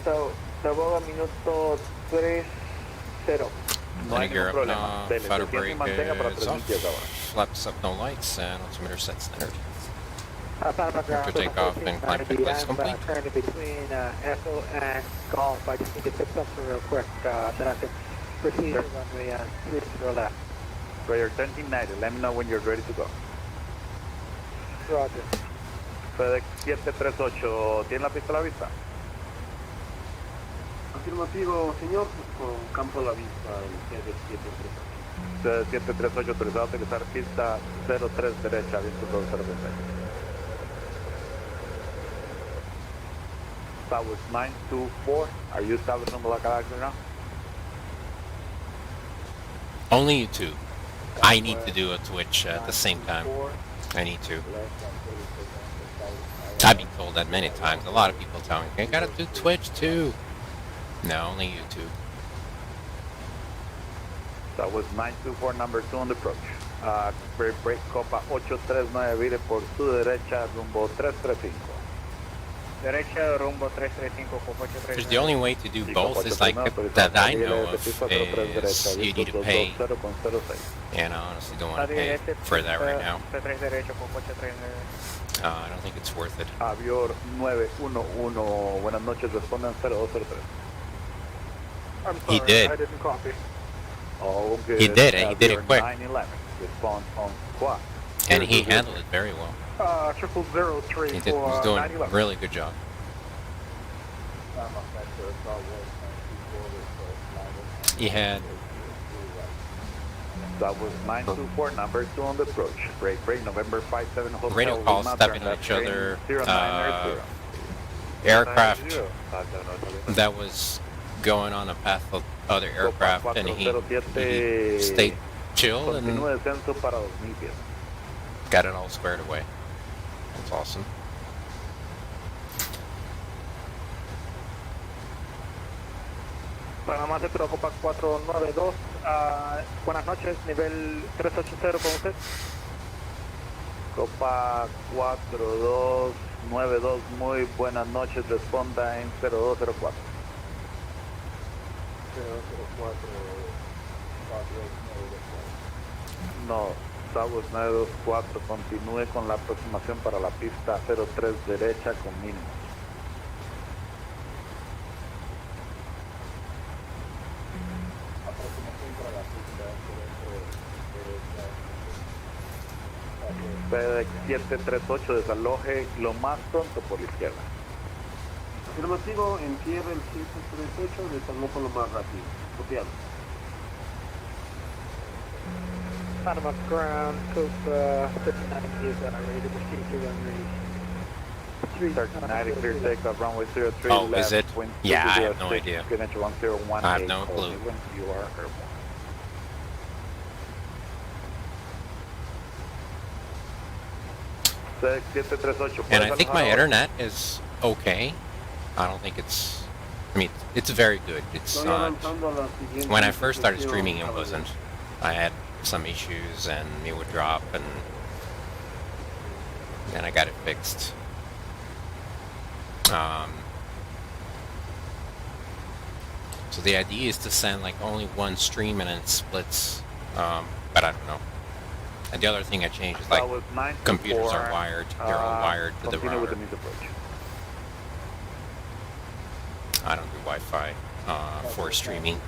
Taboga minuto 3-0. No hay ningún problema. Dele, Fighter desciende y brake mantenga para is 3000 off. pies ahora. Flaps up, no lights, and altimeter set standard. Panama After takeoff and climb checklist complete. Currently between Echo and Golf. I just need to pick something real quick, then I can proceed to runway 30 left. Prayer 1390, let me know when you're ready to go. Roger. FedEx 738, ¿tiene la pista a la vista? Afirmativo, señor, con campo a la vista, el FedEx 738. 738 autorizado a utilizar pista 03 derecha, viento 2036. Southwest 924, are you established on the local axis now? Only you two. I need to do a Twitch at the same time. I need to. I've been told that many times. A lot of people tell me, I gotta do Twitch too. No, only you two. Southwest 924, number 2 on the approach. Break Copa 839, vire por su derecha, rumbo 335. Derecha, rumbo 335, Copa 839. Because the only way to do both is like that I know of is you need to pay. And I honestly don't want to pay for that right now. I don't think it's worth it. Avior 911, buenas noches, respondan 0203. I'm sorry, He did. I didn't copy. Oh, good. He did, and he did it Avior quick. 911, respond on squad. And he handled it very well. 0003 He for was doing a 911. really good job. He had That was 924, number 2 on the approach. Break, November 57 Hotel. radio calls stepping on each other. Aircraft that was going on a path of other aircraft, and he stayed chill and Continúe descenso para 2000 pies. got it all squared away. That's awesome. Panamá se preocupa 492. Buenas noches, nivel 380 con usted. Copa 4292, muy buenas noches, responda en 0204. 004, No, Southwest 924, continúe con la aproximación para la pista 03 derecha con mínimo. aproximación para la pista 738, desaloje lo más pronto por la izquierda. Afirmativo, entierre el 738, desalojo lo más rápido. Copiado. Panama ground, Copa 39 is ready to proceed to runway 1390, clear takeoff, runway 03 Oh, left, is it? wind Yeah, I have no 206, idea. Signature 1018, I have no clue. only when you are airborne. And I think my internet is okay. I don't think it's... I mean, it's very good. It's not... When I first started streaming, it wasn't. I had some issues, and it would drop, and then I got it fixed. So the idea is to send like only one stream and then it splits, but I don't know. And the other thing I changed is like computers are wired; they're all wired to the router. I don't do Wi-Fi for streaming.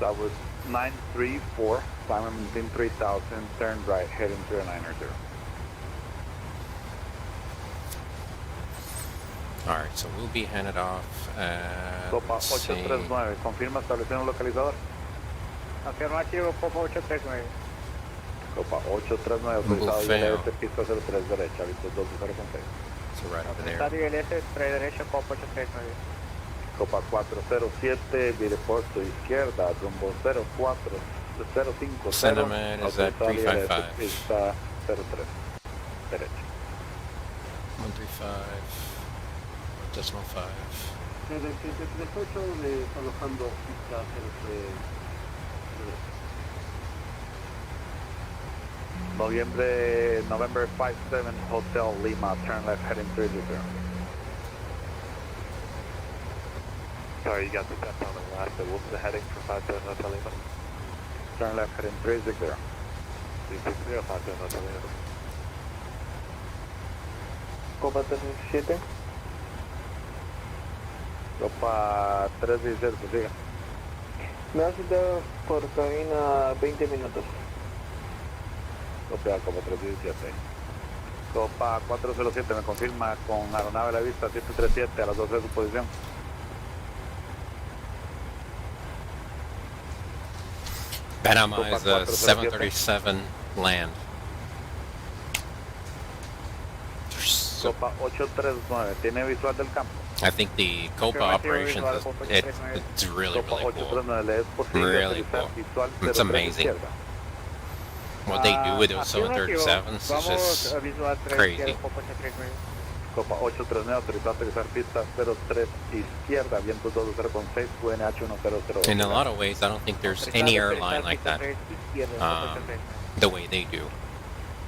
That was 934, climb maintain 3000, turn right, heading 0900. Alright, so we'll be handed off at... Copa 839, confirma estableciendo localizador. Afirmativo, Copa 839. Copa 839, autorizado ILS, pista 03 derecha, visto 206. So right over there. Autorizado ILS, 3 derecha, Copa 839. Copa 407, vire puerto izquierda, rumbo 0450. Cinnamon is at 355. Pista 03 derecha. 135. Decimal 5. Desde 738 desalojando pista 03. November 57, Hotel Lima, turn left heading 30. Sorry, you got the test on the last, but what's the heading for 57 Hotel Lima? Turn left heading 30. 360, 57 Hotel Lima. Copa 317. Copa 316, siga. Me ha citado por cabina 20 minutos. Copa 317. Copa 407, me confirma con aeronave a la vista 737 a las 12 de su posición. Panama Copa is a 407. 737 land. Copa 839, ¿tiene visual del campo? I think the Copa operations, it's really, really cool. Really cool. It's amazing. What they do with those 737s is just crazy. Copa 839, autorizado a aterrizar pista 03 izquierda, viento 206, QNH 100. In a lot of ways, I don't think there's any airline like that, the way they do.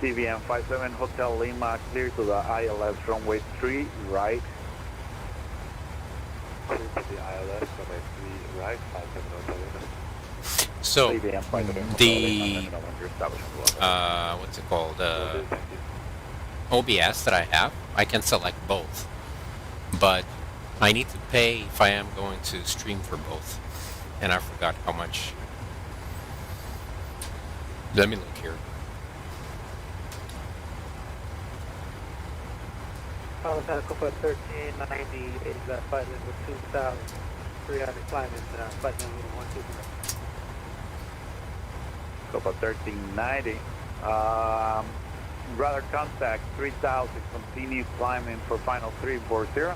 CVM 57 Hotel Lima, clear to the ILS runway 3 right. Clear to the ILS, runway 3 right, 57 Hotel Lima. So, the, what's it called, OBS that I have, I can select both, but I need to pay if I am going to stream for both, and I forgot how much. Let me look here. Copa 1390 is flight level 2,300 climbing, flight level 123. Copa 1390. Radar contact 3000, continue climbing for final 340.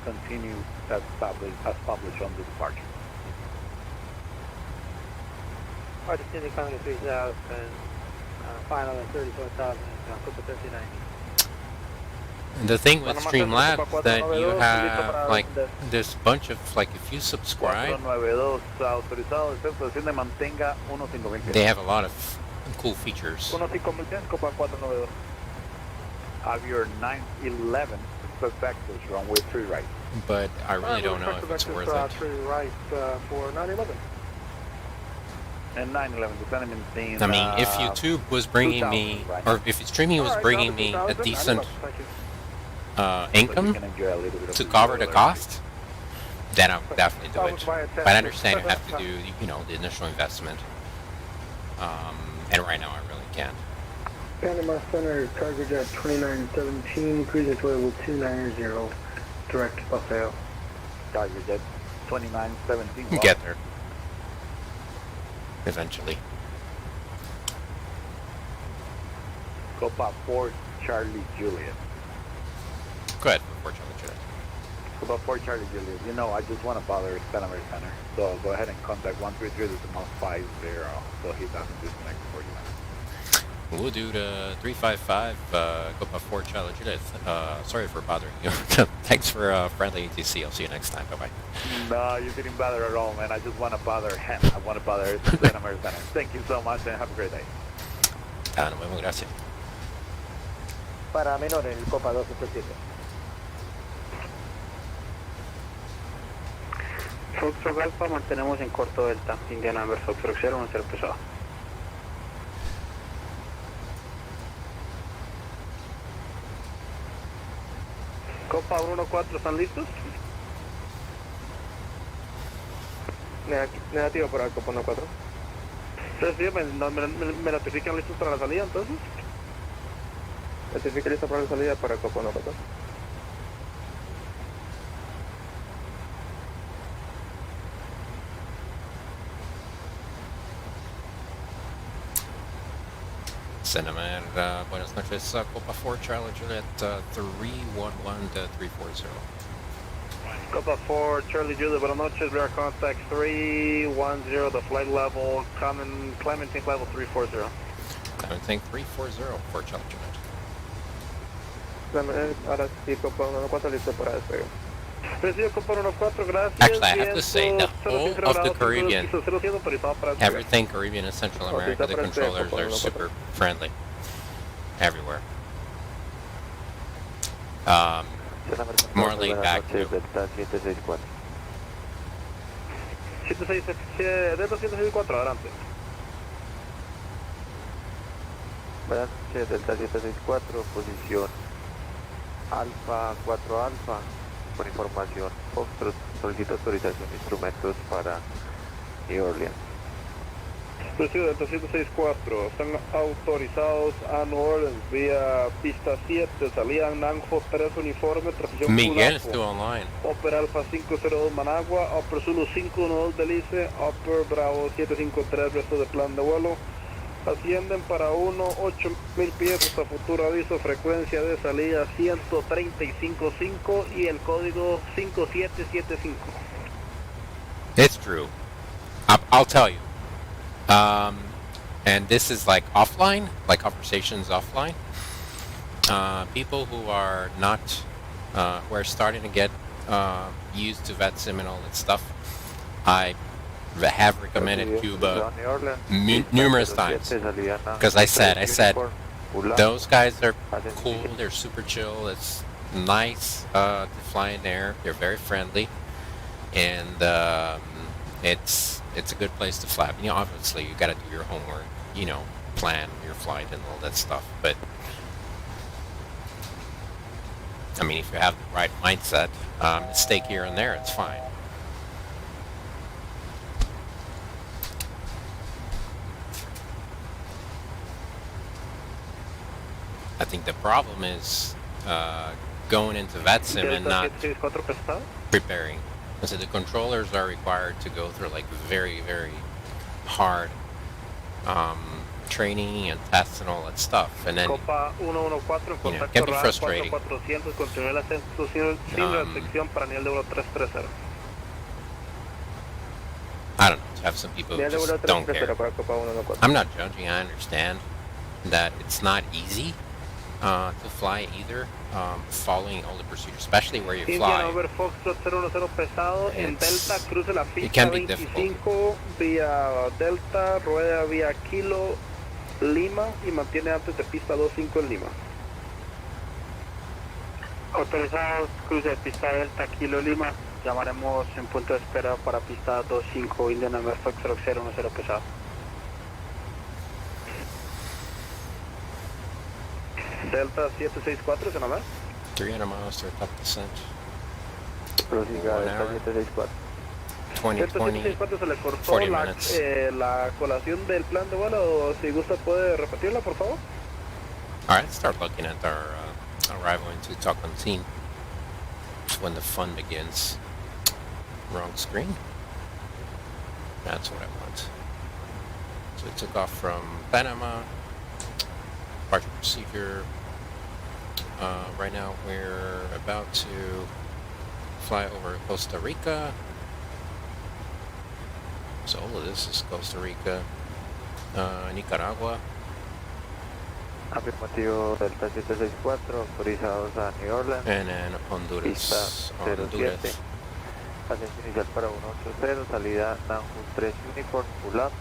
Continue as published on the departure. Continue climbing 3000, final at 34,000, Copa 1390. The thing with Streamlabs that you have like this bunch of like if you subscribe, 492, autorizado descenso, desciende, mantenga 15000 they have a lot of cool features. 15000 Copa 492. Avior 911, expect vectors, runway 3 right. But I really don't know if it's worth it. 3 right for 911. And 911, descend and maintain. I mean, if YouTube was bringing me, or if streaming was bringing me a decent income to cover the cost, then I would definitely do it. But I understand you have to do, you know, the initial investment. And right now I really can't. Panama Center, target jet 2917, cruising to level 290, direct to Paseo. Target jet 2917. We'll get there. Eventually. Copa 4 Charlie Juliet. Go ahead, 4 Charlie Juliet. Copa 4 Charlie Juliet. You know, I just want to bother Panama Center. So go ahead and contact 133.50 so he doesn't disconnect for you. We'll do the 355 Copa 4 Charlie Juliet. Sorry for bothering you. Thanks for friendly ATC. I'll see you next time. Bye-bye. No, you didn't bother at all, man. I just want to bother him. I want to bother Panama Center. Thank you so much and have a great day. Nos vemos, gracias. Para menores, el Copa 277. Foxtrot Alpha, mantenemos en corto delta. Indian Amber Foxtrot 0, un ser pesado. Copa 114, ¿están listos? Negativo para el Copa 14. Entonces, ¿me notifican listos para la salida entonces? Notifica listo para la salida para el Copa 14. Cinnamon, buenas noches, Copa 4 Charlie Juliet 311 to 340. Copa 4 Charlie Juliet, buenas noches, radar contact 310, the flight level, Clementine level 340. Clementine 340 for Charlie Juliet. Ahora sí, Copa 14 listo para despegue. Recibe Copa 14, gracias. Actually, I have to say, the whole of the Caribbean, everything Caribbean and Central America, the controllers are super friendly. Everywhere. More laid back too. Delta 764, adelante. Buenas noches, Delta 764, posición Alfa 4 Alfa. Por información, Foxtrot solicita autorización de instrumentos para New Orleans. Recibe Delta 764, están autorizados a New Orleans vía pista 7, salida en Nanjo 3 uniforme, tracción Miguel estuvo online. Upper Alpha 502 Managua, Upper Zulu 512 Belice, Upper Bravo 753, resto de plan de vuelo. Ascienden para 1.8000 pies hasta futuro aviso, frecuencia de salida 135.5 y el código 5775. It's true. I'll tell you. And this is like offline, like conversations offline. People who are not, who are starting to get used to VATSIM and all that stuff, I have recommended Cuba numerous times because I said those guys are cool, they're super chill, it's nice to fly in there, they're very friendly, and it's a good place to fly. You know, obviously you got to do your homework, you know, plan your flight and all that stuff, but I mean, if you have the right mindset, mistake here and there, it's fine. I think the problem is going into VATSIM and not preparing. So the controllers are required to go through like very, very hard training and tests and all that stuff, and then Copa 114 you know, it can be frustrating. I don't know, to have some people who just don't care. I'm not judging, I understand that it's not easy, to fly either, following all the procedures, especially where you Indian fly. over Foxtrot 010 pesado en Delta, cruce la It pista can be difficult. 25 vía Delta, rueda vía Kilo Lima y mantiene antes de pista 25 en Lima. Autorizados, cruce de pista Delta, Kilo Lima. Llamaremos en punto de espera para pista 25, Indian Number Foxtrot 010 pesado. Delta 764, ¿se nomás? 300 miles to a top descent. Prosiga 1 Delta hour, 764. 20, 764 se le cortó 40 la, minutes. la colación del plan de vuelo, o si gusta puede repetirla, por favor. All right, let's start looking at our arrival into Tocontin. When the fun begins. Wrong screen. That's what I want. So we took off from Panama. Departure procedure. Right now we're about to fly over Costa Rica. So all of this is Costa Rica, Nicaragua. Afirmativo Delta 764, autorizados a New Orleans. And then Honduras. Pista 07. Honduras. Ascenso inicial para 180, salida Nanjus 3 Uniform, pull up.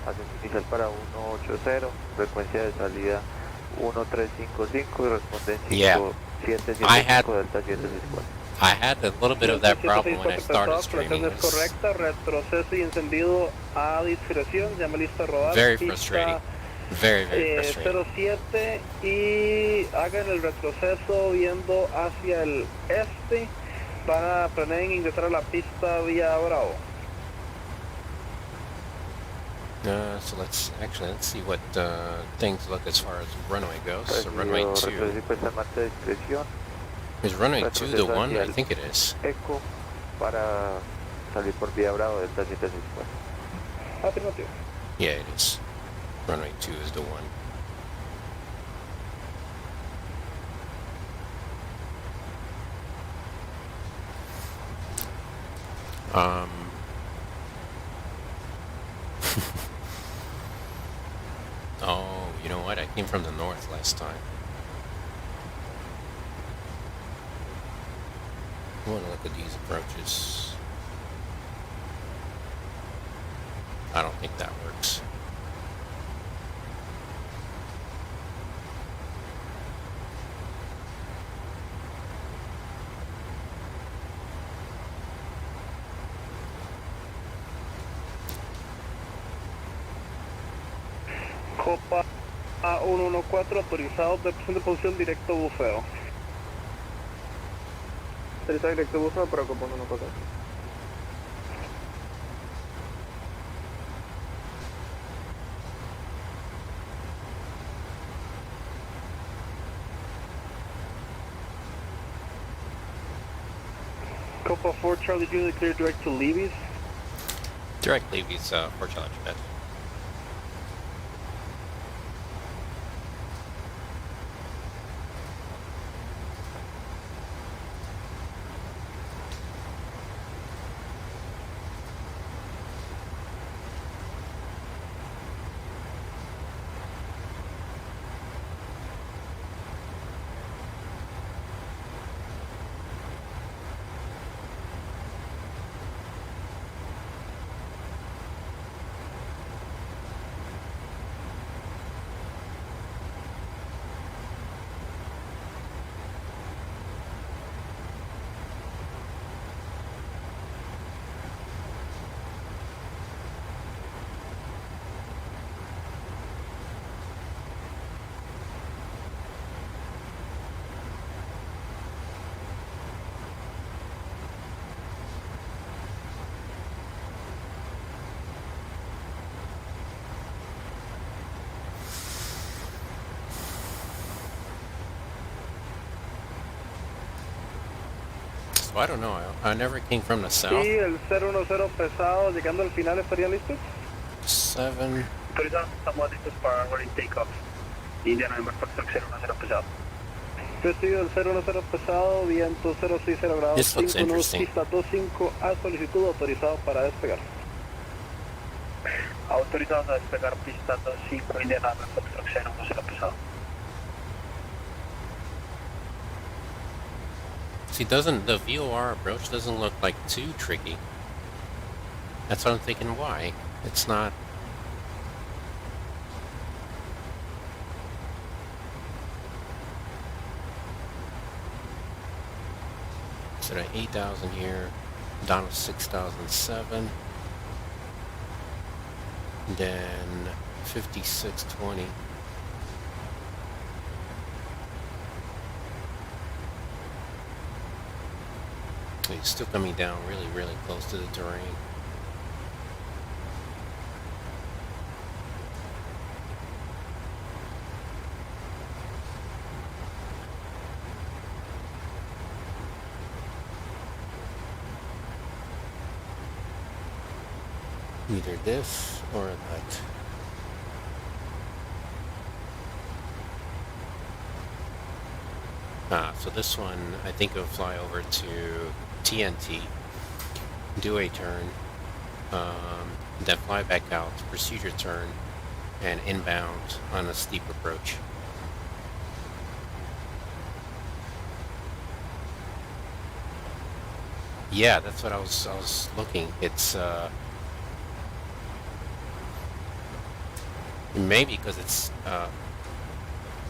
Ascenso inicial para 180, frecuencia de salida 1355 y respondencia Yeah. 5775 Delta 764. I had a little bit of that problem when I started streaming. Es correcta, retroceso y encendido a discreción, ya me listo a rodar. Very pista, frustrating. Very frustrating. 07 y hagan el retroceso viendo hacia el este para planear ingresar a la pista vía Bravo. So let's see what things look as far as runway goes. So runway 2. Is runway 2 the one? I think it is. Eco para salir por vía Bravo Delta 764. Afirmativo. Yeah, it is. Runway 2 is the one. Oh, you know what? I came from the north last time. I want to look at these approaches. I don't think that works. Copa A114 autorizados de posición directo bufeo. Autorizado directo bufeo para Copa 114. Copa 4 Charlie Julie clear direct to Levy's. Direct Levy's for Charlie Juliet. So I don't know. I never came from the south. Sí, el 010 pesado, llegando al final, ¿estarían listos? 7. Autorizados, estamos listos para ready takeoff. Indian Number Foxtrot 010 pesado. Recibido el 010 pesado, viento 060 grados, This looks 5 nudos, interesting. pista 25 a solicitud, autorizado para despegar. Autorizados a despegar pista 25, Indian Number Foxtrot 010 pesado. See, doesn't the VOR approach doesn't look like too tricky. That's what I'm thinking. Why? It's not. So at 8,000 here, down to 6,007. Then 5620. It's still coming down really, really close to the terrain. Either this or that. So this one, I think it'll fly over to TNT, do a turn, then fly back out, procedure turn, and inbound on a steep approach. Yeah, that's what I was looking. It's maybe because it's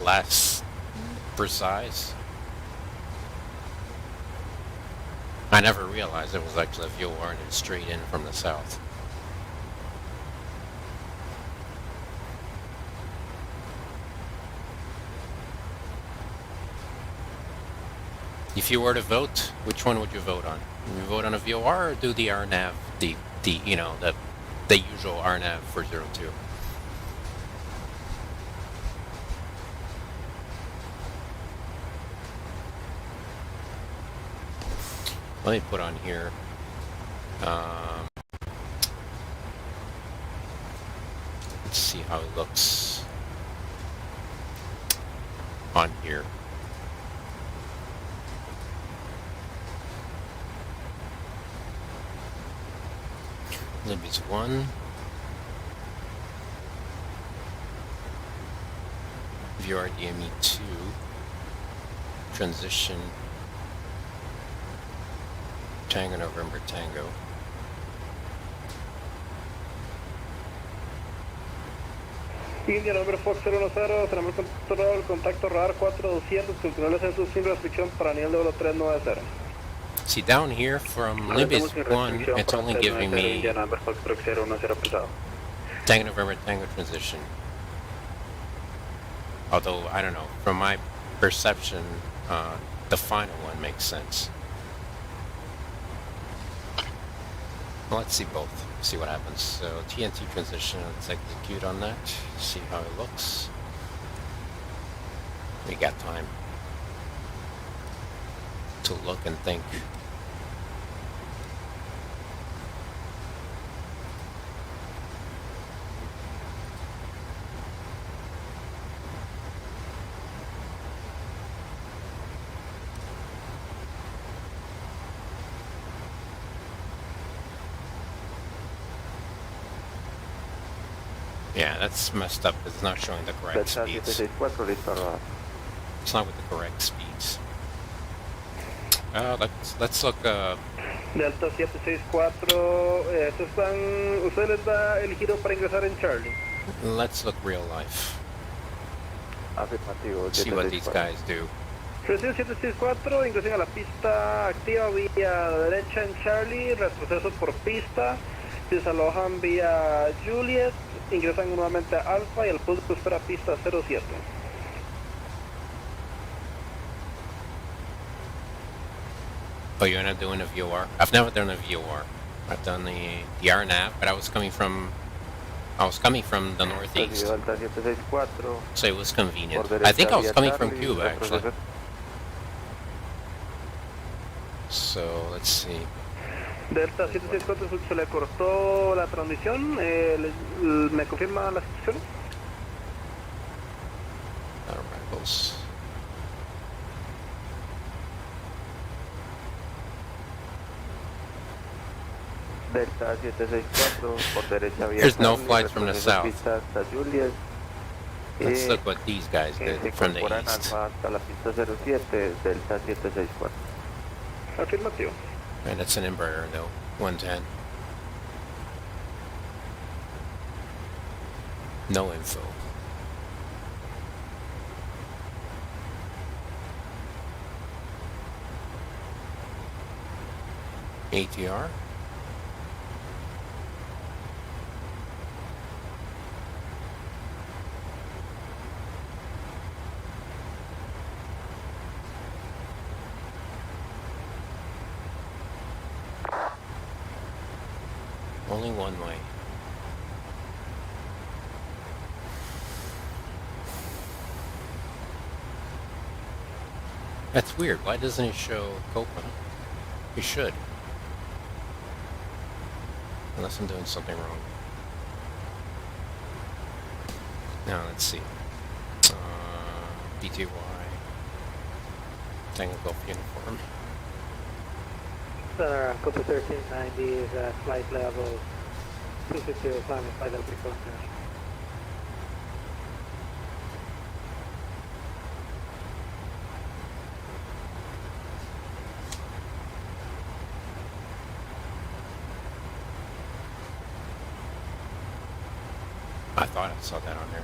less precise. I never realized it was actually a VOR and it's straight in from the south. If you were to vote, which one would you vote on? Would you vote on a VOR or do the RNAV, the you know, the usual RNAV for 02? Let me put on here. Let's see how it looks on here. Libby's 1. VRDME 2. Transition. Tango November Tango. India November Fox 010, tenemos controlado el contacto radar 4200, continúa el ascenso sin restricción para nivel de vuelo 390. See, down here from Libby's 1, it's only giving me Tango November Tango transition. Although, I don't know, from my perception, the final one makes sense. Well, let's see both, see what happens. So TNT transition, let's execute on that, see how it looks. We got time to look and think. Yeah, that's messed up. It's not showing the correct speeds. It's not with the correct speeds. Let's look. Delta 764, ¿usted les da el giro para ingresar en Charlie? Let's look real life. See what these guys do. Recibe 764, ingresen a la pista activa vía derecha en Charlie, retroceso por pista, desalojan vía Juliet, ingresan nuevamente a Alpha y el pulso espera pista 07. Oh, you're not doing a VOR? I've never done a VOR. I've done the RNAV, but I was coming from the northeast, so it was convenient. I think I was coming from Cuba, actually. So, let's see. Delta 764 se le cortó la transmisión, ¿me confirma la situación? Arrivals. Delta 764 por derecha vía. There's no flights from the south. Let's look what these guys did from the east. Hasta la pista 07, Delta 764. Afirmativo. And that's an Embraer though, 110. No info. ATR. Only one way. That's weird. Why doesn't it show Copa? It should. Unless I'm doing something wrong. Now let's see. BTY. Tango Golf uniform. Center, Copa 1390 is at flight level 250, climbing flight level 3 kilometers. I thought I saw that on there.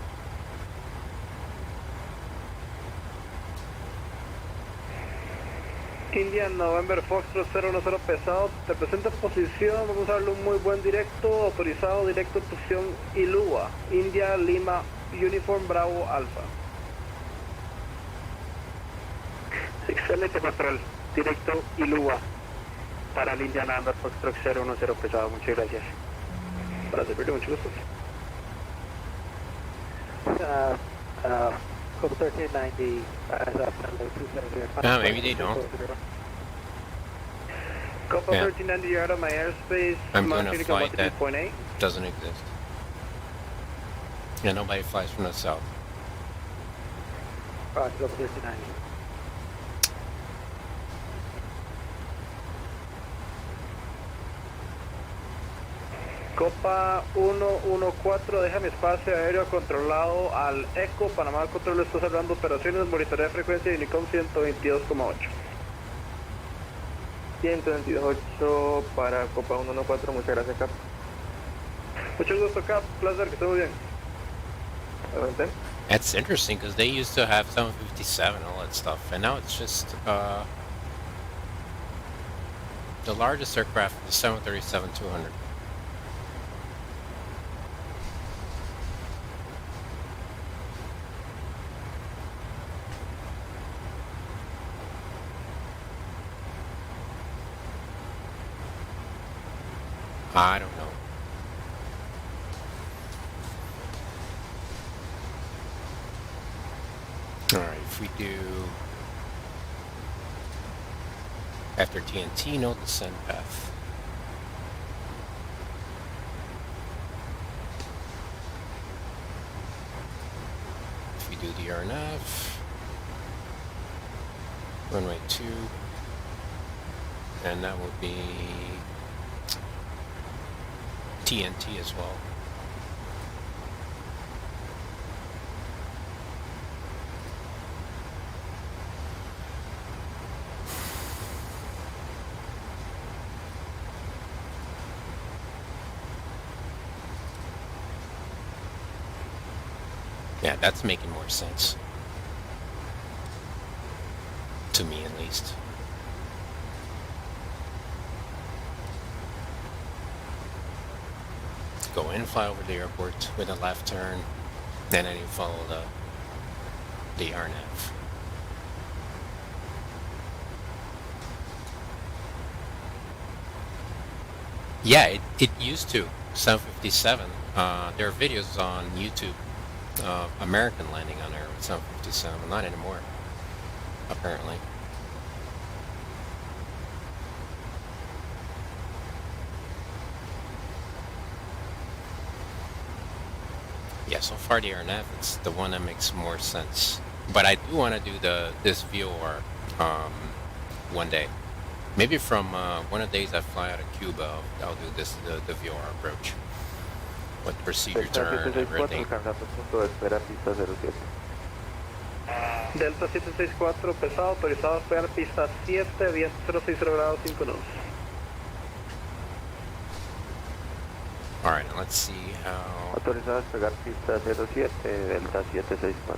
India November Foxtrot 010 pesado, te presenta posición, vamos a darle un muy buen directo, autorizado directo posición Ilúa, India Lima Uniform Bravo Alpha. Excelente control, directo Ilúa para el India November Foxtrot 010 pesado, muchas gracias. Para servirle, mucho gusto. Copa 1390 as up flight level 270. Maybe they don't. Copa Yeah. 1390, you're out of my airspace. I'm doing a Montego flight that 2.8. doesn't exist. Yeah, nobody flies from the south. Roger, Copa 1390. Copa 114, déjame espacio aéreo controlado al ECO, Panamá Control está cerrando operaciones, monitoreo de frecuencia de Unicom 122,8. 122.8 para Copa 114, muchas gracias, Cap. Mucho gusto, Cap, placer, que esté muy bien. Adelante. That's interesting because they used to have 757 all that stuff, and now it's just the largest aircraft is 737-200. I don't know. Alright, if we do after TNT, no descent path. If we do the RNF, runway 2, and that would be TNT as well. Yeah, that's making more sense. To me, at least. Go in, fly over the airport with a left turn, and then you follow the RNF. Yeah, it used to. 757. There are videos on YouTube. American landing on air with 757. Not anymore, apparently. Yeah, so far the RNF, it's the one that makes more sense. But I do want to do this VOR one day. Maybe from one of the days I fly out of Cuba, I'll do the VOR approach. With procedure turn and everything. Delta 764, pesado, autorizado a despegar pista 7, viento 060 grados, 5 knots. Alright, and let's see how... Autorizado a despegar pista 07, Delta 764.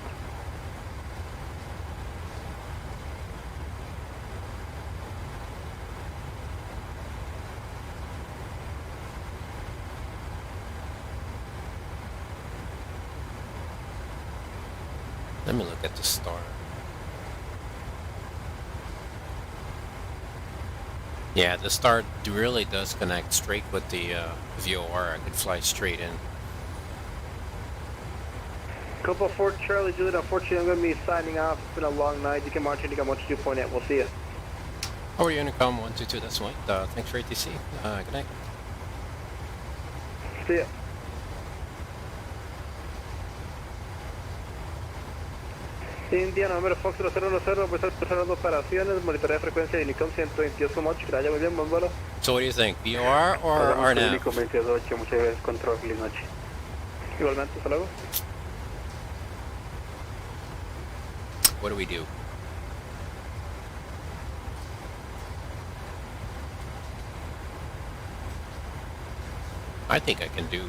Let me look at the start. Yeah, the start really does connect straight with the VOR. I could fly straight in. Copa 4 Charlie Juliet, unfortunately I'm going to be signing off. It's been a long night. You can march in, you can march 2.8. We'll see you. Over Unicom 122, that's White. Thanks for ATC. Good night. See ya. India, número Fox 010, pues estar cerrando operaciones, monitoreo de frecuencia de Unicom 122,8, que vaya muy bien, buen vuelo. So what do you think, VOR or RNAV? Unicom 22,8, muchas gracias, control, feliz noche. Igualmente, hasta luego. What do we do? I think I can do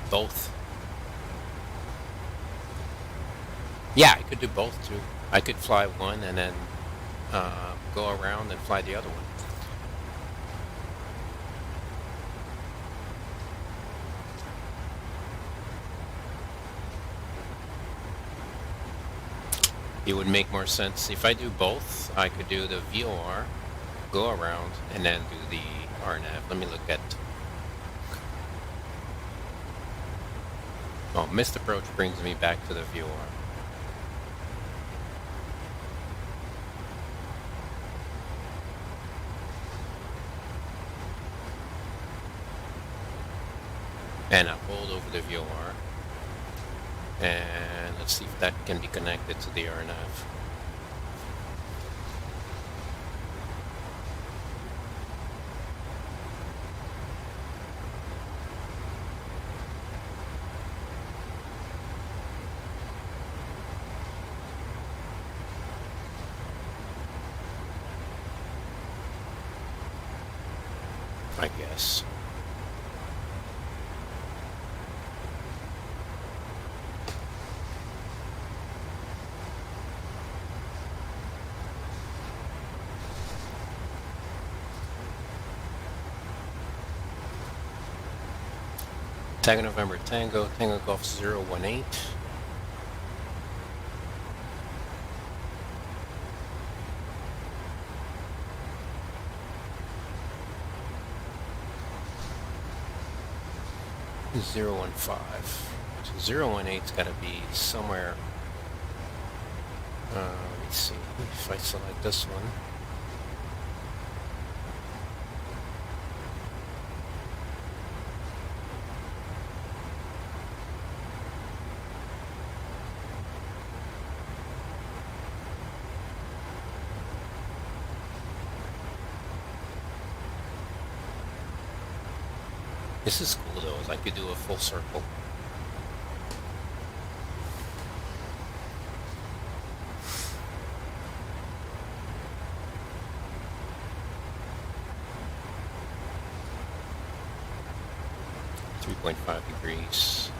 both. Yeah, I could do both too. I could fly one and then go around and fly the other one. It would make more sense if I do both. I could do the VOR, go around, and then do the RNAV. Let me look at... Oh, missed approach brings me back to the VOR. And I hold over the VOR. And let's see if that can be connected to the RNAV. I guess. Tango November Tango, Tango Golf 018. Zero 15. So 018's got to be somewhere. Let me see if I select this one. This is cool though, is I could do a full circle. .5 degrees.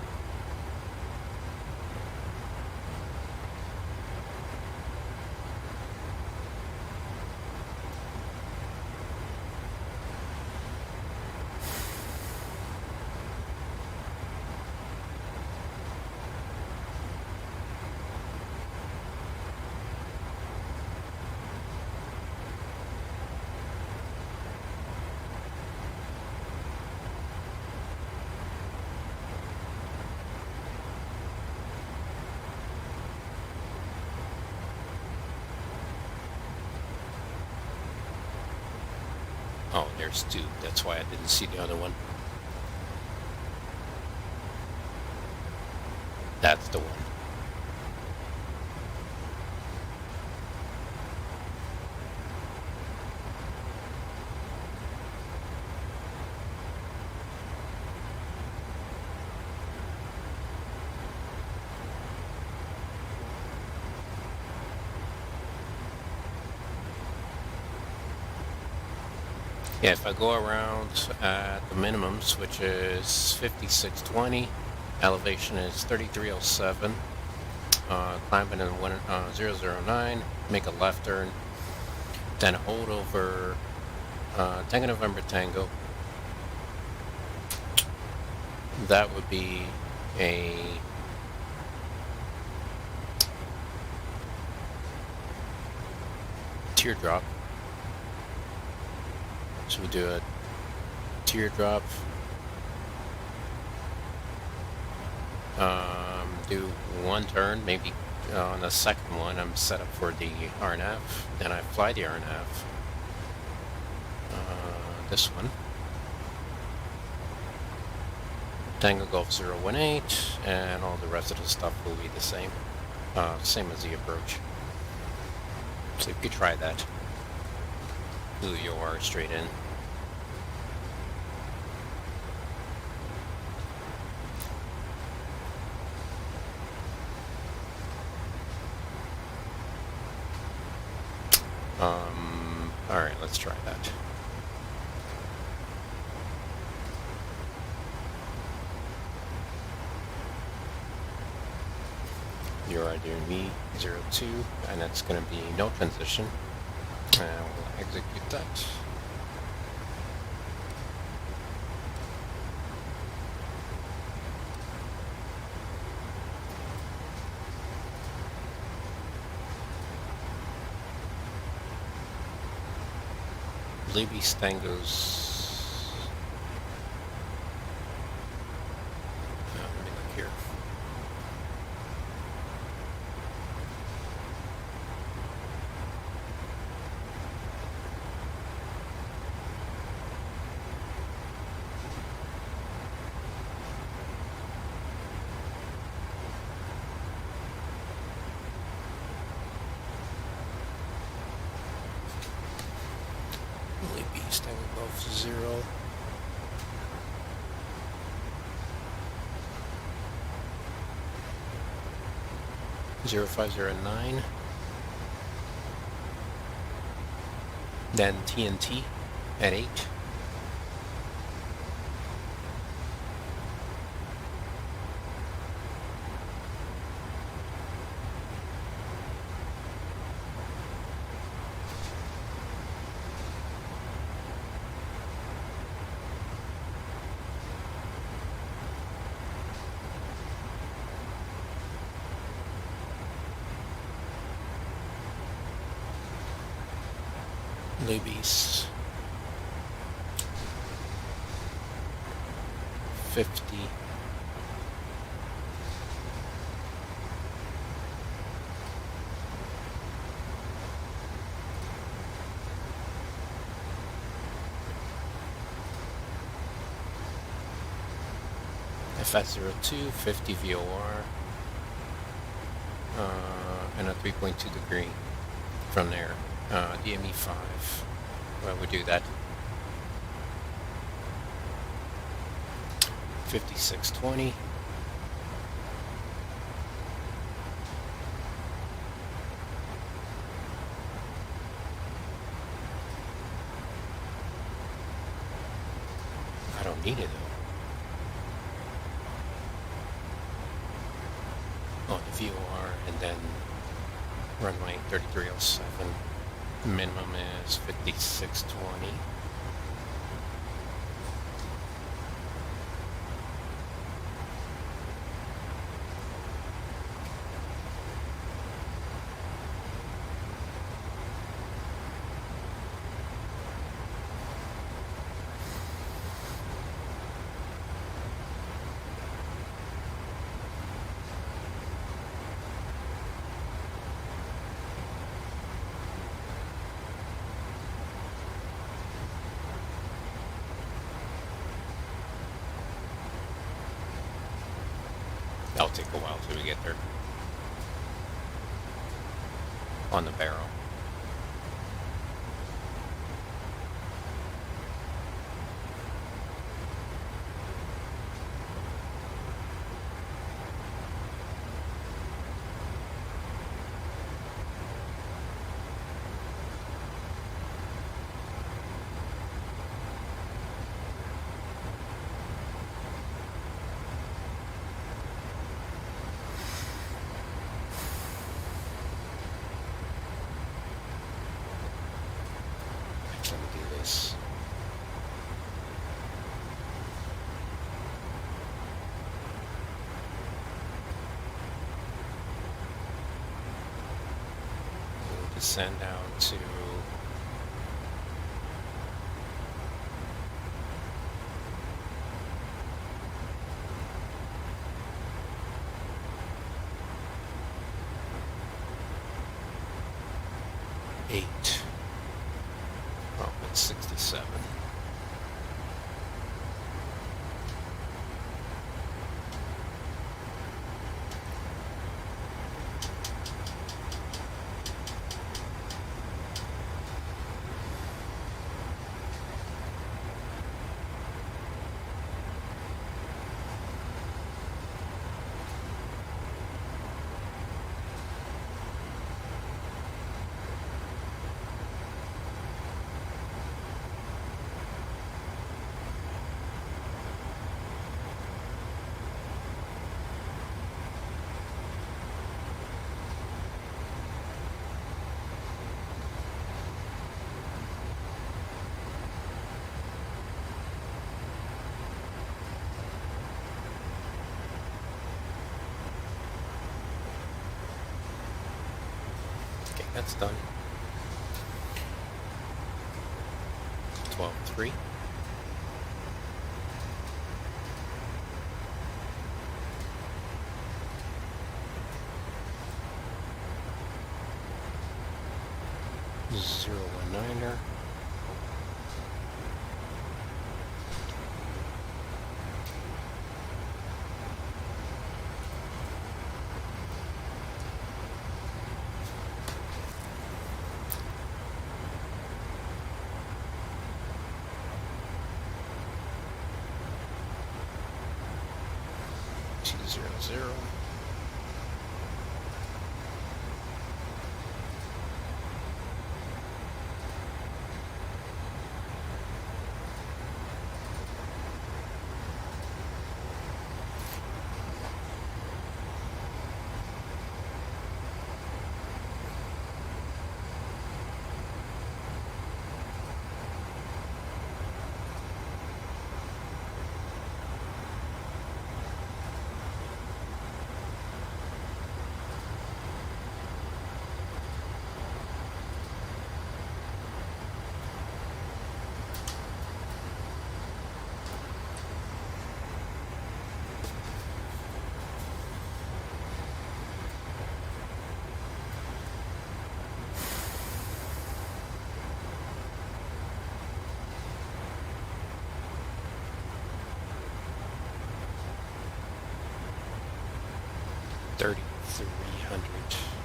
Oh, there's two. That's why I didn't see the other one. That's the one. Yeah, if I go around at the minimums, which is 5620, elevation is 3307, climbing in 009, make a left turn, then hold over Tango November Tango. That would be a teardrop. So we do a teardrop, do one turn, maybe on the second one I'm set up for the RNAV, then I fly the RNAV, this one, Tango Golf 018, and all the rest of the stuff will be the same, same as the approach. So you could try that. Do your straight in. Alright, let's try that. You're doing V02, and it's going to be no transition. And we'll execute that. Libby Stangos. Let me look here. Tango Golf 0. Zero 0509. Then TNT at 8. Libby's 50. FS02, 50 VOR, and a 3.2 degree from there. DME 5. Well, we do that. 5620. I don't need it though. Oh, the VOR, and then runway 3307. Minimum is 5620. That'll take a while till we get there. On the barrel. send out to eight. Oh, it's 67. That's done. 12-3. Zero 1-9er. Zero. $3,300.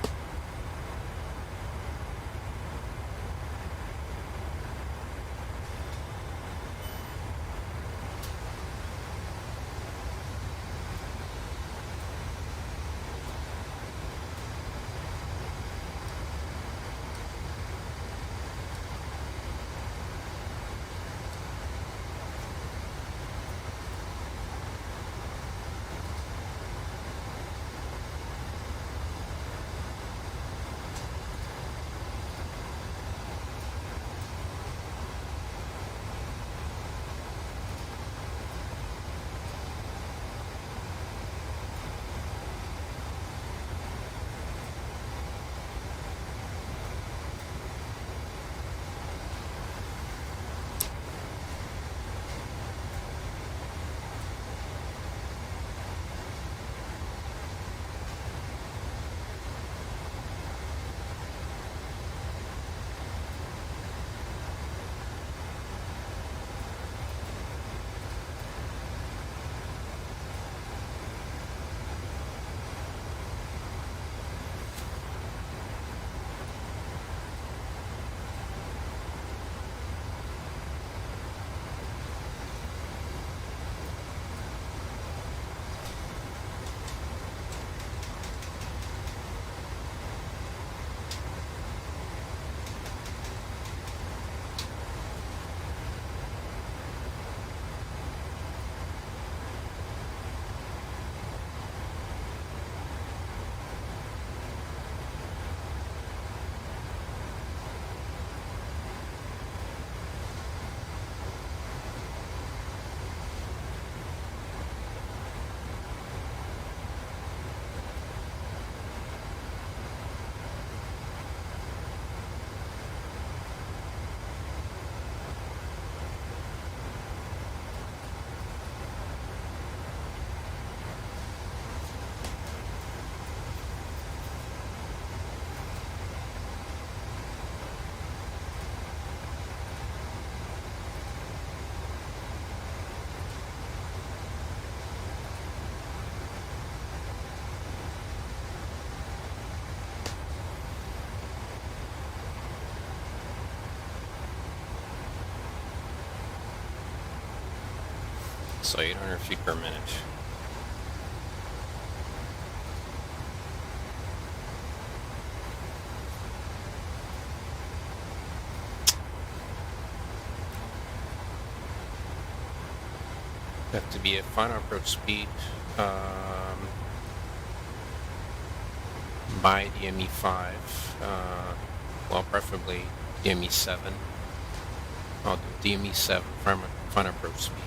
So 800 feet per minute. Have to be at final approach speed by DME5. Well, preferably DME7. I'll do DME7 final approach speed.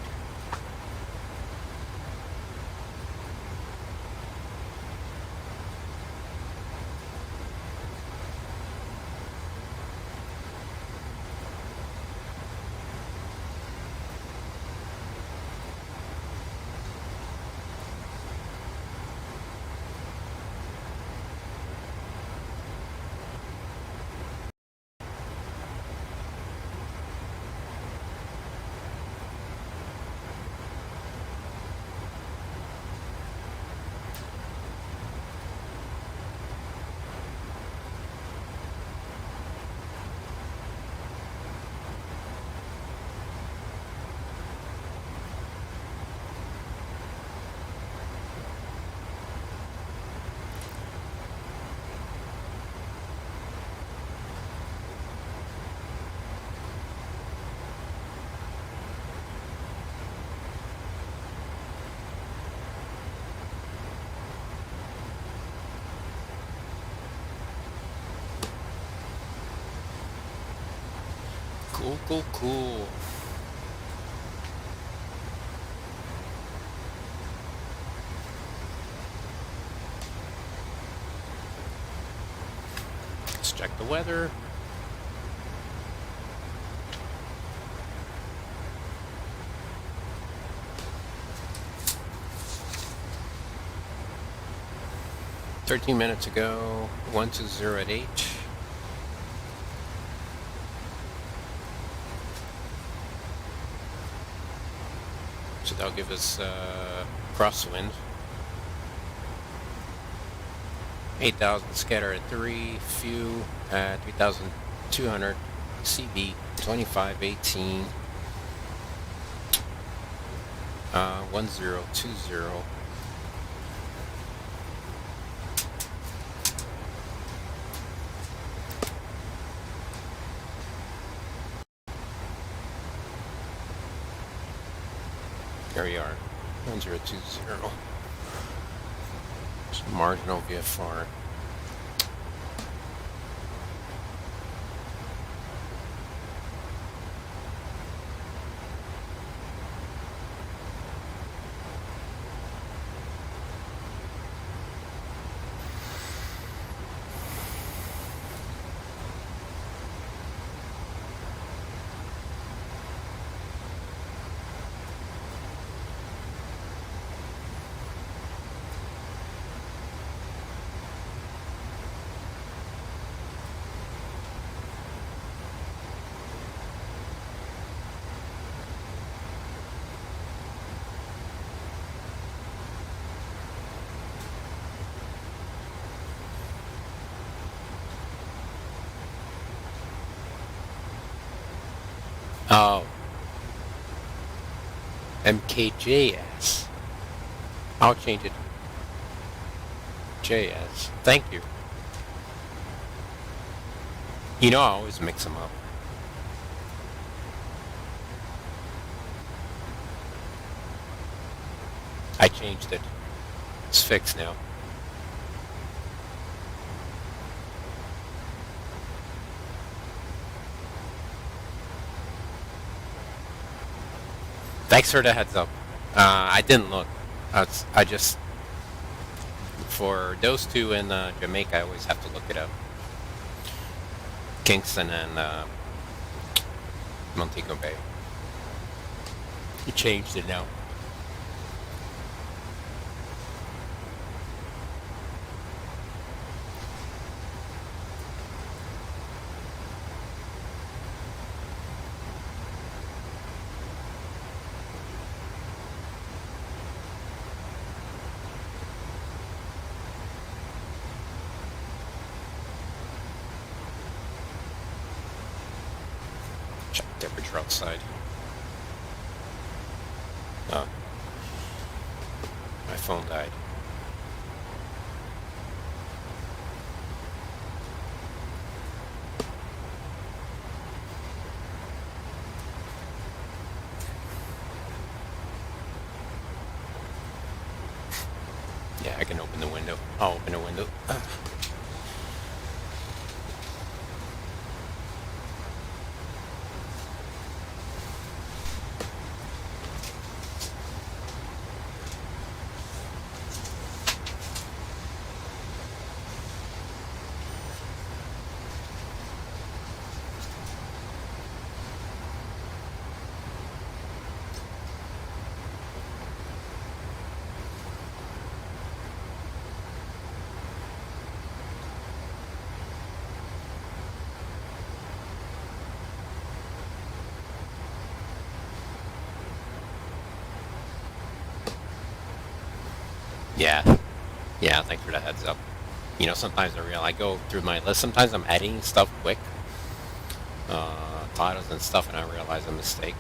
Cool. Let's check the weather. "13 minutes ago, 120 at 8. So that'll give us crosswind. 8,000 scatter at 3, few at 3,200, CB 2518, 1020. There we are, 1020. Some marginal VFR. Oh. MKJS. I'll change it. JS. Thank you. You know I always mix them up. I changed it. It's fixed now. Thanks for the heads up. I didn't look. I just, for those two in Jamaica, I always have to look it up. Kingston and Montego Bay. You changed it now. Check temperature outside. phone died. Yeah, I can open the window. I'll open the window. Yeah, thanks for the heads up. You know, sometimes I go through my list. Sometimes I'm editing stuff quick, titles and stuff, and I realize a mistake.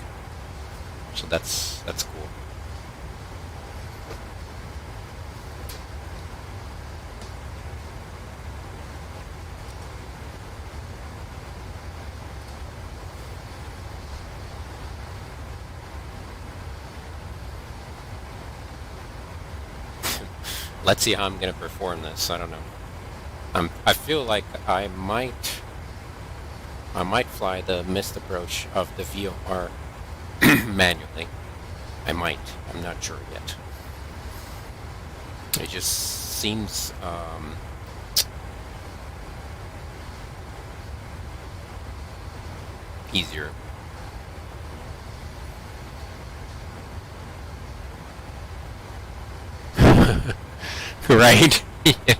So that's cool. Let's see how I'm gonna perform this. I don't know. I feel like I might fly the missed approach of the VOR manually. I might. I'm not sure yet. It just seems easier. Right? Yeah.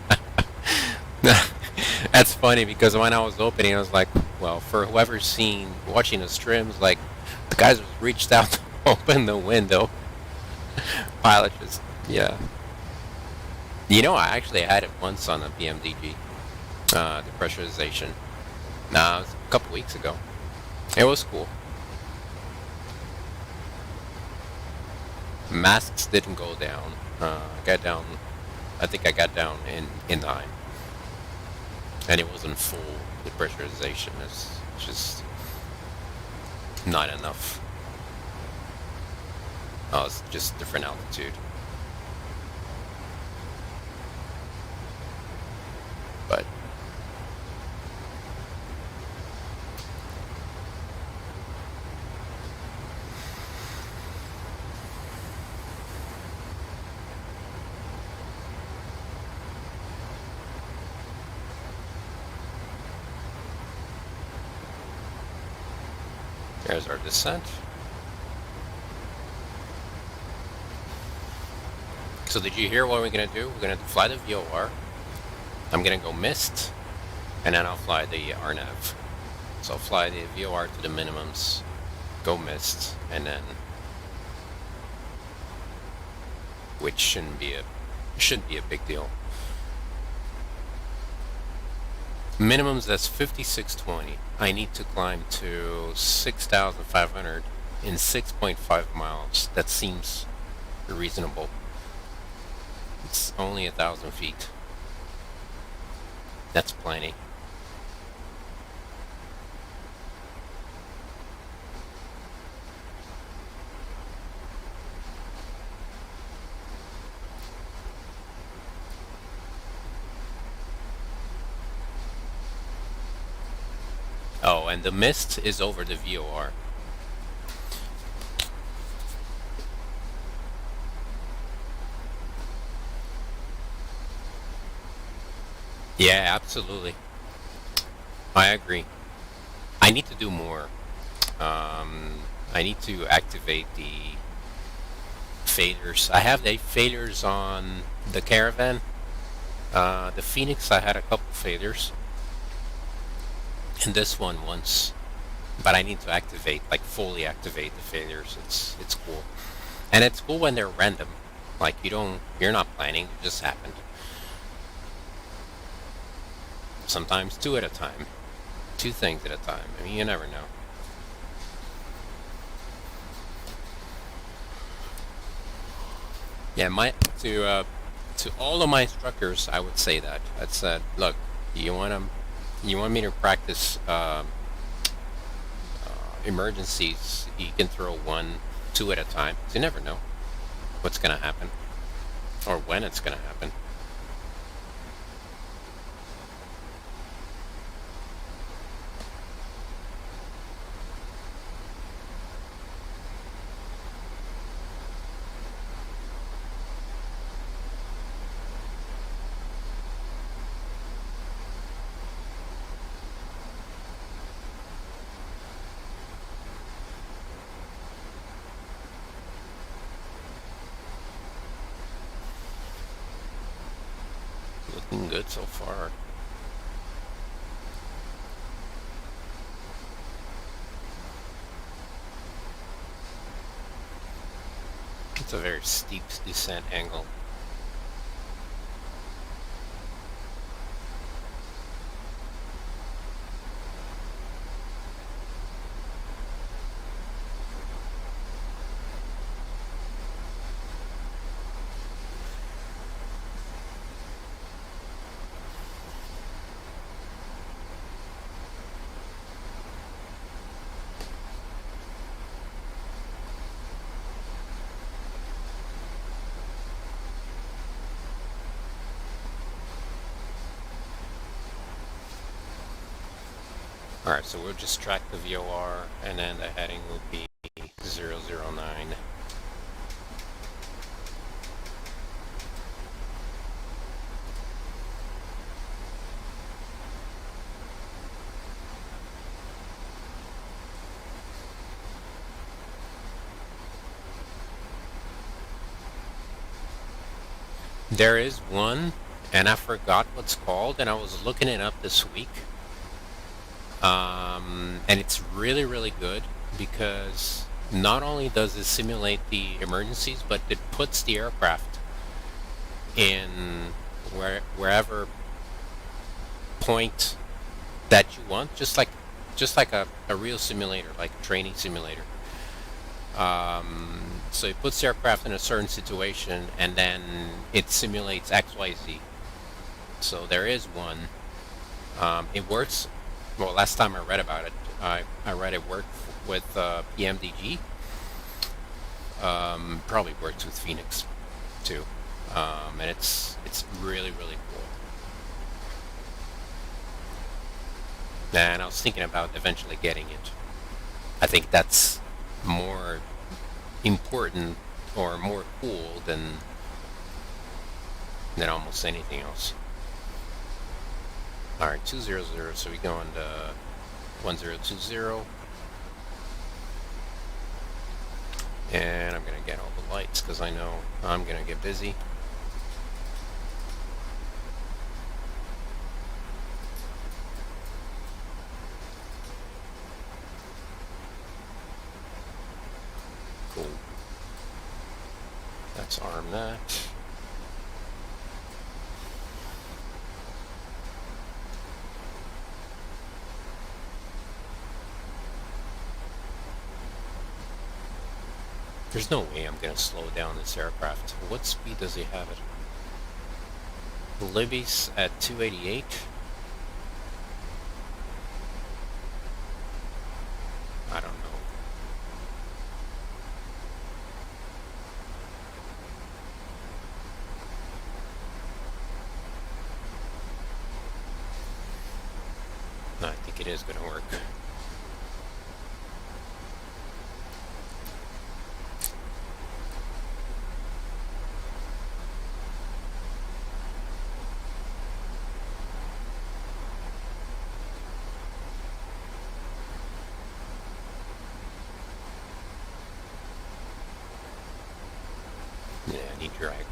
That's funny because when I was opening, I was like, well, for whoever's watching the streams, like, the guys reached out to open the window. Pilot just, yeah. You know, I actually had it once on a BMDG, the pressurization. It was a couple weeks ago. It was cool. Masks didn't go down. I think I got down in time. And it wasn't full. The pressurization is just not enough. Oh, it's just different altitude. But there's our descent. So did you hear what we're going to do? We're going to fly the VOR. I'm going to go mist, and then I'll fly the RNAV. So I'll fly the VOR to the minimums, go mist, and then, which shouldn't be a big deal. Minimums, that's 5620. I need to climb to 6,500 in 6.5 miles. That seems reasonable. It's only 1,000 feet. That's plenty. Oh, and the mist is over the VOR. Yeah, absolutely. I agree. I need to do more. I need to activate the faders. I have the faders on the Caravan. The Phoenix, I had a couple faders. And this one once. But I need to activate, like fully activate the faders. It's cool. And it's cool when they're random. Like you're not planning, it just happened. Sometimes two at a time. Two things at a time. I mean, you never know. Yeah, to all of my instructors, I would say that. I said, look, you want me to practice emergencies? You can throw 1, 2 at a time. You never know what's going to happen or when it's going to happen. Looking good so far. It's a very steep descent angle. Alright, so we'll just track the VOR, and then the heading will be 009. There is one, and I forgot what's called, and I was looking it up this week. And it's really, really good because not only does it simulate the emergencies, but it puts the aircraft in wherever point that you want, just like a real simulator, like a training simulator. So it puts the aircraft in a certain situation, and then it simulates XYZ. So there is one. It works. Well, last time I read about it, I read it worked with PMDG. Probably works with Phoenix too, and it's really, really cool. And I was thinking about eventually getting it. I think that's more important or more cool than almost anything else. Alright, 200, so we go on to 1020. And I'm going to get all the lights because I know I'm going to get busy. Cool. Let's arm that. There's no way I'm going to slow down this aircraft. What speed does he have it? Libby's at 288. I don't know. No, I think it is going to work. Yeah, I need drag.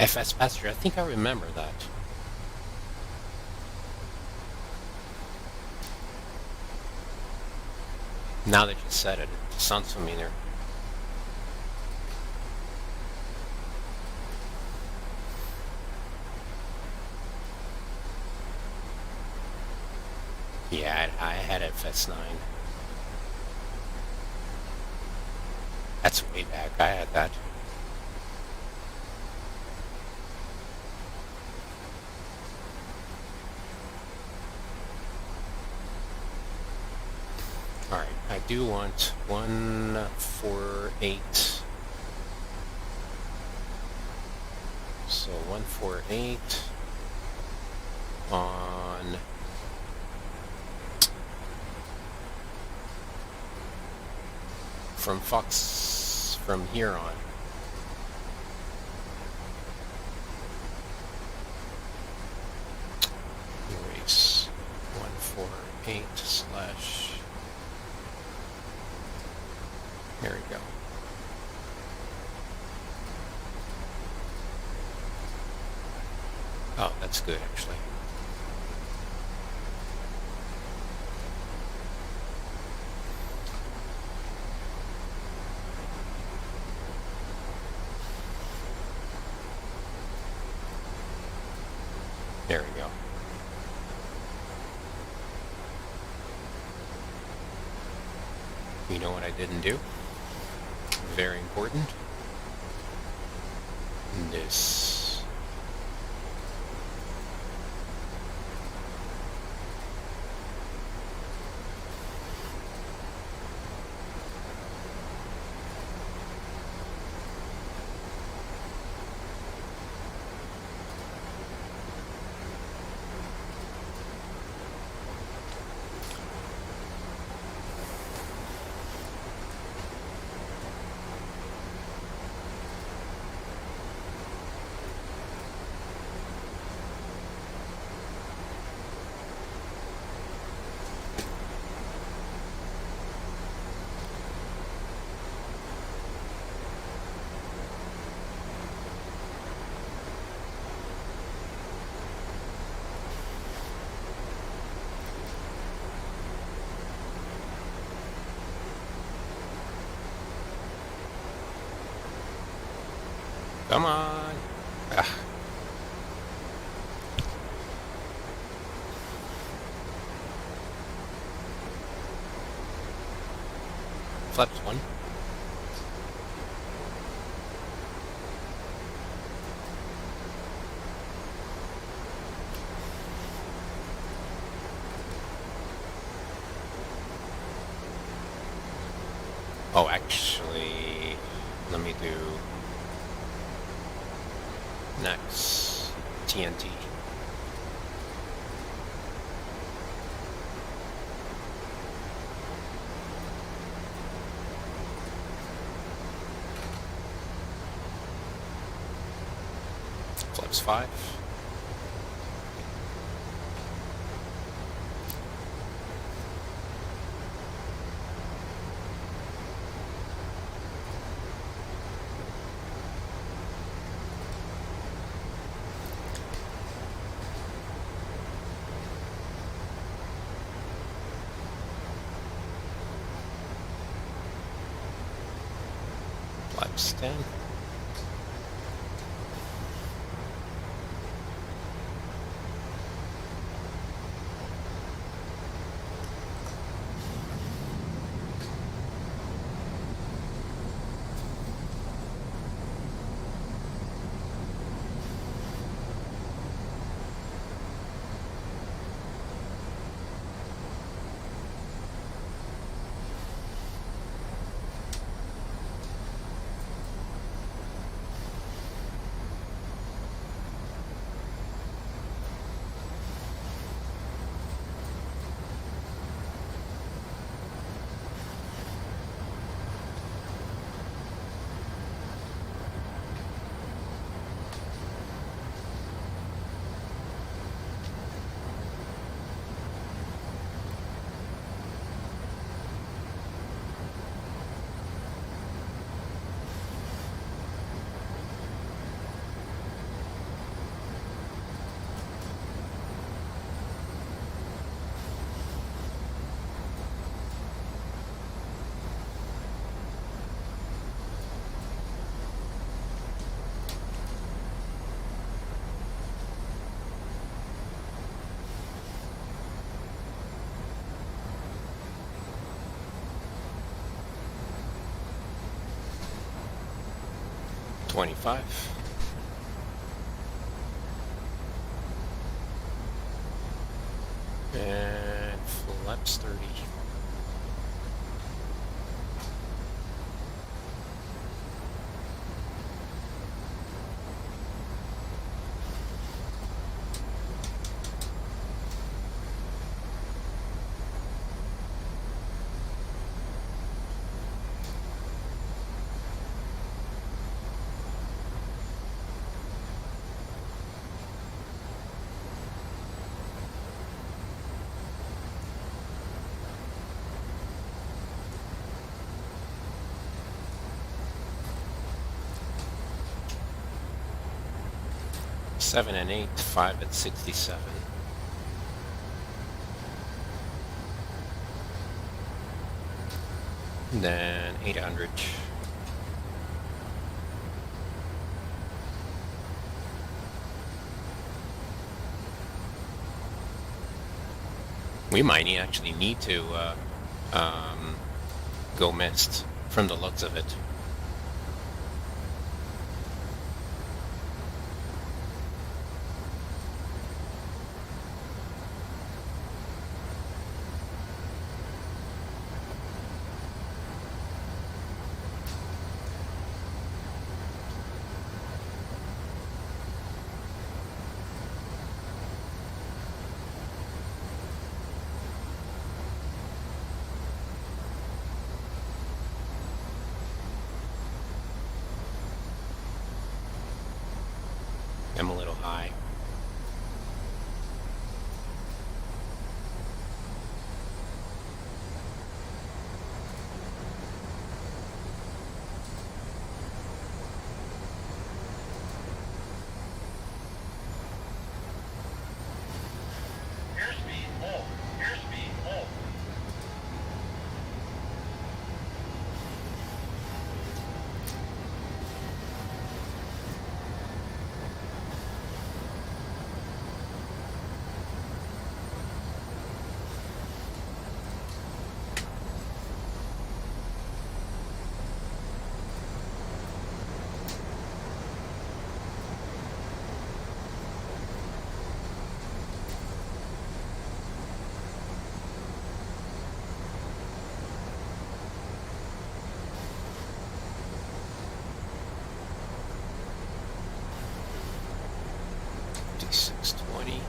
FS passenger, I think I remember that. Now that you said it, it sounds familiar. Yeah, I had FS9. That's way back. I had that. Alright, I do want 148. So 148 on from Fox from here on. Erase 148 slash. There we go. Oh, that's good actually. There we go. You know what I didn't do? Very important. This. Come on. Ah. Flaps 1. Oh, actually, let me do next TNT. Flaps 5. Flaps 10. 25. And flaps 30. Seven and 8, 5 at 67. Then 800. We might actually need to go missed from the looks of it. I'm a little high. Airspeed full. Airspeed full. D620.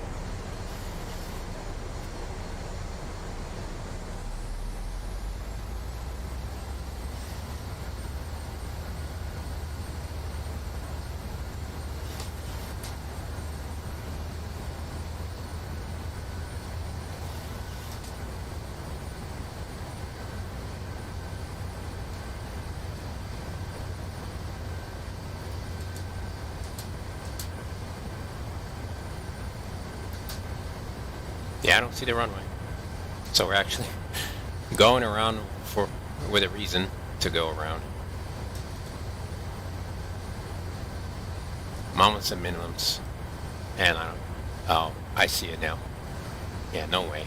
Yeah, I don't see the runway. So we're actually going around with a reason to go around. Moments and minimums. And I don't... Oh, I see it now. Yeah, no way.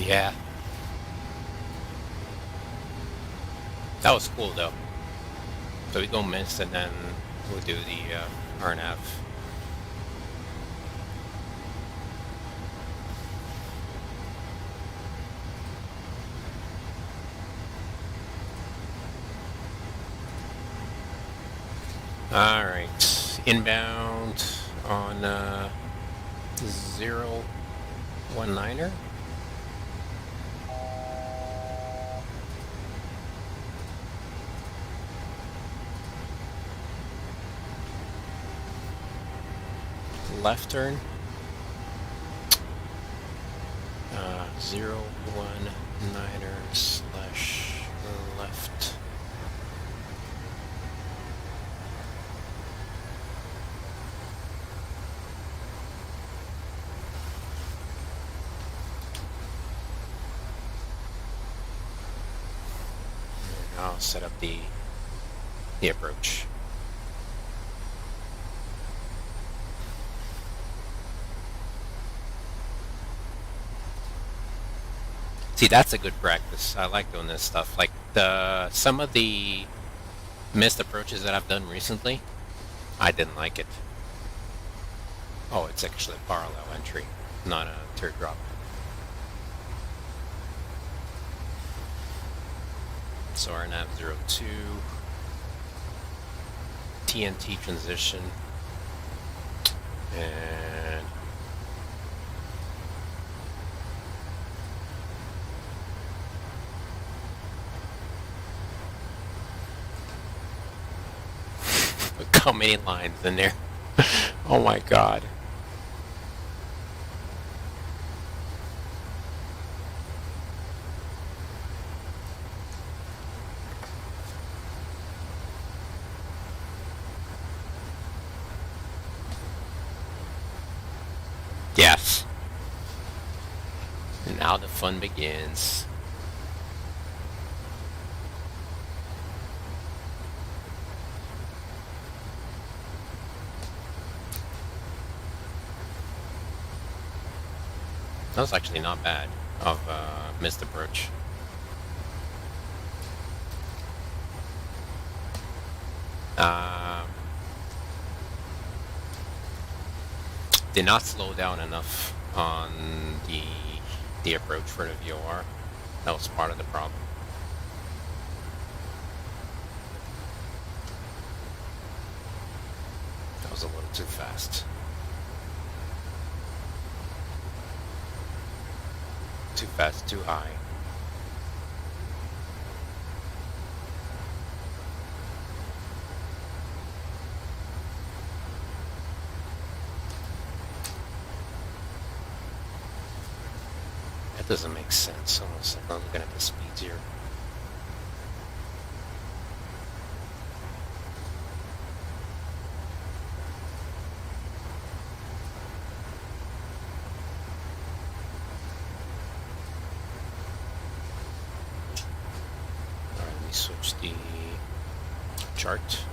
Yeah. That was cool though. So we go mist and then we'll do the RNAV. All right, inbound on 019er. Left turn. 019er / left. I'll set up the approach. See, that's a good practice. I like doing this stuff. Like some of the missed approaches that I've done recently, I didn't like it. Oh, it's actually a parallel entry, not a teardrop. So RNAV 02, TNT transition, and look how many lines in there. Oh my god. Yes. And now the fun begins. That was actually not bad of missed approach. Did not slow down enough on the approach for the VOR. That was part of the problem. That was a little too fast. Too fast, too high. That doesn't make sense. Almost like I'm looking at the speeds here. Alright, let me switch the chart.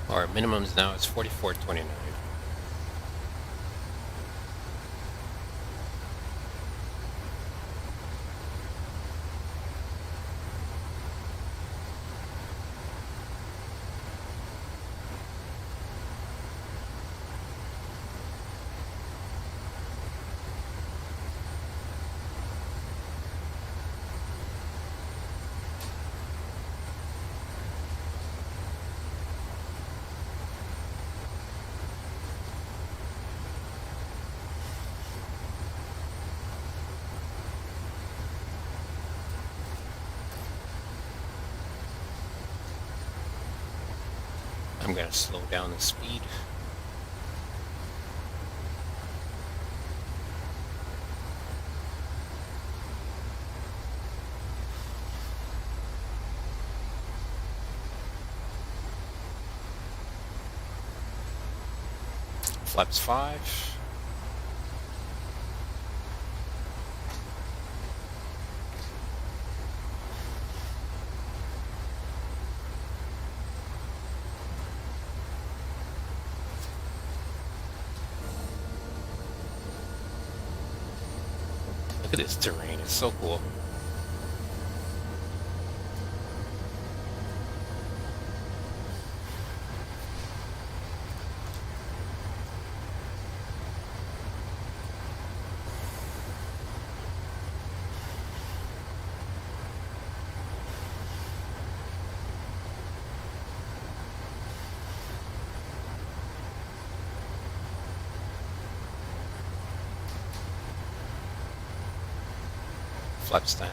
Our minimums now is 44.29. I'm going to slow down the speed. Flaps 5. Look at this terrain, it's so cool. Flaps 10.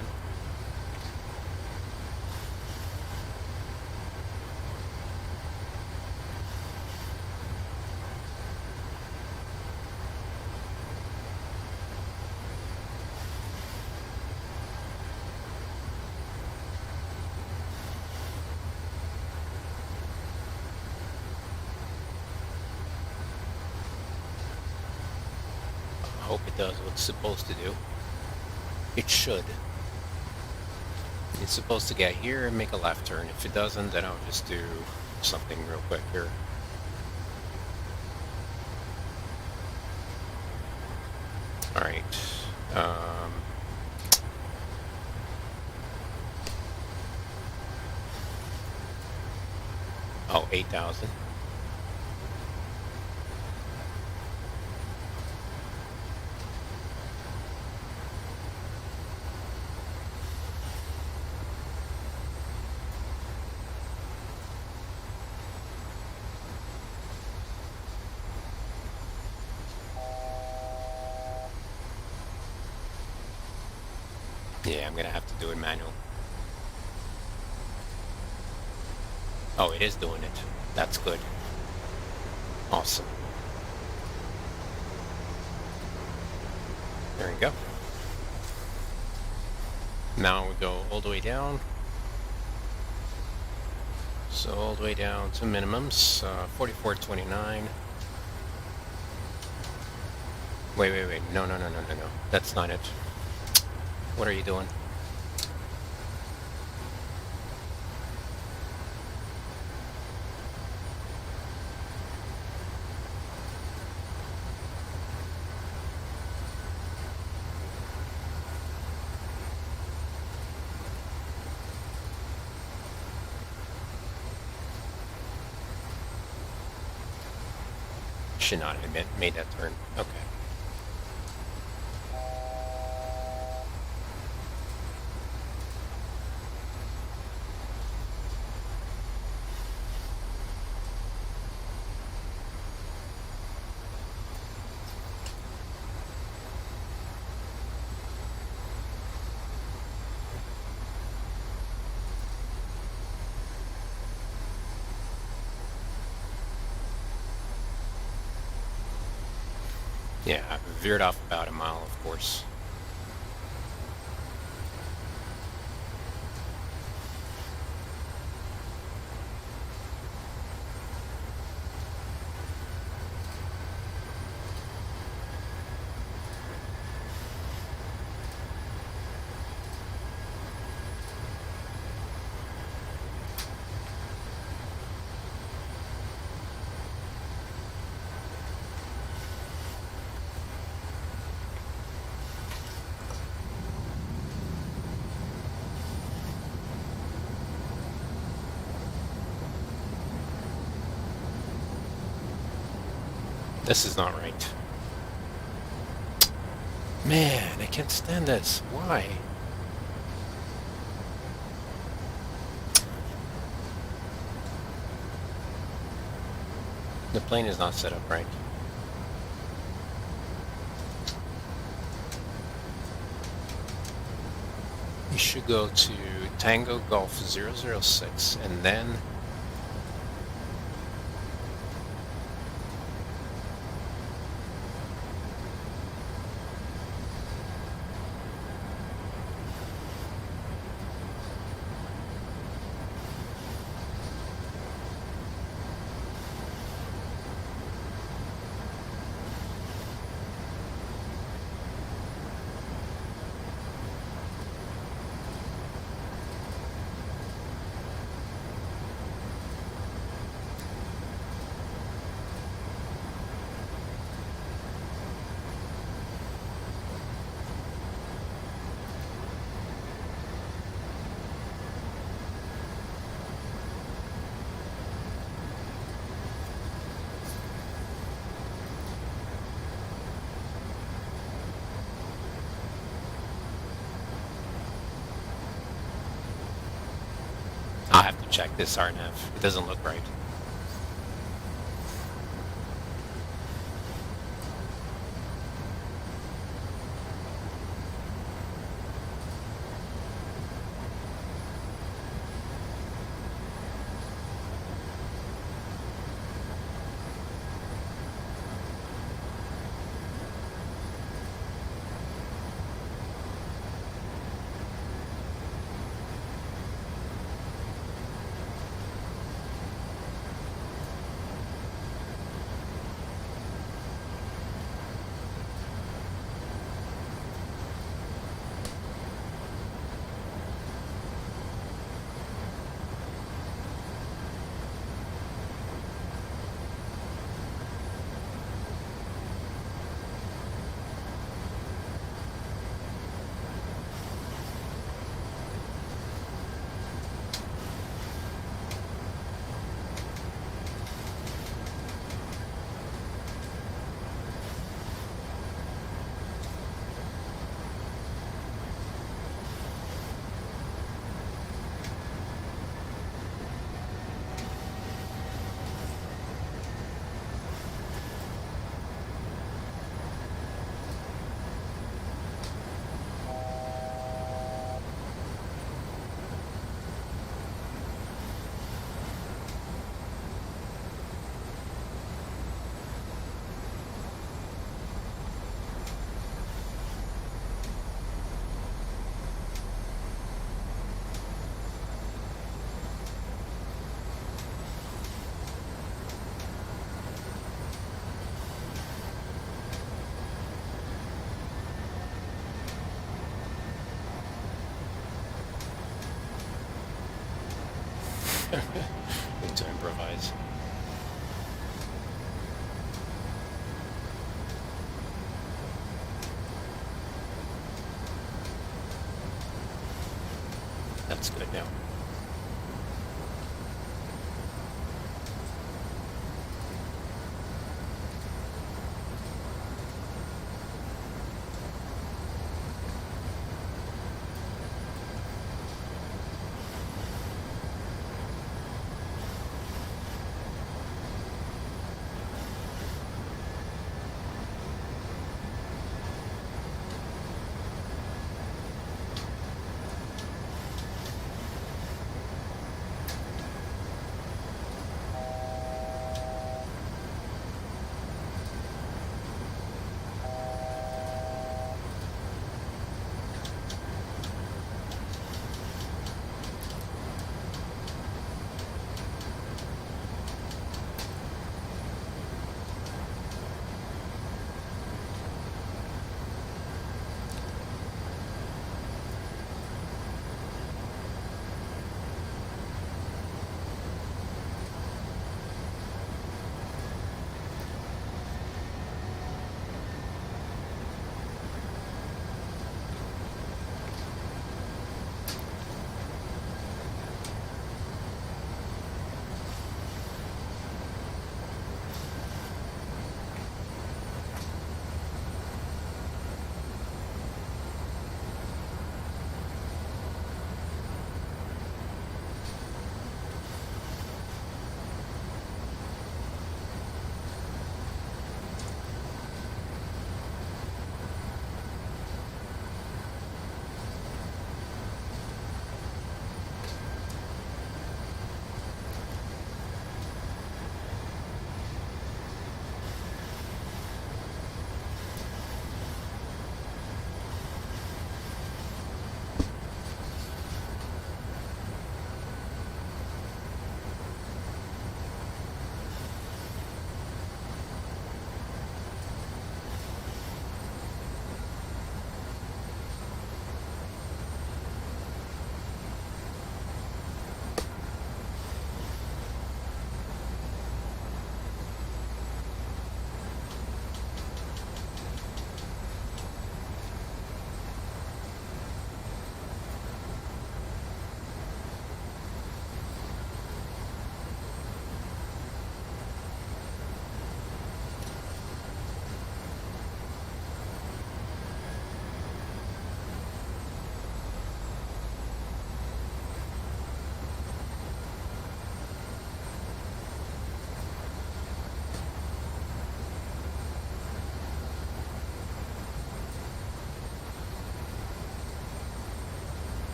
I hope it does what it's supposed to do. It should. It's supposed to get here and make a left turn. If it doesn't, then I'll just do something real quick here. Alright. Oh, 8,000. Yeah, I'm gonna have to do it manual. Oh, it is doing it. That's good. Awesome. There we go. Now we go all the way down. So all the way down to minimums, 44.29. Wait. No. That's not it. What are you doing? Should not have made that turn. Okay. Yeah, I veered off about a mile, of course. This is not right. Man, I can't stand this. Why? The plane is not set up right. You should go to Tango Golf 006 and then check this RNAV. It doesn't look right. Need to improvise. That's good now.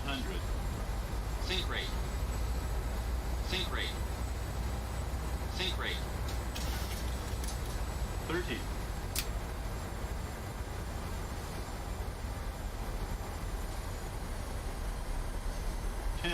100. Sink rate. Sink rate. Sink rate. 30. 10.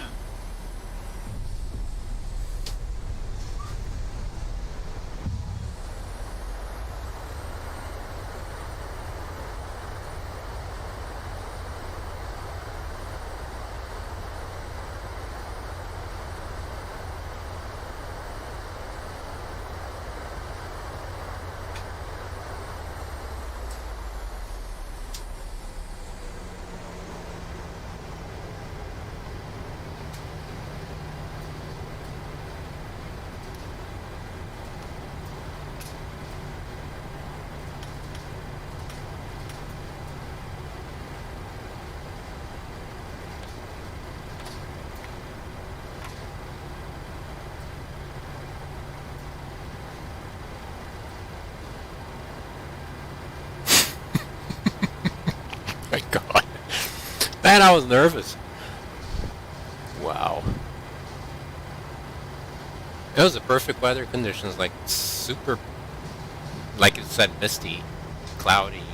My God. Man, I was nervous. Wow. It was the perfect weather conditions, like super, like it said, misty, cloudy.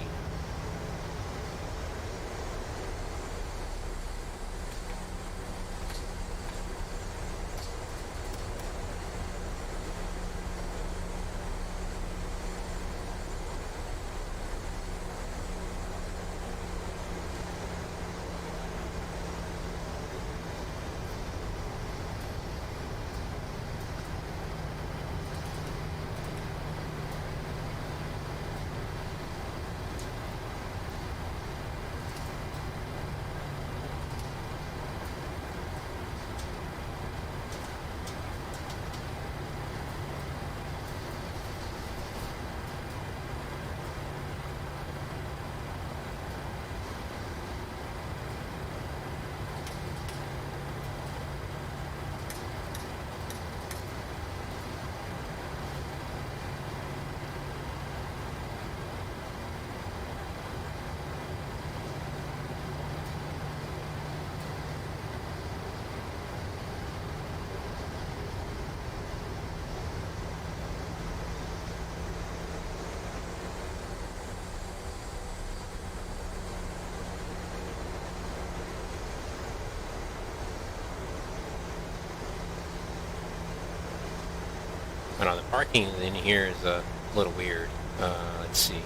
But the parking in here is a little weird. Let's see.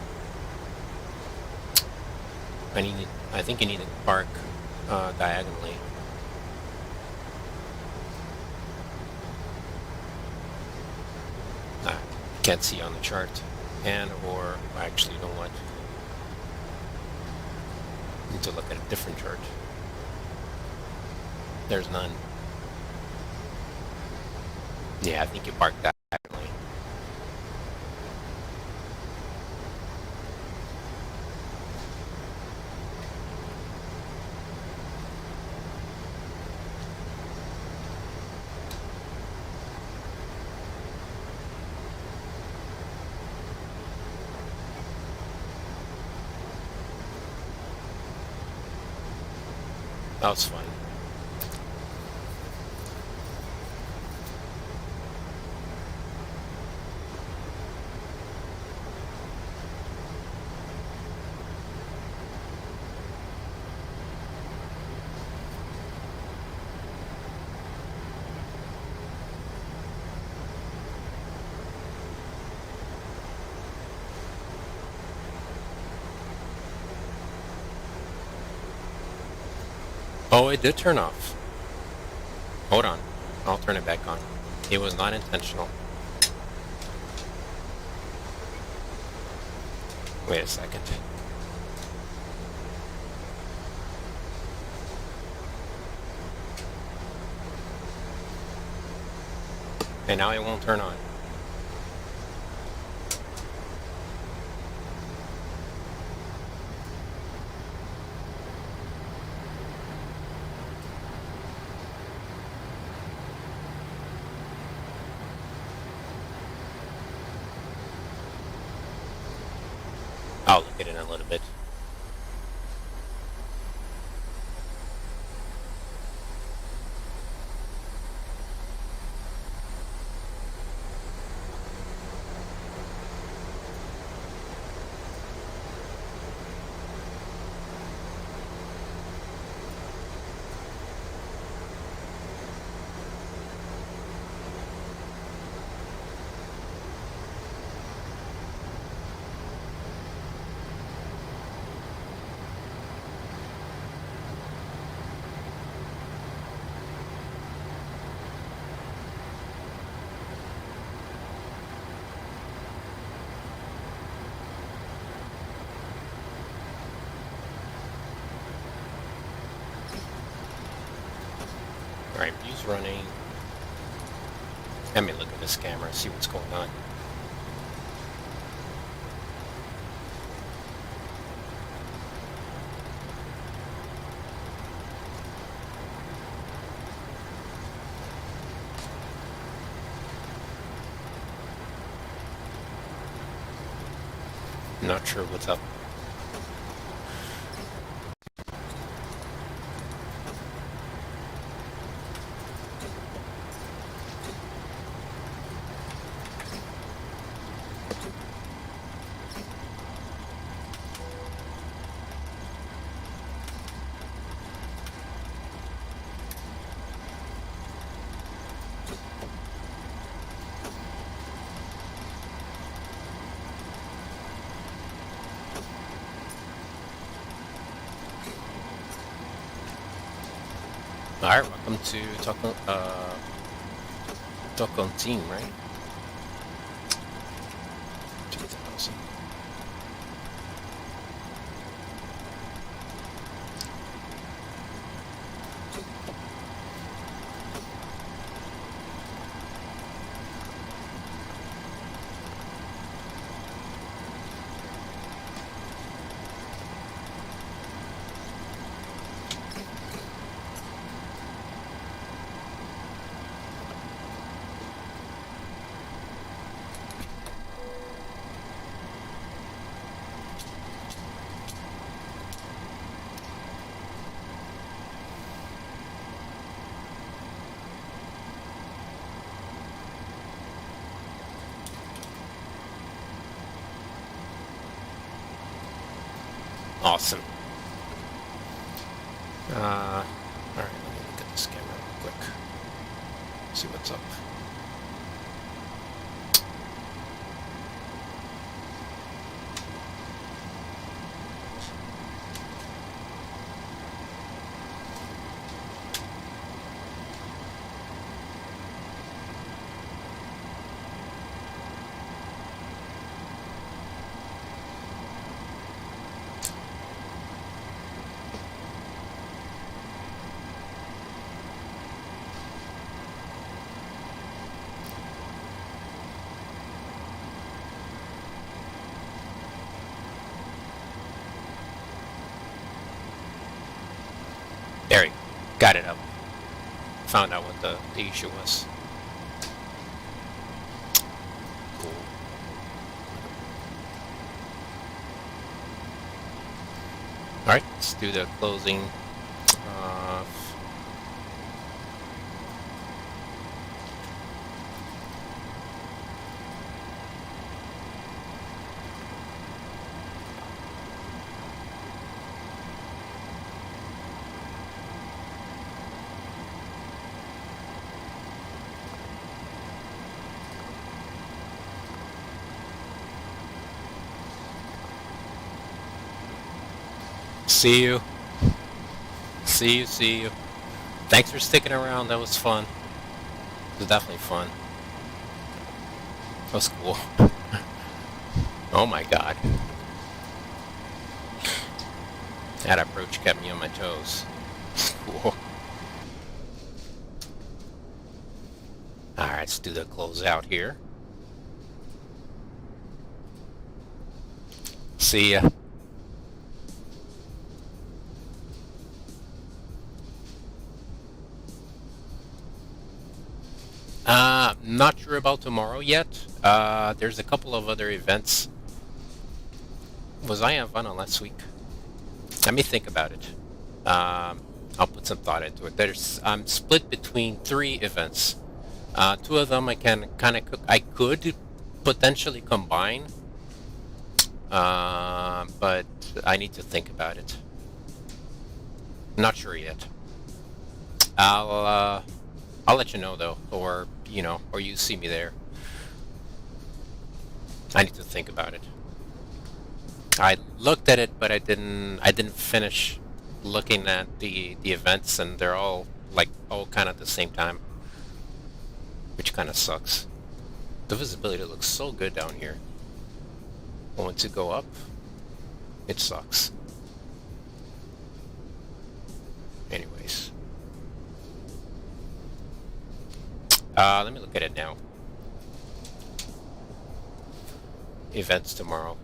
I think you need to park diagonally. I can't see on the chart, or actually, you know what? Need to look at a different chart. There's none. Yeah, I think you park diagonally. That was fun. Oh, it did turn off. Hold on. I'll turn it back on. It was not intentional. Wait a second. And now it won't turn on. I'll look at it in a little bit. running. Let me look at this camera, see what's going on. Not sure what's up. Alright, welcome to Tocontin, right? 2000. Awesome. Alright, let me look at this camera real quick. See what's up. There you go. Got it up. Found out what the issue was. Cool. Alright, let's do the closing. See you. See you. Thanks for sticking around. That was fun. It was definitely fun. That was cool. Oh my god. That approach kept me on my toes. It's cool. Alright, let's do the closeout here. See ya. Not sure about tomorrow yet. There's a couple of other events. Was I on Havana last week? Let me think about it. I'll put some thought into it. I'm split between 3 events. 2 of them I could potentially combine, but I need to think about it. Not sure yet. I'll let you know though, or or you see me there. I need to think about it. I looked at it, but I didn't finish looking at the events, and they're all kind of at the same time, which kind of sucks. The visibility looks so good down here. Once you go up, it sucks. Anyways. Let me look at it now. Events tomorrow.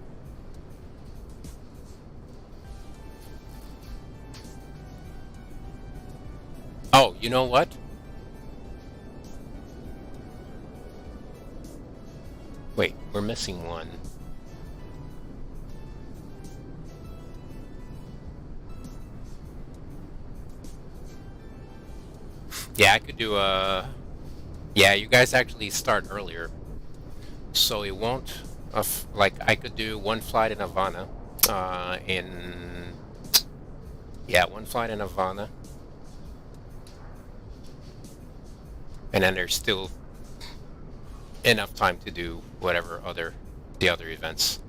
Oh, you know what? Wait, we're missing one. Yeah, I could do a... Yeah, you guys actually start earlier. So it won't... like, I could do one flight in Havana. Yeah, one flight in Havana. And then there's still enough time to do whatever the other events.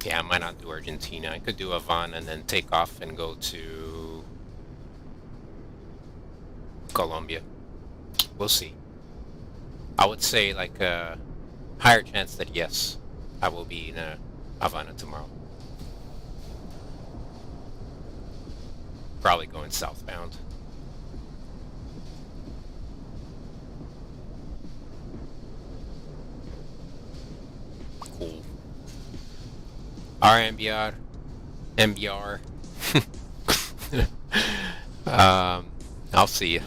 Yeah, I might not do Argentina. I could do Havana and then take off and go to Colombia. We'll see. I would say like a higher chance that yes, I will be in Havana tomorrow. Probably going southbound. Cool. RMBR. MBR. I'll see you.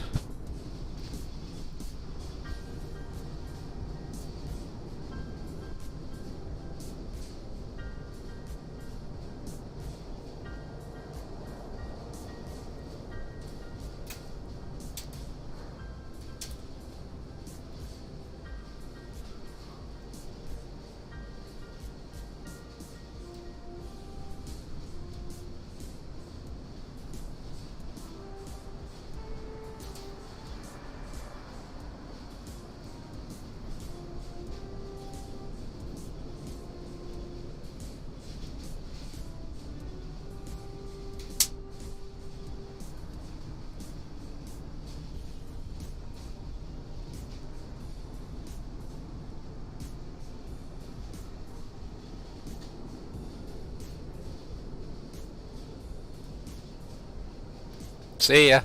See ya.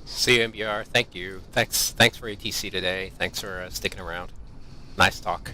See you, MBR. Thank you. Thanks for ATC today. Thanks for sticking around. Nice talk.